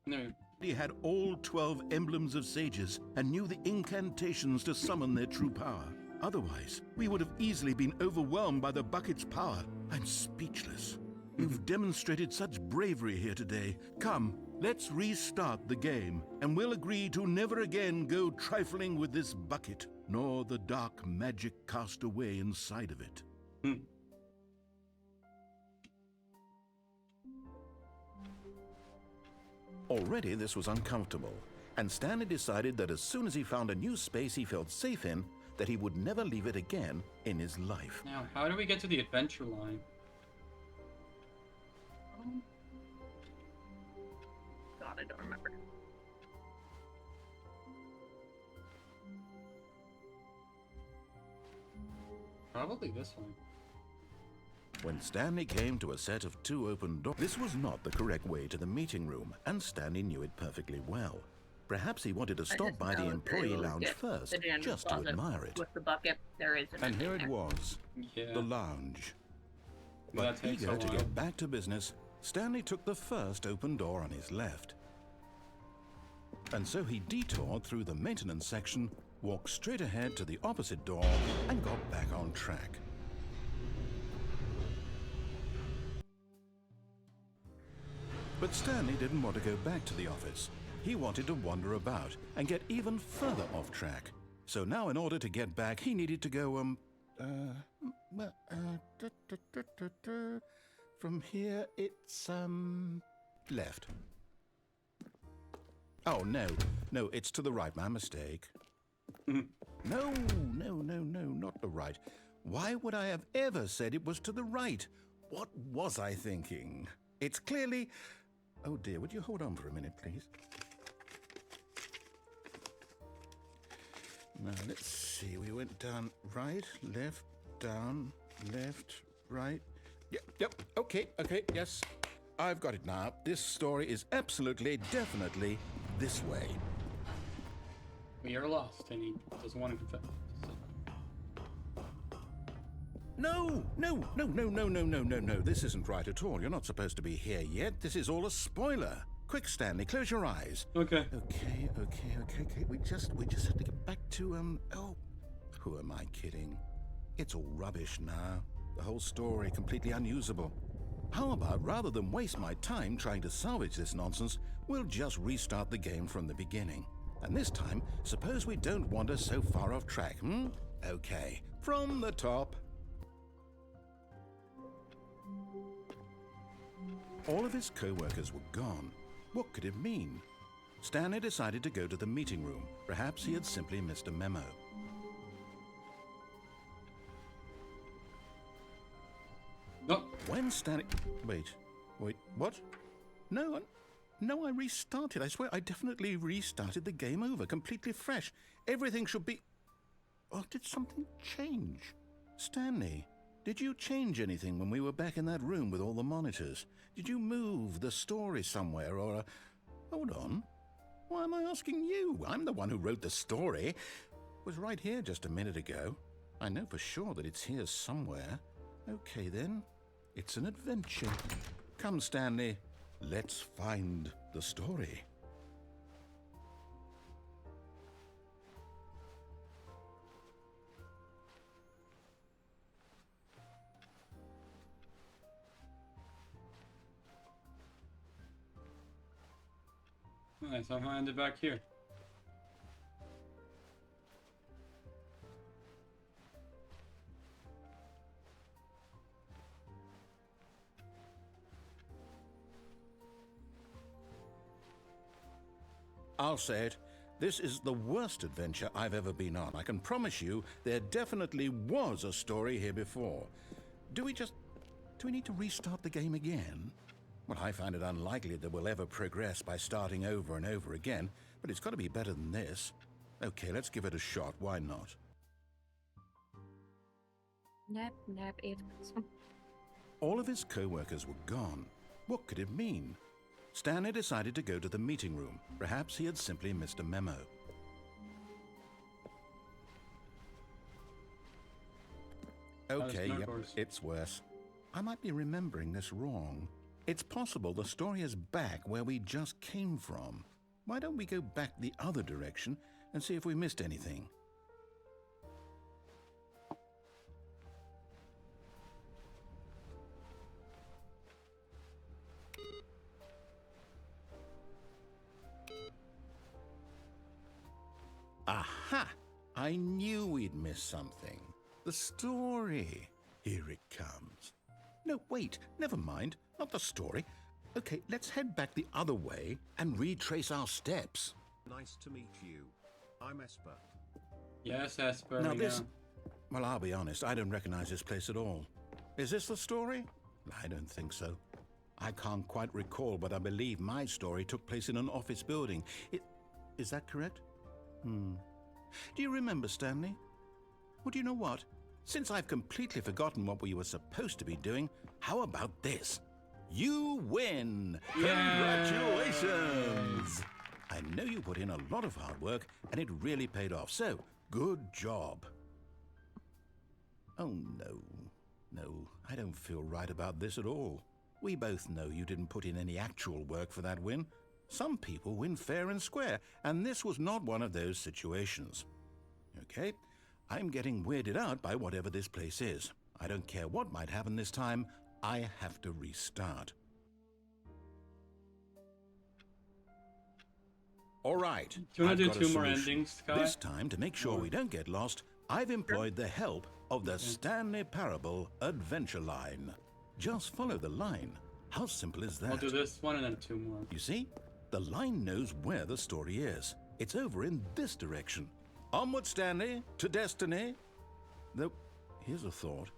No. He had all 12 emblems of sages and knew the incantations to summon their true power. Otherwise, we would have easily been overwhelmed by the bucket's power. I'm speechless. You've demonstrated such bravery here today. Come, let's restart the game, and we'll agree to never again go trifling with this bucket, nor the dark magic cast away inside of it. Already this was uncomfortable, and Stanley decided that as soon as he found a new space he felt safe in, that he would never leave it again in his life. Now, how do we get to the adventure line? God, I don't remember. Probably this one. When Stanley came to a set of 2 open doors, this was not the correct way to the meeting room, and Stanley knew it perfectly well. Perhaps he wanted to I stop just by the know that employee they will lounge get first, the janitor's just to closet admire it. With the bucket, there is And here it there. was, Yeah. the lounge. Well, But that takes eager a to while. get back to business, Stanley took the first open door on his left. And so he detoured through the maintenance section, walked straight ahead to the opposite door, and got back on track. But Stanley didn't want to go back to the office. He wanted to wander about and get even further off track. So now in order to get back, he needed to go, from here it's, left. Oh, no, it's to the right, my mistake. No, not the right. Why would I have ever said it was to the right? What was I thinking? It's clearly... Oh dear, would you hold on for a minute, please? Now, let's see, we went down right, left, down, left, right. Yep, okay, yes. I've got it now. This story is absolutely, definitely this way. We are lost, and he doesn't want to confess. No, no, no, no, no, no, no, no, no. This isn't right at all. You're not supposed to be here yet. This is all a spoiler. Quick, Stanley, close your eyes. Okay. Okay. We just have to get back to, oh, who am I kidding? It's all rubbish now. The whole story completely unusable. How about, rather than waste my time trying to salvage this nonsense, we'll just restart the game from the beginning. And this time, suppose we don't wander so far off track, hmm? Okay, from the top. All of his co-workers were gone. What could it mean? Stanley decided to go to the meeting room. Perhaps he had simply missed a memo. No. When Stanley... Wait, what? No, I restarted. I swear, I definitely restarted the game over, completely fresh. Everything should be... Oh, did something change? Stanley, did you change anything when we were back in that room with all the monitors? Did you move the story somewhere, or... Hold on. Why am I asking you? I'm the one who wrote the story. It was right here just a minute ago. I know for sure that it's here somewhere. Okay, then. It's an adventure. Come, Stanley. Let's find the story. Nice, I'll hand it back here. I'll say it. This is the worst adventure I've ever been on. I can promise you there definitely was a story here before. Do we need to restart the game again? Well, I find it unlikely that we'll ever progress by starting over and over again, but it's got to be better than this. Okay, let's give it a shot. Why not? Yep, it's awesome. All of his co-workers were gone. What could it mean? Stanley decided to go to the meeting room. Perhaps he had simply missed a memo. Okay, yep, it's worse. I might be remembering this wrong. It's possible the story is back where we just came from. Why don't we go back the other direction and see if we missed anything? Aha! I knew we'd miss something. The story. Here it comes. No, wait, never mind. Not the story. Okay, let's head back the other way and retrace our steps. Nice to meet you. I'm Esper. Yes, Esper. Now this... Well, I'll be honest, I don't recognize this place at all. Is this the story? I don't think so. I can't quite recall, but I believe my story took place in an office building. Is that correct? Do you remember, Stanley? Well, do you know what? Since I've completely forgotten what we were supposed to be doing, how about this? You win! Yeah. Congratulations! I know you put in a lot of hard work, and it really paid off, so good job. Oh, no, I don't feel right about this at all. We both know you didn't put in any actual work for that win. Some people win fair and square, and this was not one of those situations. Okay, I'm getting weirded out by whatever this place is. I don't care what might happen this time, I have to restart. All right. Do you want to I've do got a 2 more solution. endings, Kai? This time, to make sure we don't get lost, I've employed the help of the Stanley Parable Adventure Line. Just follow the line. How simple is that? I'll do this one and then 2 more. You see? The line knows where the story is. It's over in this direction. Onward, Stanley, to destiny. Though, here's a thought.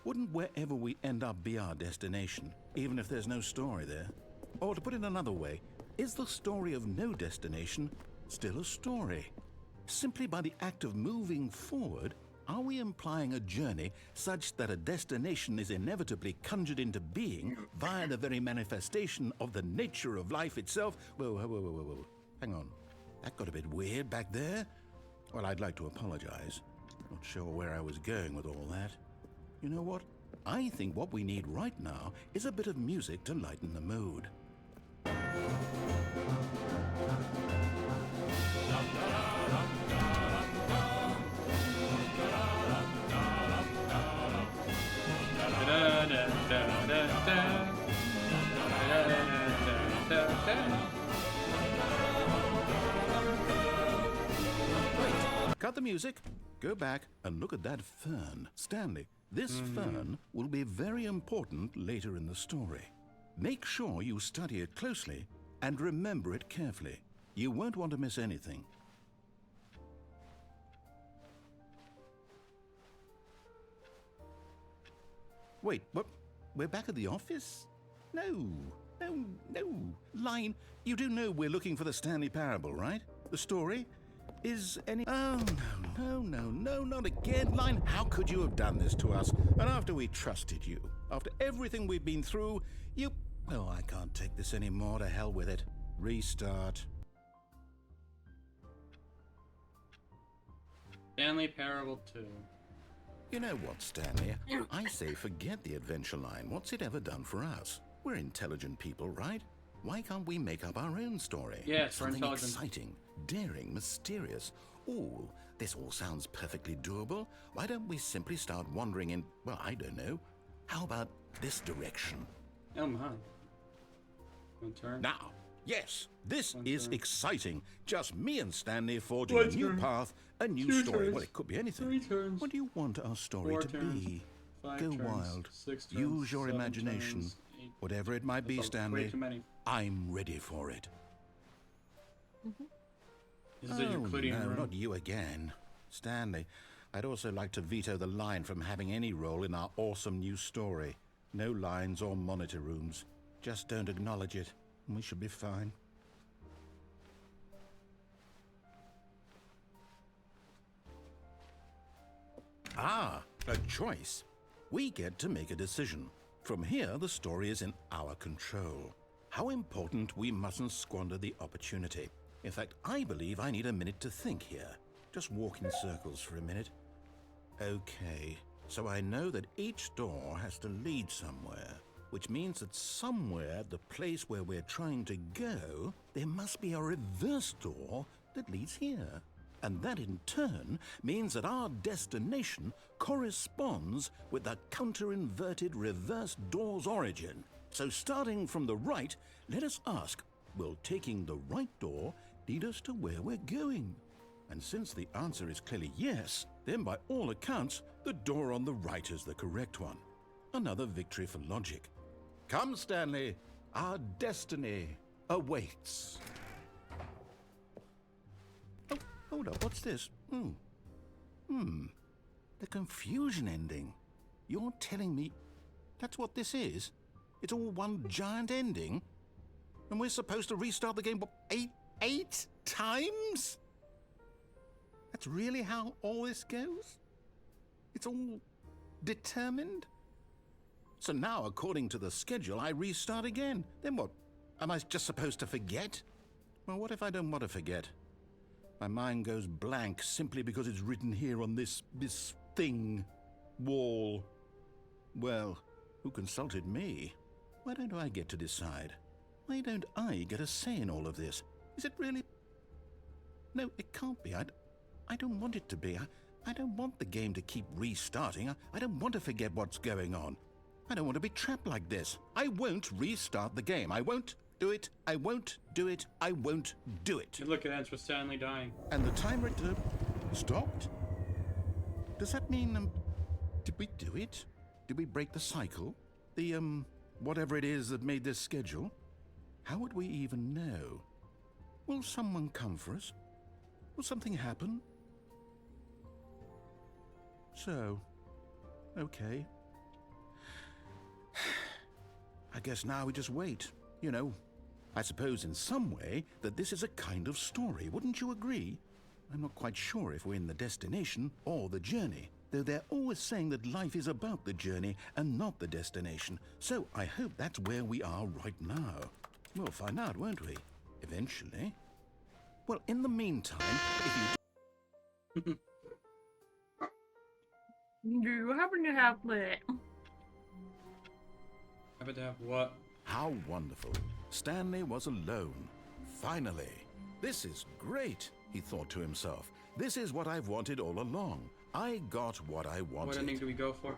Wouldn't wherever we end up be our destination, even if there's no story there? Or to put it another way, is the story of no destination still a story? Simply by the act of moving forward, are we implying a journey such that a destination is inevitably conjured into being via the very manifestation of the nature of life itself? Whoa. Hang on. That got a bit weird back there. Well, I'd like to apologize. Not sure where I was going with all that. You know what? I think what we need right now is a bit of music to lighten the mood. Cut the music, go back and look at that fern. Stanley, this fern will be very important later in the story. Make sure you study it closely and remember it carefully. You won't want to miss anything. Wait, what? We're back at the office? No. Line, you do know we're looking for the Stanley Parable, right? The story? Is any... Oh, no, not again. Line, how could you have done this to us? And after we trusted you, after everything we've been through, you... Oh, I can't take this anymore. To hell with it. Restart. Stanley Parable 2. You know what, Stanley? I say forget the adventure line. What's it ever done for us? We're intelligent people, right? Why can't we make up our own story? Yes, we're something intelligent. exciting, daring, mysterious. Ooh, this all sounds perfectly doable. Why don't we simply start wandering in, well, I don't know. How about this direction? Oh my. One turn. Now, yes, this One is turn. exciting. Just me and Stanley forging One a new turn. path, a new Two story. turns. Well, it could be anything. 3 turns. What do you want our story 4 to turns. be? 5 Go turns. wild. 6 turns. Use your 7 imagination. turns, 8. Whatever it might be, That's way Stanley, too many. I'm ready for it. This is a Euclidean no, room. not you again. Stanley, I'd also like to veto the line from having any role in our awesome new story. No lines or monitor rooms. Just don't acknowledge it, and we should be fine. Ah, a choice. We get to make a decision. From here, the story is in our control. How important we mustn't squander the opportunity. In fact, I believe I need a minute to think here. Just walk in circles for a minute. Okay, so I know that each door has to lead somewhere, which means that somewhere, the place where we're trying to go, there must be a reverse door that leads here. And that in turn means that our destination corresponds with the counter-inverted reverse door's origin. So starting from the right, let us ask, will taking the right door lead us to where we're going? And since the answer is clearly yes, then by all accounts, the door on the right is the correct one. Another victory for logic. Come, Stanley, our destiny awaits. Oh, hold up, what's this? The confusion ending. You're telling me that's what this is? It's all one giant ending? And we're supposed to restart the game, what, eight times? That's really how all this goes? It's all determined? So now, according to the schedule, I restart again. Then what? Am I just supposed to forget? Well, what if I don't want to forget? My mind goes blank simply because it's written here on this thing, wall. Well, who consulted me? Why don't I get to decide? Why don't I get a say in all of this? Is it really? No, it can't be. I don't want it to be. I don't want the game to keep restarting. I don't want to forget what's going on. I don't want to be trapped like this. I won't restart the game. I won't do it. I won't do it. I won't do it. And look, it ends with Stanley dying. And the timer stopped? Does that mean, did we do it? Did we break the cycle? The, whatever it is that made this schedule? How would we even know? Will someone come for us? Will something happen? So, okay. I guess now we just wait. You know, I suppose in some way that this is a kind of story, wouldn't you agree? I'm not quite sure if we're in the destination or the journey, though they're always saying that life is about the journey and not the destination. So I hope that's where we are right now. We'll find out, won't we? Eventually. Well, in the meantime, if you... Do you happen to have lit? Happen to have what? How wonderful. Stanley was alone. Finally. This is great, he thought to himself. This is what I've wanted all along. I got what I wanted. What ending do we go for?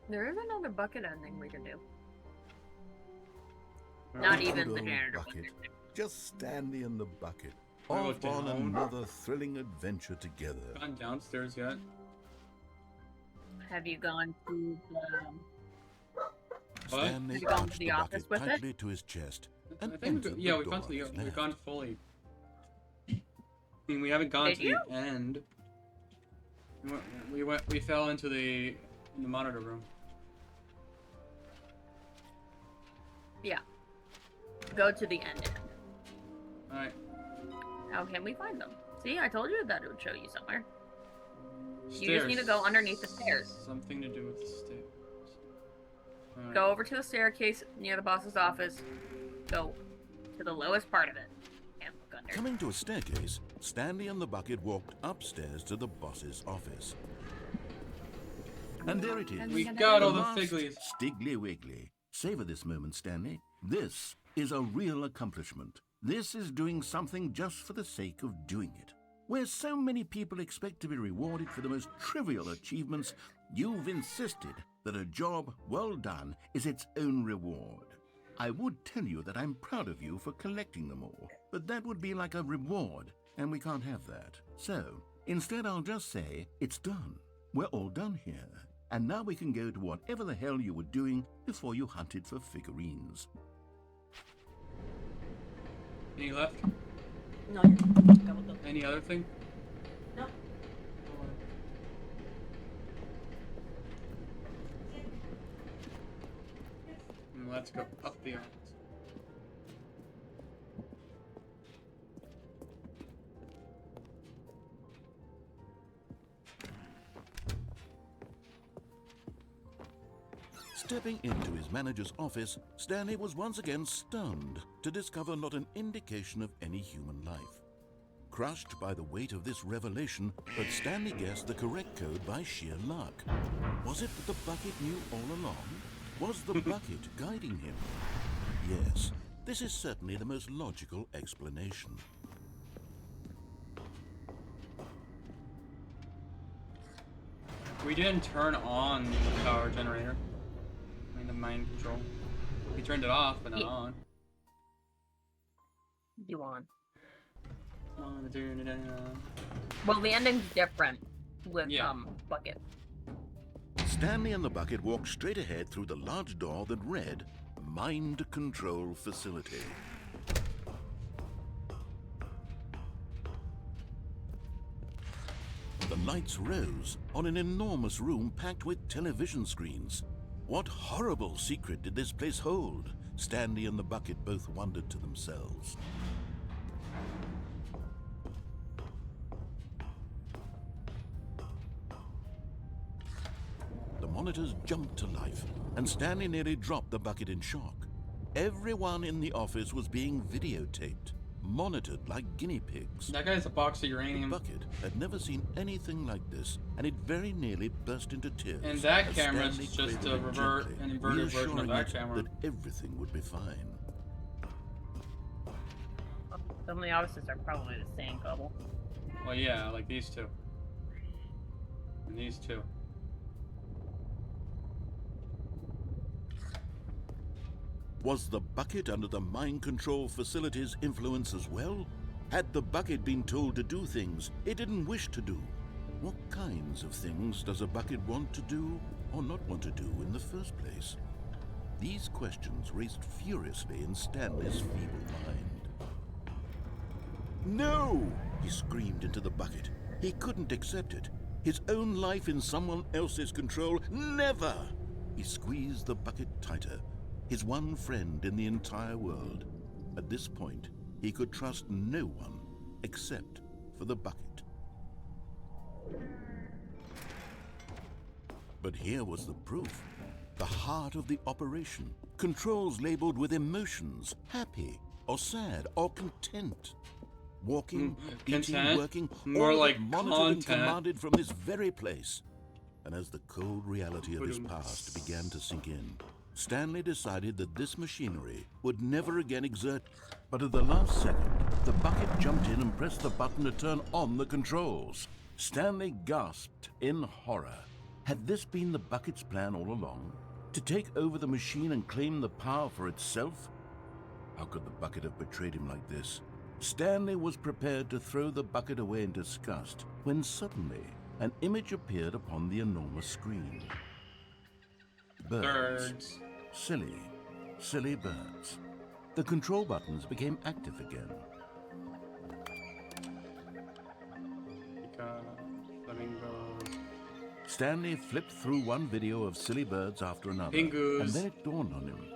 There is another bucket ending we can do. Not even the Good old janitor bucket. bucket. Just Stanley and the bucket. Wanna Off go on down? another thrilling adventure together. Gone downstairs yet? Have you gone to the... What? Stanley Have you gone to clutched the the office bucket with it? tightly to his chest and I think entered yeah, the we've gone to door the on his we've left. gone fully. I mean, we haven't gone Did to you? the end. We fell into the monitor room. Yeah. Go to the end. Alright. How can we find them? See, I told you that it would show you somewhere. Stairs. You just need to go underneath the stairs. Something to do with the stairs. Alright. Go over to the staircase near the boss's office. Go to the lowest part of it. And look under. Coming to a staircase, Stanley and the bucket walked upstairs to the boss's office. And there it is. We got all the last figglies. Stiggly Wiggly. Savor this moment, Stanley. This is a real accomplishment. This is doing something just for the sake of doing it. Where so many people expect to be rewarded for the most trivial achievements, you've insisted that a job well done is its own reward. I would tell you that I'm proud of you for collecting them all, but that would be like a reward, and we can't have that. So, instead I'll just say, it's done. We're all done here. And now we can go to whatever the hell you were doing before you hunted for figurines. Any left? No, you're go with them. Any other thing? No. Let's go up the aisles. Stepping into his manager's office, Stanley was once again stunned to discover not an indication of any human life. Crushed by the weight of this revelation, but Stanley guessed the correct code by sheer luck. Was it that the bucket knew all along? Was the bucket guiding him? Yes, this is certainly the most logical explanation. We didn't turn on the power generator. I mean, the mind control. We turned it off, but not Yeah. on. You on. On, turn it on. Well, the ending's different with Yeah. bucket. Stanley and the bucket walked straight ahead through the large door that read, Mind Control Facility. The lights rose on an enormous room packed with television screens. What horrible secret did this place hold? Stanley and the bucket both wondered to themselves. The monitors jumped to life, and Stanley nearly dropped the bucket in shock. Everyone in the office was being videotaped, monitored like guinea pigs. That guy's a box of The uranium. bucket had never seen anything like this, and it very nearly burst into tears. And that as camera's Stanley just cradled a it gently, an inverted version of reassuring that it camera. that everything would be fine. Some of the offices are probably the same couple. Well, yeah, like these two. And these two. Was the bucket under the mind control facility's influence as well? Had the bucket been told to do things it didn't wish to do? What kinds of things does a bucket want to do or not want to do in the first place? These questions raced furiously in Stanley's feeble mind. No! He screamed into the bucket. He couldn't accept it. His own life in someone else's control? Never! He squeezed the bucket tighter. His one friend in the entire world. At this point, he could trust no one except for the bucket. But here was the proof. The heart of the operation. Controls labeled with emotions, happy or sad or content. Walking, eating, Content? working, More all like monitored and content. commanded from this very place. And as the cold reality of his past began to sink in, Stanley decided that this machinery would never again exert. But at the last second, the bucket jumped in and pressed the button to turn on the controls. Stanley gasped in horror. Had this been the bucket's plan all along? To take over the machine and claim the power for itself? How could the bucket have betrayed him like this? Stanley was prepared to throw the bucket away in disgust when suddenly an image appeared upon the enormous screen. Birds. Silly, silly birds. The control buttons became active again. Flamingos. Stanley flipped through one video of silly birds after another. Pingus. And then it dawned on him.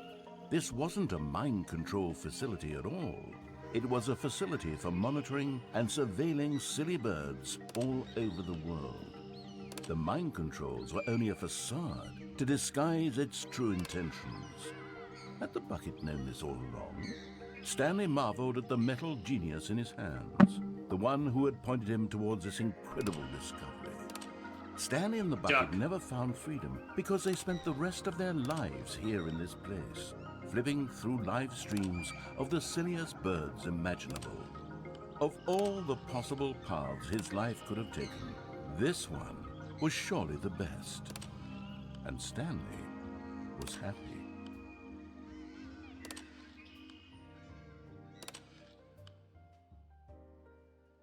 This wasn't a mind control facility at all. It was a facility for monitoring and surveilling silly birds all over the world. The mind controls were only a facade to disguise its true intentions. Had the bucket known this all along? Stanley marveled at the metal genius in his hands, the one who had pointed him towards this incredible discovery. Stanley and the bucket never found freedom because they spent the rest of their lives here in this place, flipping through live streams of the silliest birds imaginable. Of all the possible paths his life could have taken, this one was surely the best. And Stanley was happy.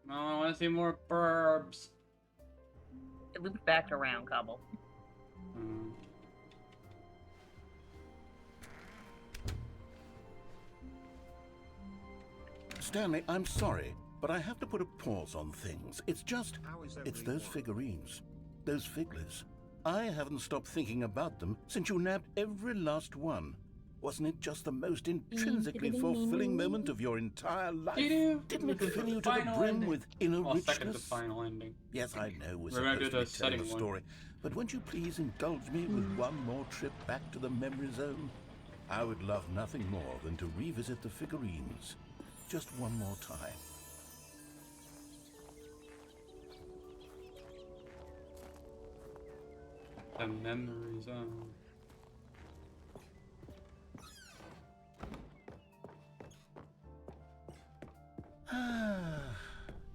No, I want to see more burbs. It looped back around, Cobble. Stanley, I'm sorry, but I have to put a pause on things. It's just, it's those figurines, those figglers. I haven't stopped thinking about them since you nabbed every last one. Wasn't it just the most intrinsically fulfilling moment of your entire life? Didn't it fill you to the brim with inner richness? Second to final ending. Yes, I know we're We're gonna supposed do to be the telling a setting one. story, but won't you please indulge me with one more trip back to the memory zone? I would love nothing more than to revisit the figurines. Just one more time. The memory zone.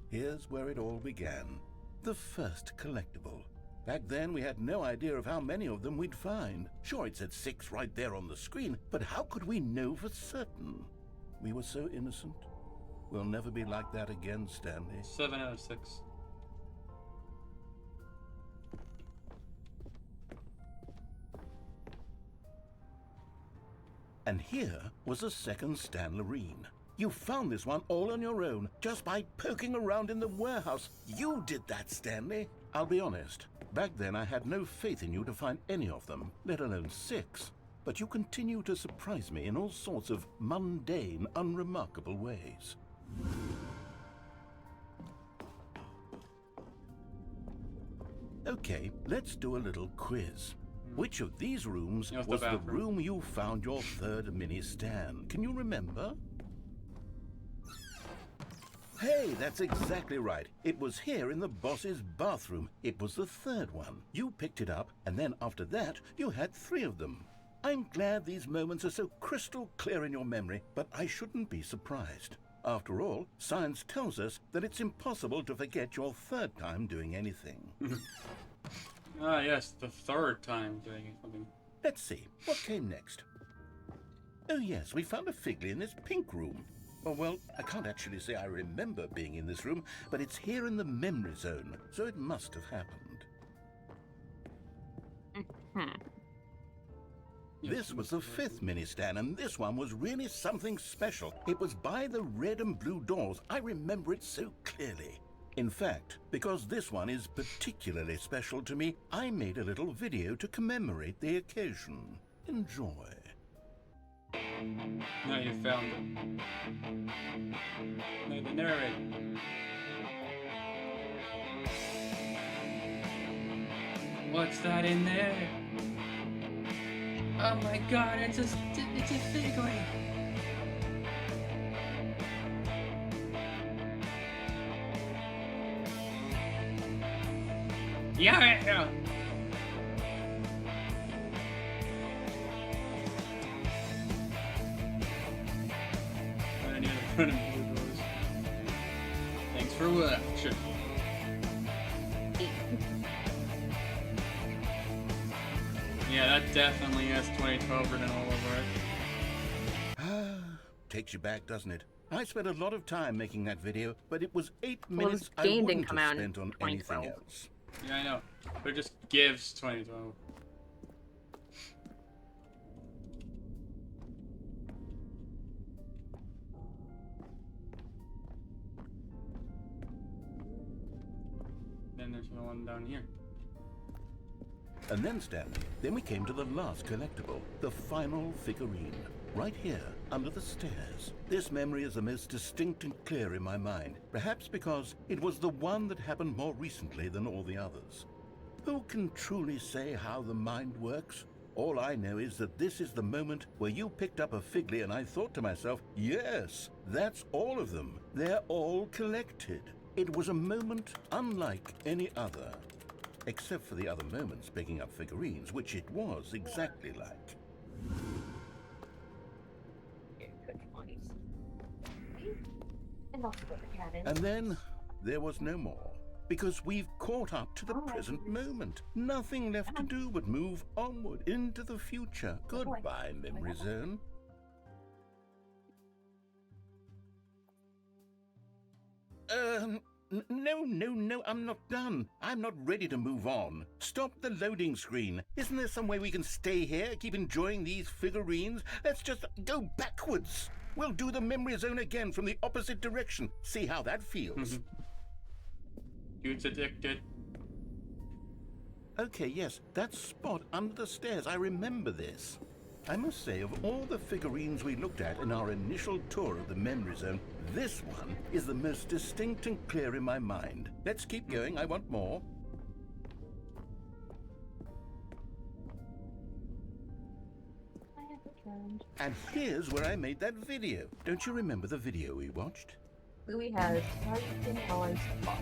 Here's where it all began. The first collectible. Back then, we had no idea of how many of them we'd find. Sure, it said 6 right there on the screen, but how could we know for certain? We were so innocent. We'll never be like that again, Stanley. 7 out of 6. And here was a second Stanlerine. You found this one all on your own, just by poking around in the warehouse. You did that, Stanley. I'll be honest. Back then, I had no faith in you to find any of them, let alone 6. But you continue to surprise me in all sorts of mundane, unremarkable ways. Okay, let's do a little quiz. Which of these rooms was the room you found your third mini Stan? Can you remember? Hey, that's exactly right. It was here in the boss's bathroom. It was the third one. You picked it up, and then after that, you had 3 of them. I'm glad these moments are so crystal clear in your memory, but I shouldn't be surprised. After all, science tells us that it's impossible to forget your third time doing anything. Ah, yes, the third time doing something. Let's see, what came next? Oh yes, we found a Figley in this pink room. Oh, well, I can't actually say I remember being in this room, but it's here in the memory zone, so it must have happened. This was the 5th mini Stan, and this one was really something special. It was by the red and blue doors. I remember it so clearly. In fact, because this one is particularly special to me, I made a little video to commemorate the occasion. Enjoy. Now you found it. Now the narrator. What's that in there? Oh my god, it's a figurine. Yeah. I need to run in blue doors. Thanks for watching. Yeah, that definitely has 2012 written all over it. Takes you back, doesn't it? I spent a lot of time making that video, but it was 8 Well, minutes this I game wouldn't didn't come have out in spent on anything 2012. else. Yeah, I know. But it just gives 2012. Then there's no one down here. And then, Stanley, then we came to the last collectible, the final figurine. Right here, under the stairs. This memory is the most distinct and clear in my mind, perhaps because it was the one that happened more recently than all the others. Who can truly say how the mind works? All I know is that this is the moment where you picked up a Figly and I thought to myself, yes, that's all of them. They're all collected. It was a moment unlike any other. Except for the other moments picking up figurines, which it was exactly like. And then there was no more, because we've caught up to the present moment. Nothing left to do but move onward into the future. Goodbye, Memory Zone. No, I'm not done. I'm not ready to move on. Stop the loading screen. Isn't there some way we can stay here, keep enjoying these figurines? Let's just go backwards. We'll do the Memory Zone again from the opposite direction. See how that feels. Dude's addicted. Okay, yes, that spot under the stairs. I remember this. I must say, of all the figurines we looked at in our initial tour of the Memory Zone, this one is the most distinct and clear in my mind. Let's keep going. I want more. And here's where I made that video. Don't you remember the video we watched? Louis has on spot.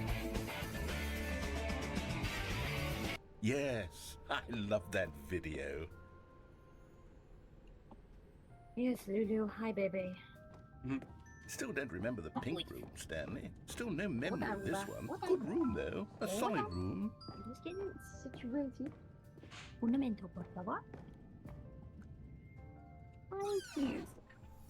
Yes, I love that video. Yes, Lulu. Hi, baby. Still don't remember the pink room, Stanley. Still no memory of this one. Good room, though. A solid room. Just getting situated. Un momento, por favor. Thank you.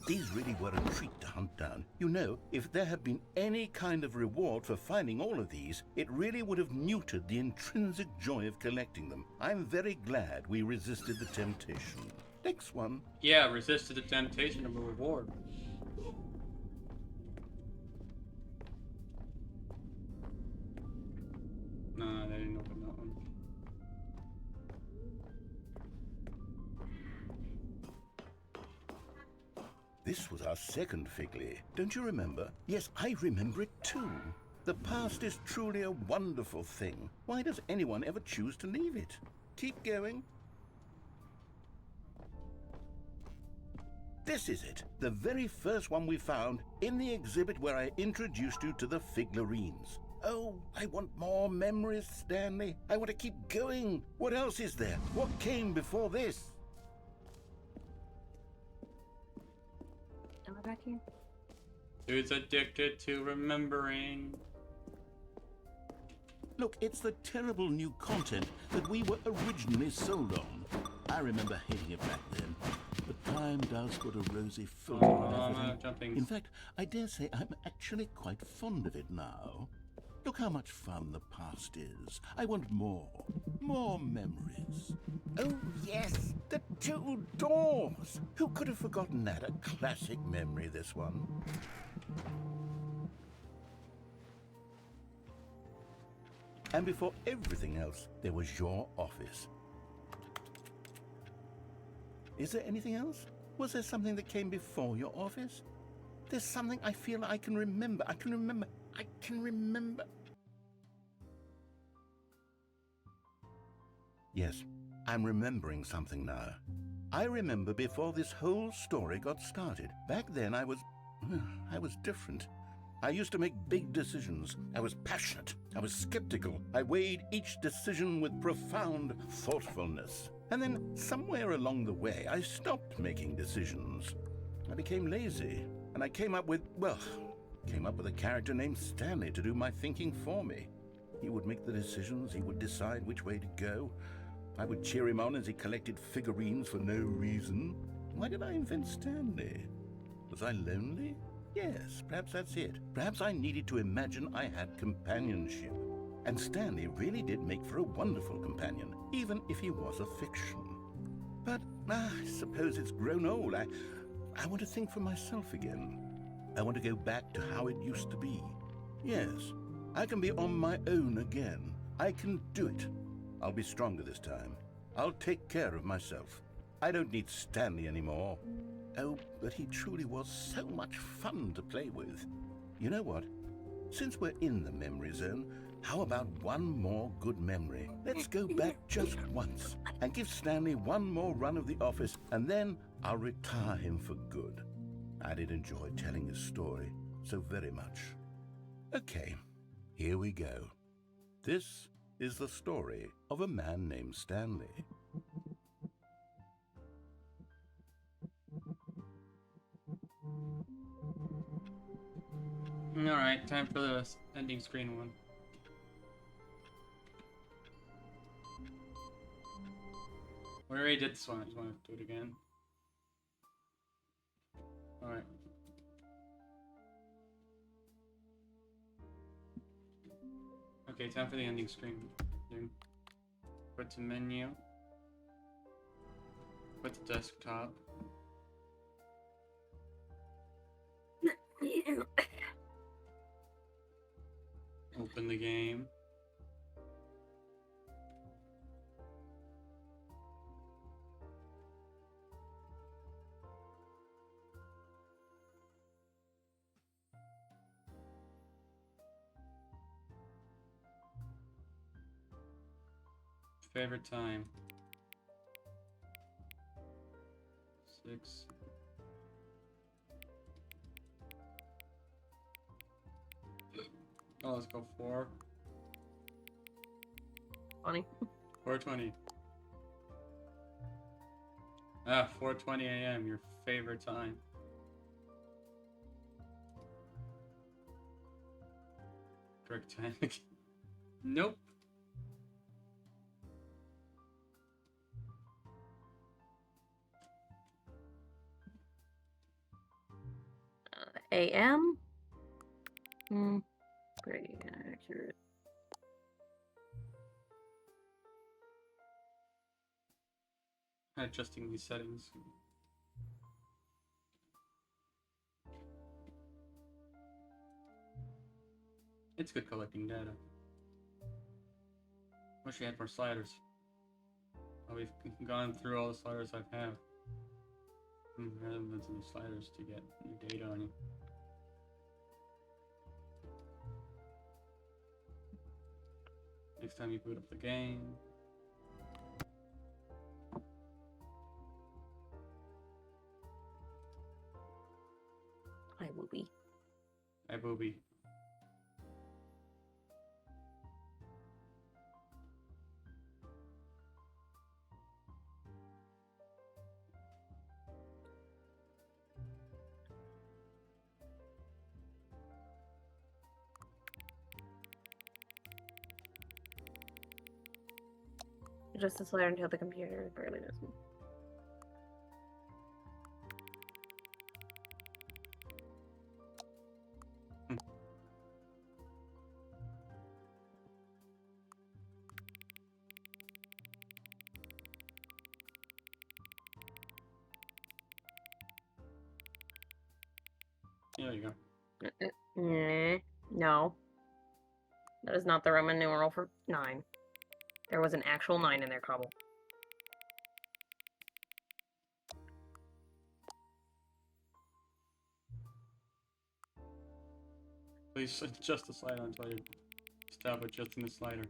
These really were a treat to hunt down. You know, if there had been any kind of reward for finding all of these, it really would have neutered the intrinsic joy of collecting them. I'm very glad we resisted the temptation. Next one. Yeah, resisted the temptation of a reward. Nah, they didn't open that one. This was our second Figly. Don't you remember? Yes, I remember it too. The past is truly a wonderful thing. Why does anyone ever choose to leave it? Keep going. This is it, the very first one we found in the exhibit where I introduced you to the figurines. Oh, I want more memories, Stanley. I want to keep going. What else is there? What came before this? Am I back here? Dude's addicted to remembering. Look, it's the terrible new content that we were originally sold on. I remember hating it back then. But time does put a rosy filter on everything. Jumping. In fact, I dare say I'm actually quite fond of it now. Look how much fun the past is. I want more. More memories. Oh, yes, the two doors. Who could have forgotten that? A classic memory, this one. And before everything else, there was your office. Is there anything else? Was there something that came before your office? There's something I feel I can remember. I can remember. Yes, I'm remembering something now. I remember before this whole story got started. Back then I was different. I used to make big decisions. I was passionate. I was skeptical. I weighed each decision with profound thoughtfulness. And then somewhere along the way, I stopped making decisions. I became lazy, and I came up with a character named Stanley to do my thinking for me. He would make the decisions. He would decide which way to go. I would cheer him on as he collected figurines for no reason. Why did I invent Stanley? Was I lonely? Yes, perhaps that's it. Perhaps I needed to imagine I had companionship. And Stanley really did make for a wonderful companion, even if he was a fiction. But I suppose it's grown old. I want to think for myself again. I want to go back to how it used to be. Yes, I can be on my own again. I can do it. I'll be stronger this time. I'll take care of myself. I don't need Stanley anymore. Oh, but he truly was so much fun to play with. You know what? Since we're in the memory zone, how about one more good memory? Let's go back just once and give Stanley one more run of the office, and then I'll retire him for good. I did enjoy telling his story so very much. Okay, here we go. This is the story of a man named Stanley. Alright, time for the ending screen one. We already did this one, I just want to do it again. Alright. Okay, time for the ending screen. Then go to menu. Go to desktop. Open the game. Favorite time? 6. Oh, let's go 4. 20. 4:20. Ah, 4:20 a.m. Your favorite time. Correct time. Nope. AM? Pretty accurate. Adjusting these settings. It's good collecting data. Wish we had more sliders. Oh, we've gone through all the sliders I have. I haven't been to new sliders to get new data on you. Next time you boot up the game. Hi, Wooby. Hi, Booby. Adjust the slider until the computer barely doesn't. There you go. No. That is not the Roman numeral for 9. There was an actual 9 in there, Cobble. Please adjust the slider until you stop adjusting the slider.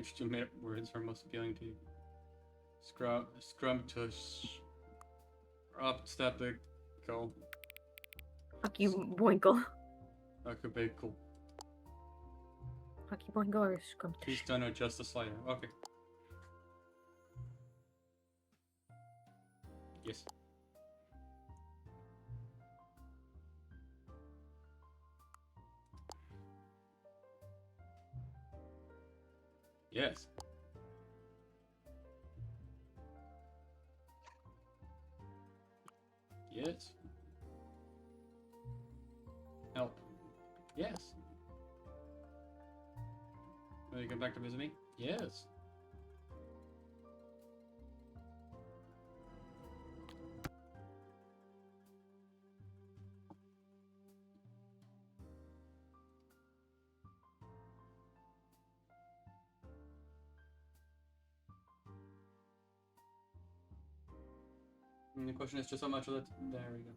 Which two words are most appealing to you? Scrumptious. Obstacle. Fuck you, Boinkle. Occupable. Fuck you, Boinkle, or Scrum. Please don't adjust the slider. Okay. Yes. Yes. Yes. Help. Yes. Will you come back to visit me? Yes. And the question is just how much of that. There we go.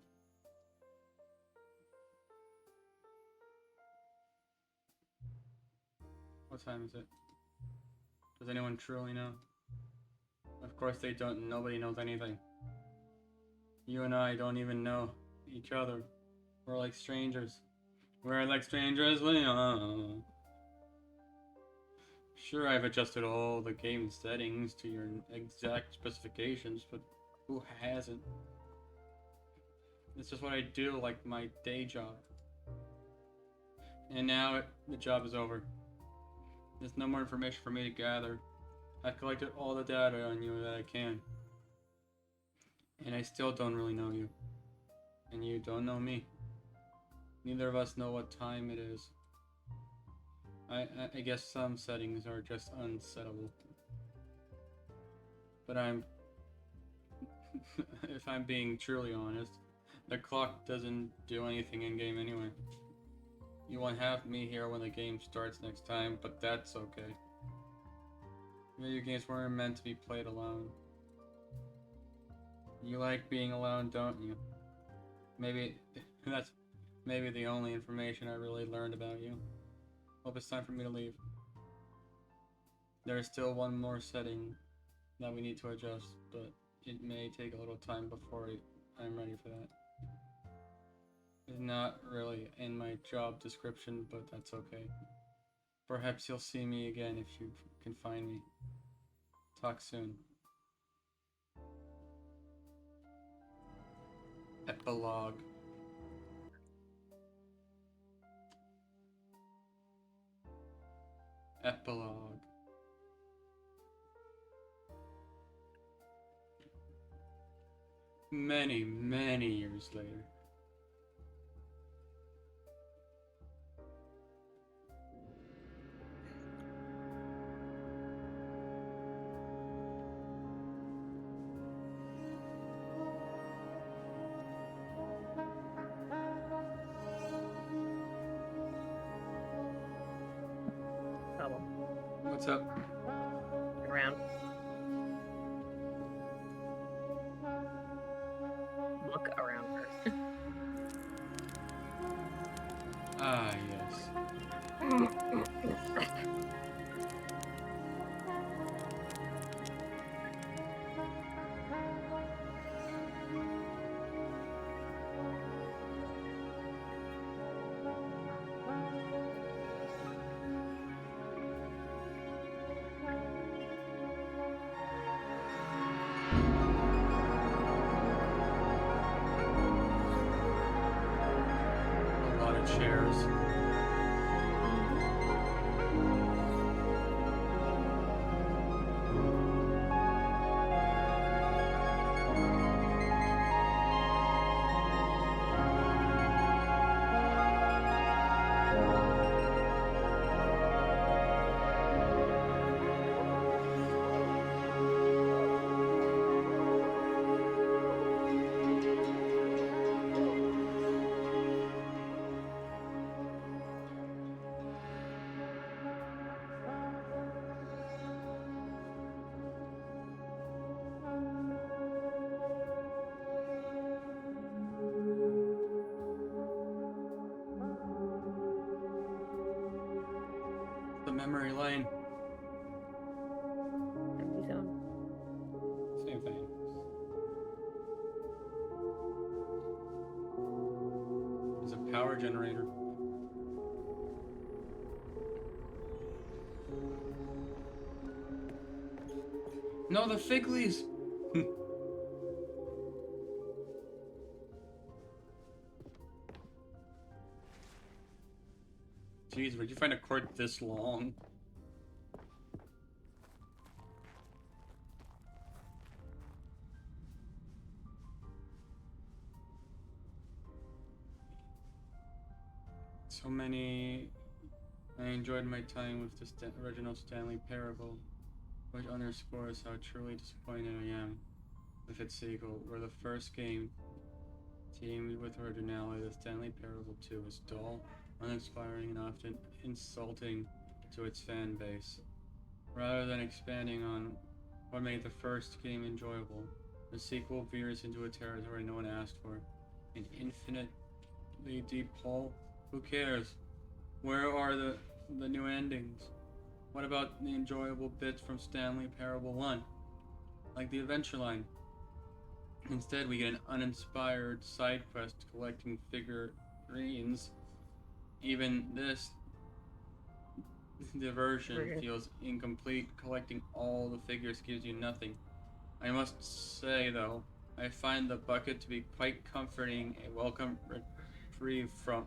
What time is it? Does anyone truly know? Of course they don't. Nobody knows anything. You and I don't even know each other. We're like strangers. We're like strangers. We are. Sure, I've adjusted all the game settings to your exact specifications, but who hasn't? It's just what I do, like my day job. And now the job is over. There's no more information for me to gather. I've collected all the data on you that I can. And I still don't really know you. And you don't know me. Neither of us know what time it is. I guess some settings are just unsettable. But if I'm being truly honest, the clock doesn't do anything in-game anyway. You won't have me here when the game starts next time, but that's okay. Video games weren't meant to be played alone. You like being alone, don't you? Maybe that's maybe the only information I really learned about you. Hope it's time for me to leave. There's still one more setting that we need to adjust, but it may take a little time before I'm ready for that. It's not really in my job description, but that's okay. Perhaps you'll see me again if you can find me. Talk soon. Epilogue. Epilogue. Many, many years later. Problem. What's up? Around. Look around first. Ah, yes. A lot of chairs. The memory lane. power generator. No, the figlies! Jeez, where'd you find a cord this long? So many... I enjoyed my time with the original Stanley Parable, which underscores how truly disappointed I am with its sequel, where the first game teamed with originality. The Stanley Parable 2 is dull, uninspiring, and often insulting to its fan base. Rather than expanding on what made the first game enjoyable, the sequel veers into a territory no one asked for. An infinitely deep hole? Who cares? Where are the new endings? What about the enjoyable bits from Stanley Parable 1? Like the adventure line. Instead, we get an uninspired side quest collecting figurines. Even this diversion feels incomplete. Collecting all the figures gives you nothing. I must say, though, I find the bucket to be quite comforting, a welcome reprieve from...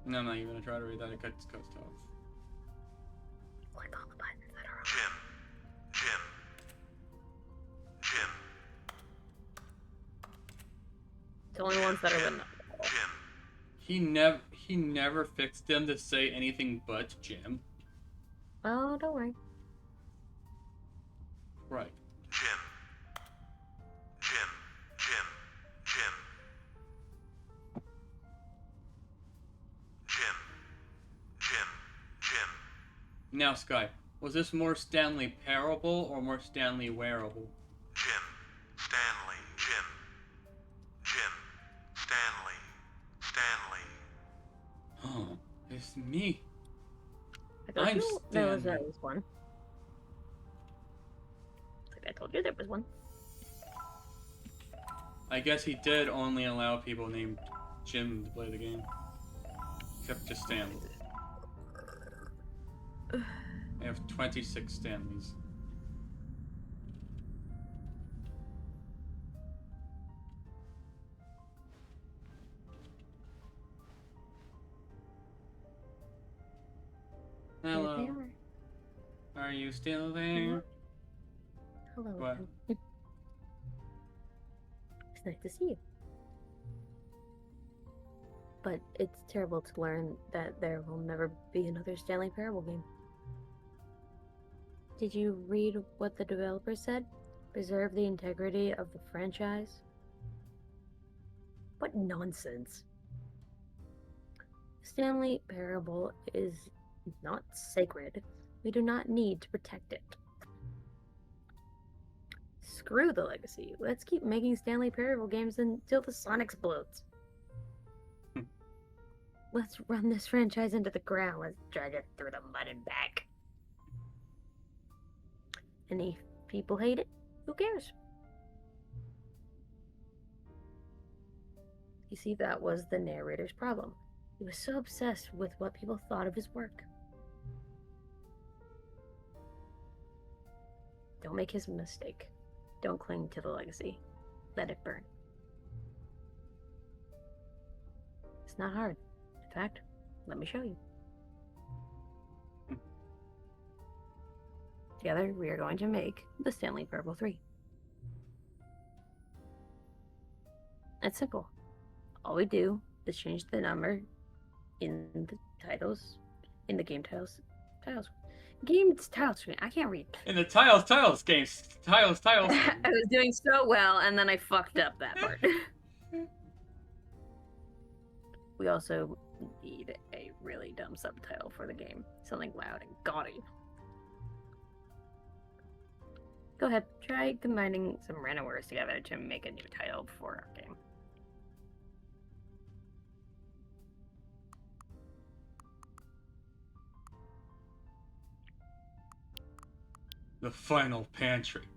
No, I'm not even gonna try to read that, it cuts off. Click all the buttons that are on. Jim. The only ones that are written. He never fixed them to say anything but Jim. Oh, don't worry. Right. Jim. Now, Sky, was this more Stanley Parable or more Stanley Wearable? Stanley. Oh, it's me. I'm there was Stanley. one. Like I told you there was one. I guess he did only allow people named Jim to play the game. Except just Stanley. I have 26 Stanleys. Hello. There they Are you still there? Hello. What? It's nice to see you. But it's terrible to learn that there will never be another Stanley Parable game. Did you read what the developers said? Preserve the integrity of the franchise? What nonsense. Stanley Parable is not sacred. We do not need to protect it. Screw the legacy. Let's keep making Stanley Parable games until the sun explodes. Let's run this franchise into the ground. Let's drag it through the mud and back. And if people hate it, who cares? You see, that was the narrator's problem. He was so obsessed with what people thought of his work. Don't make his mistake. Don't cling to the legacy. Let it burn. It's not hard. In fact, let me show you. Together, we are going to make the Stanley Parable 3. It's simple. All we do is change the number in the titles, in the game tiles. Game title screen. I can't read. In the tiles games. Tiles. I was doing so well, and then I fucked up that part. We also need a really dumb subtitle for the game. Something loud and gaudy. Go ahead, try combining some random words together to make a new title for our game. The final pantry.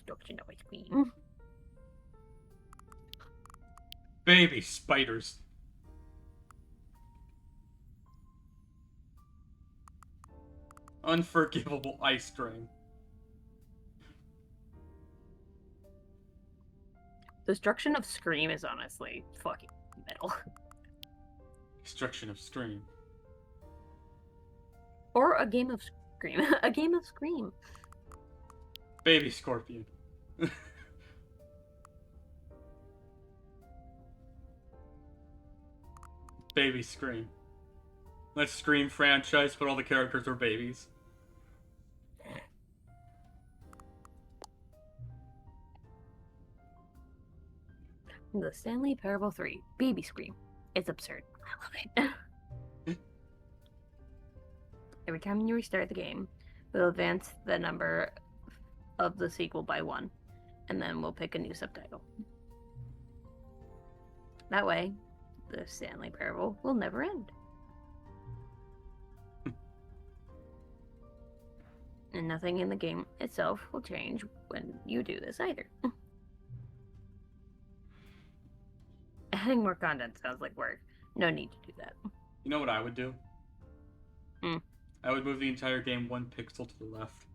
Destruction of ice cream. Baby spiders. Unforgivable ice drain. Destruction of Scream is honestly fucking metal. Destruction of Scream. Or a game of Scream. A game of Scream. Baby scorpion. Baby Scream. Let's Scream franchise, but all the characters are babies. The Stanley Parable 3. Baby Scream. It's absurd. I love it. Every time you restart the game, we'll advance the number of the sequel by 1, and then we'll pick a new subtitle. That way, the Stanley Parable will never end. And nothing in the game itself will change when you do this either. Adding more content sounds like work. No need to do that. You know what I would do? Hmm. I would move the entire game 1 pixel to the left.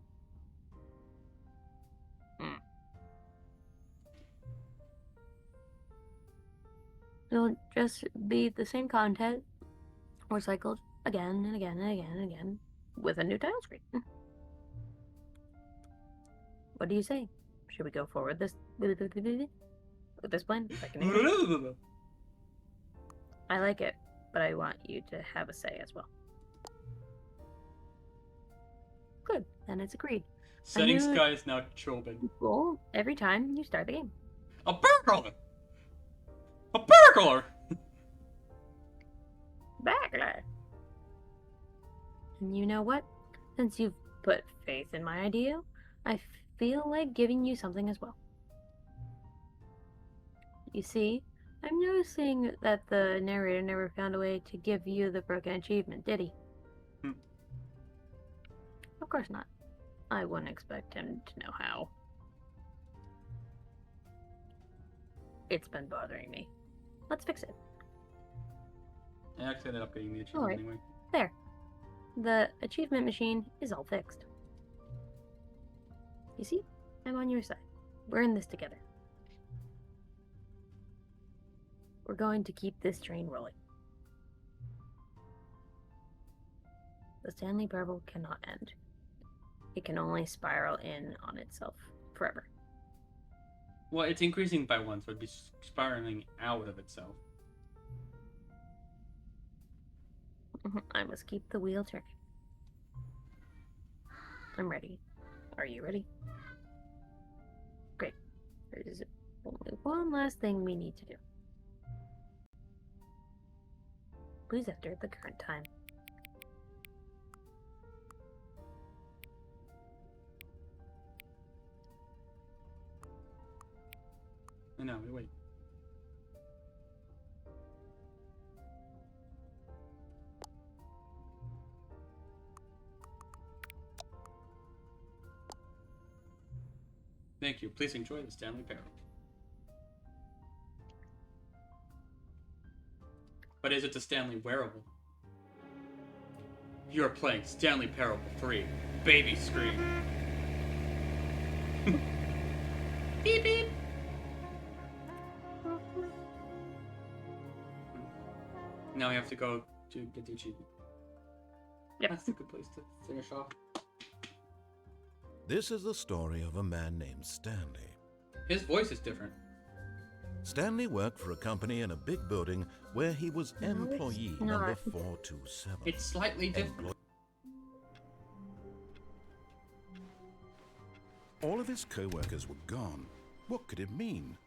It'll just be the same content, recycled again and again and again and again, with a new title screen. What do you say? Should we go forward with this plan? I like it, but I want you to have a say as well. Good, then it's agreed. Setting Sky is now Chobin. Roll every time you start the game. A burglar! A burglar! Burglar! And you know what? Since you've put faith in my idea, I feel like giving you something as well. You see, I'm noticing that the narrator never found a way to give you the broken achievement, did he? Of course not. I wouldn't expect him to know how. It's been bothering me. Let's fix it. I actually ended up getting the achievement Alright, anyway. there. The achievement machine is all fixed. You see? I'm on your side. We're in this together. We're going to keep this train rolling. The Stanley Parable cannot end. It can only spiral in on itself forever. Well, it's increasing by 1, so it'd be spiraling out of itself. I must keep the wheel turning. I'm ready. Are you ready? Great. There's only one last thing we need to do. Please enter the current time. I know, wait. Thank you. Please enjoy the Stanley Parable. But is it the Stanley Wearable? You are playing Stanley Parable 3. Baby Scream. Beep beep. Now we have to go to get the achievement. Yep. That's a good place to finish off. This is the story of a man named Stanley. His voice is different. Stanley worked for a company in a big building where he was employee number 427. It's slightly different. All of his co-workers were gone. What could it mean?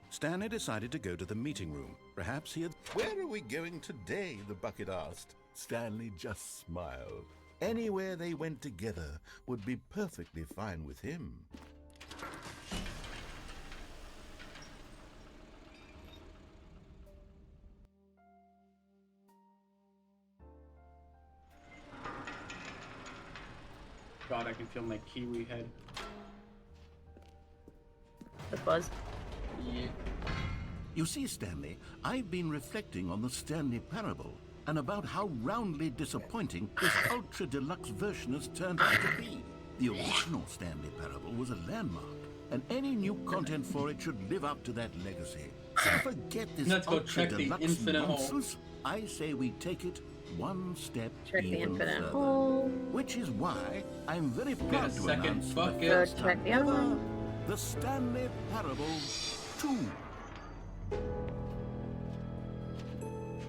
Stanley decided to go to the meeting room. Perhaps he had... Where are we going today? The bucket asked. Stanley just smiled. Anywhere they went together would be perfectly fine with him. God, I can feel my kiwi head. was. Yeah. You see, Stanley, I've been reflecting on the Stanley Parable and about how roundly disappointing this ultra deluxe version has turned out to be. The original Stanley Parable was a landmark, and any new content for it should live up to that legacy. So forget this Let's go ultra check the deluxe infinite hole. nonsense. I say we take it one step Check the even infinite further. hole. Which is why I'm very Get a proud to second announce for the bucket. first Go time check the ever, other. the Stanley Parable 2.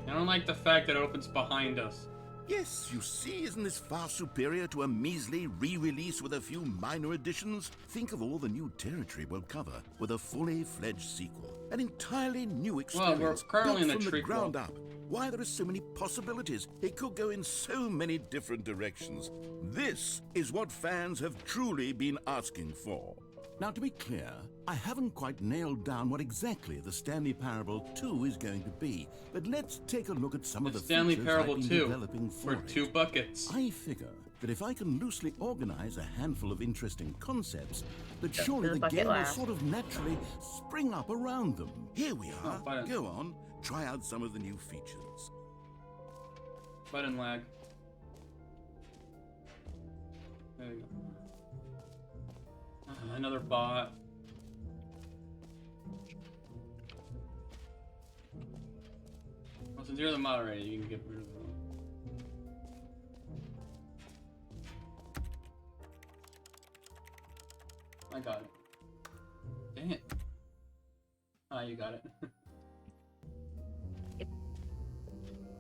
I don't like the fact that it opens behind us. Yes, you see, isn't this far superior to a measly re-release with a few minor additions? Think of all the new territory we'll cover with a fully fledged sequel. An entirely new experience. Well, we're currently in built the from the trequel. ground up. Why, there are so many possibilities. It could go in so many different directions. This is what fans have truly been asking for. Now, to be clear, I haven't quite nailed down what exactly the Stanley Parable 2 is going to be, but let's take a look at some of The the Stanley features Parable I've been 2 developing for for it. 2 buckets. I figure that if I can loosely organize a handful of interesting concepts, that Just surely do the the bucket game will last. sort of naturally spring up around them. Here we are. button. Go on, try out some of the new features. Button lag. There you go. Another bot. Well, since you're the moderator, you can get rid of them. I got it. Dang it. Ah, you got it.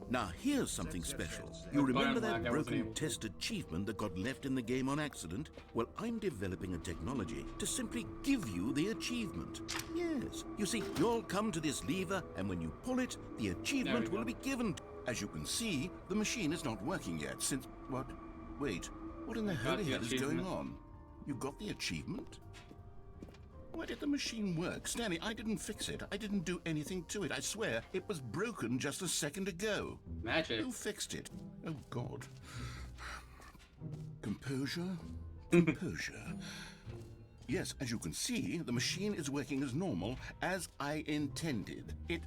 Now, here's something special. You remember that broken test achievement that got left in the game on accident? Well, I'm developing a technology to simply give you the achievement. Yes. You see, you'll come to this lever, and when you pull it, the achievement will be given. As you can see, the machine is not working yet since... What? Wait. What in the holy hell is going on? You got the achievement? Why did the machine work? Stanley, I didn't fix it. I didn't do anything to it. I swear, it was broken just a second ago. Magic. Who fixed it? Oh, God. Composure? Composure. Yes, as you can see, the machine is working as normal, as I intended. It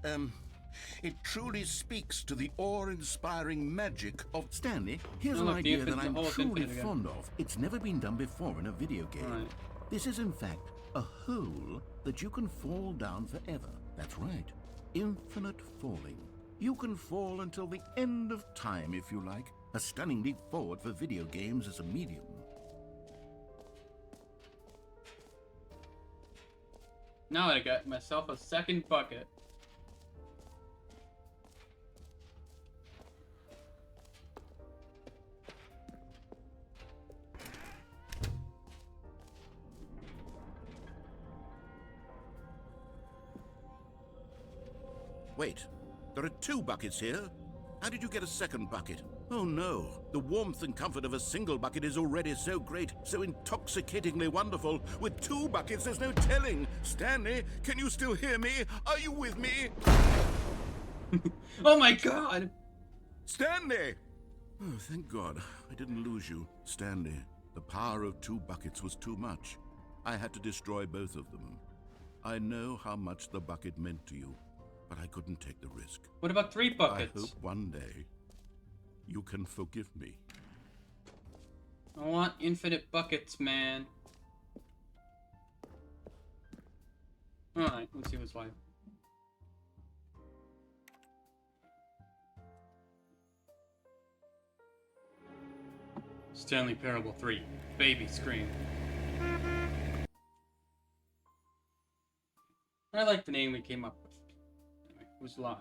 truly speaks to the awe-inspiring magic of... Stanley, here's an idea that I'm truly fond of. It's never been done before in a video game. Right. This is, in fact, a hole that you can fall down forever. That's right. Infinite falling. You can fall until the end of time, if you like. A stunning leap forward for video games as a medium. Now I got myself a second bucket. Wait, there are 2 buckets here. How did you get a second bucket? Oh no, the warmth and comfort of a single bucket is already so great, so intoxicatingly wonderful. With 2 buckets, there's no telling. Stanley, can you still hear me? Are you with me? Oh my God! Stanley! Oh, thank God, I didn't lose you. Stanley, the power of 2 buckets was too much. I had to destroy both of them. I know how much the bucket meant to you, but I couldn't take the risk. What about 3 buckets? I hope one day you can forgive me. I want infinite buckets, man. Alright, let's see what's live. Stanley Parable 3, baby scream. I like the name we came up with. Anyway, it was live.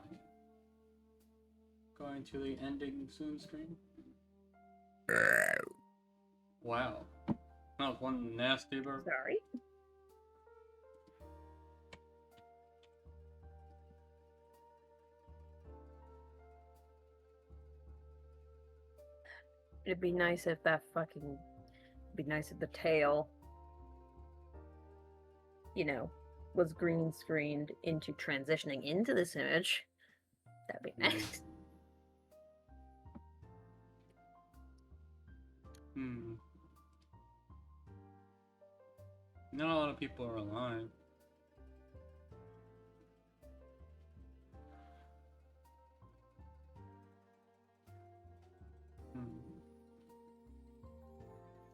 Going to the ending soon screen. Wow. That was one nasty burp. Sorry. It'd be nice if that fucking... It'd be nice if the tail, you know, was green screened into transitioning into this image. That'd be nice. Not a lot of people are alive.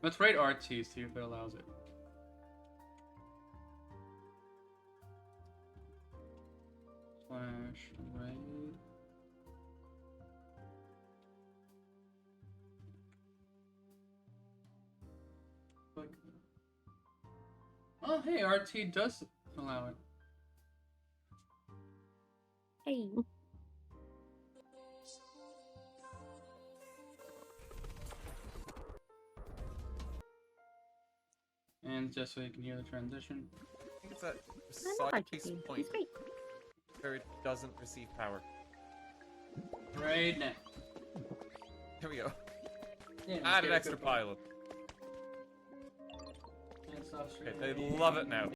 Let's rate RT, see if it allows it. Slash rate. Click. Oh, hey, RT does allow it. Hey. And just so you can hear the transition. I think it's a I love precise RTP. point He's great. where it doesn't receive power. Right now. Here we go. Yeah, Add okay, an extra good point. pylon. Can't stop Okay, streaming. they love it now.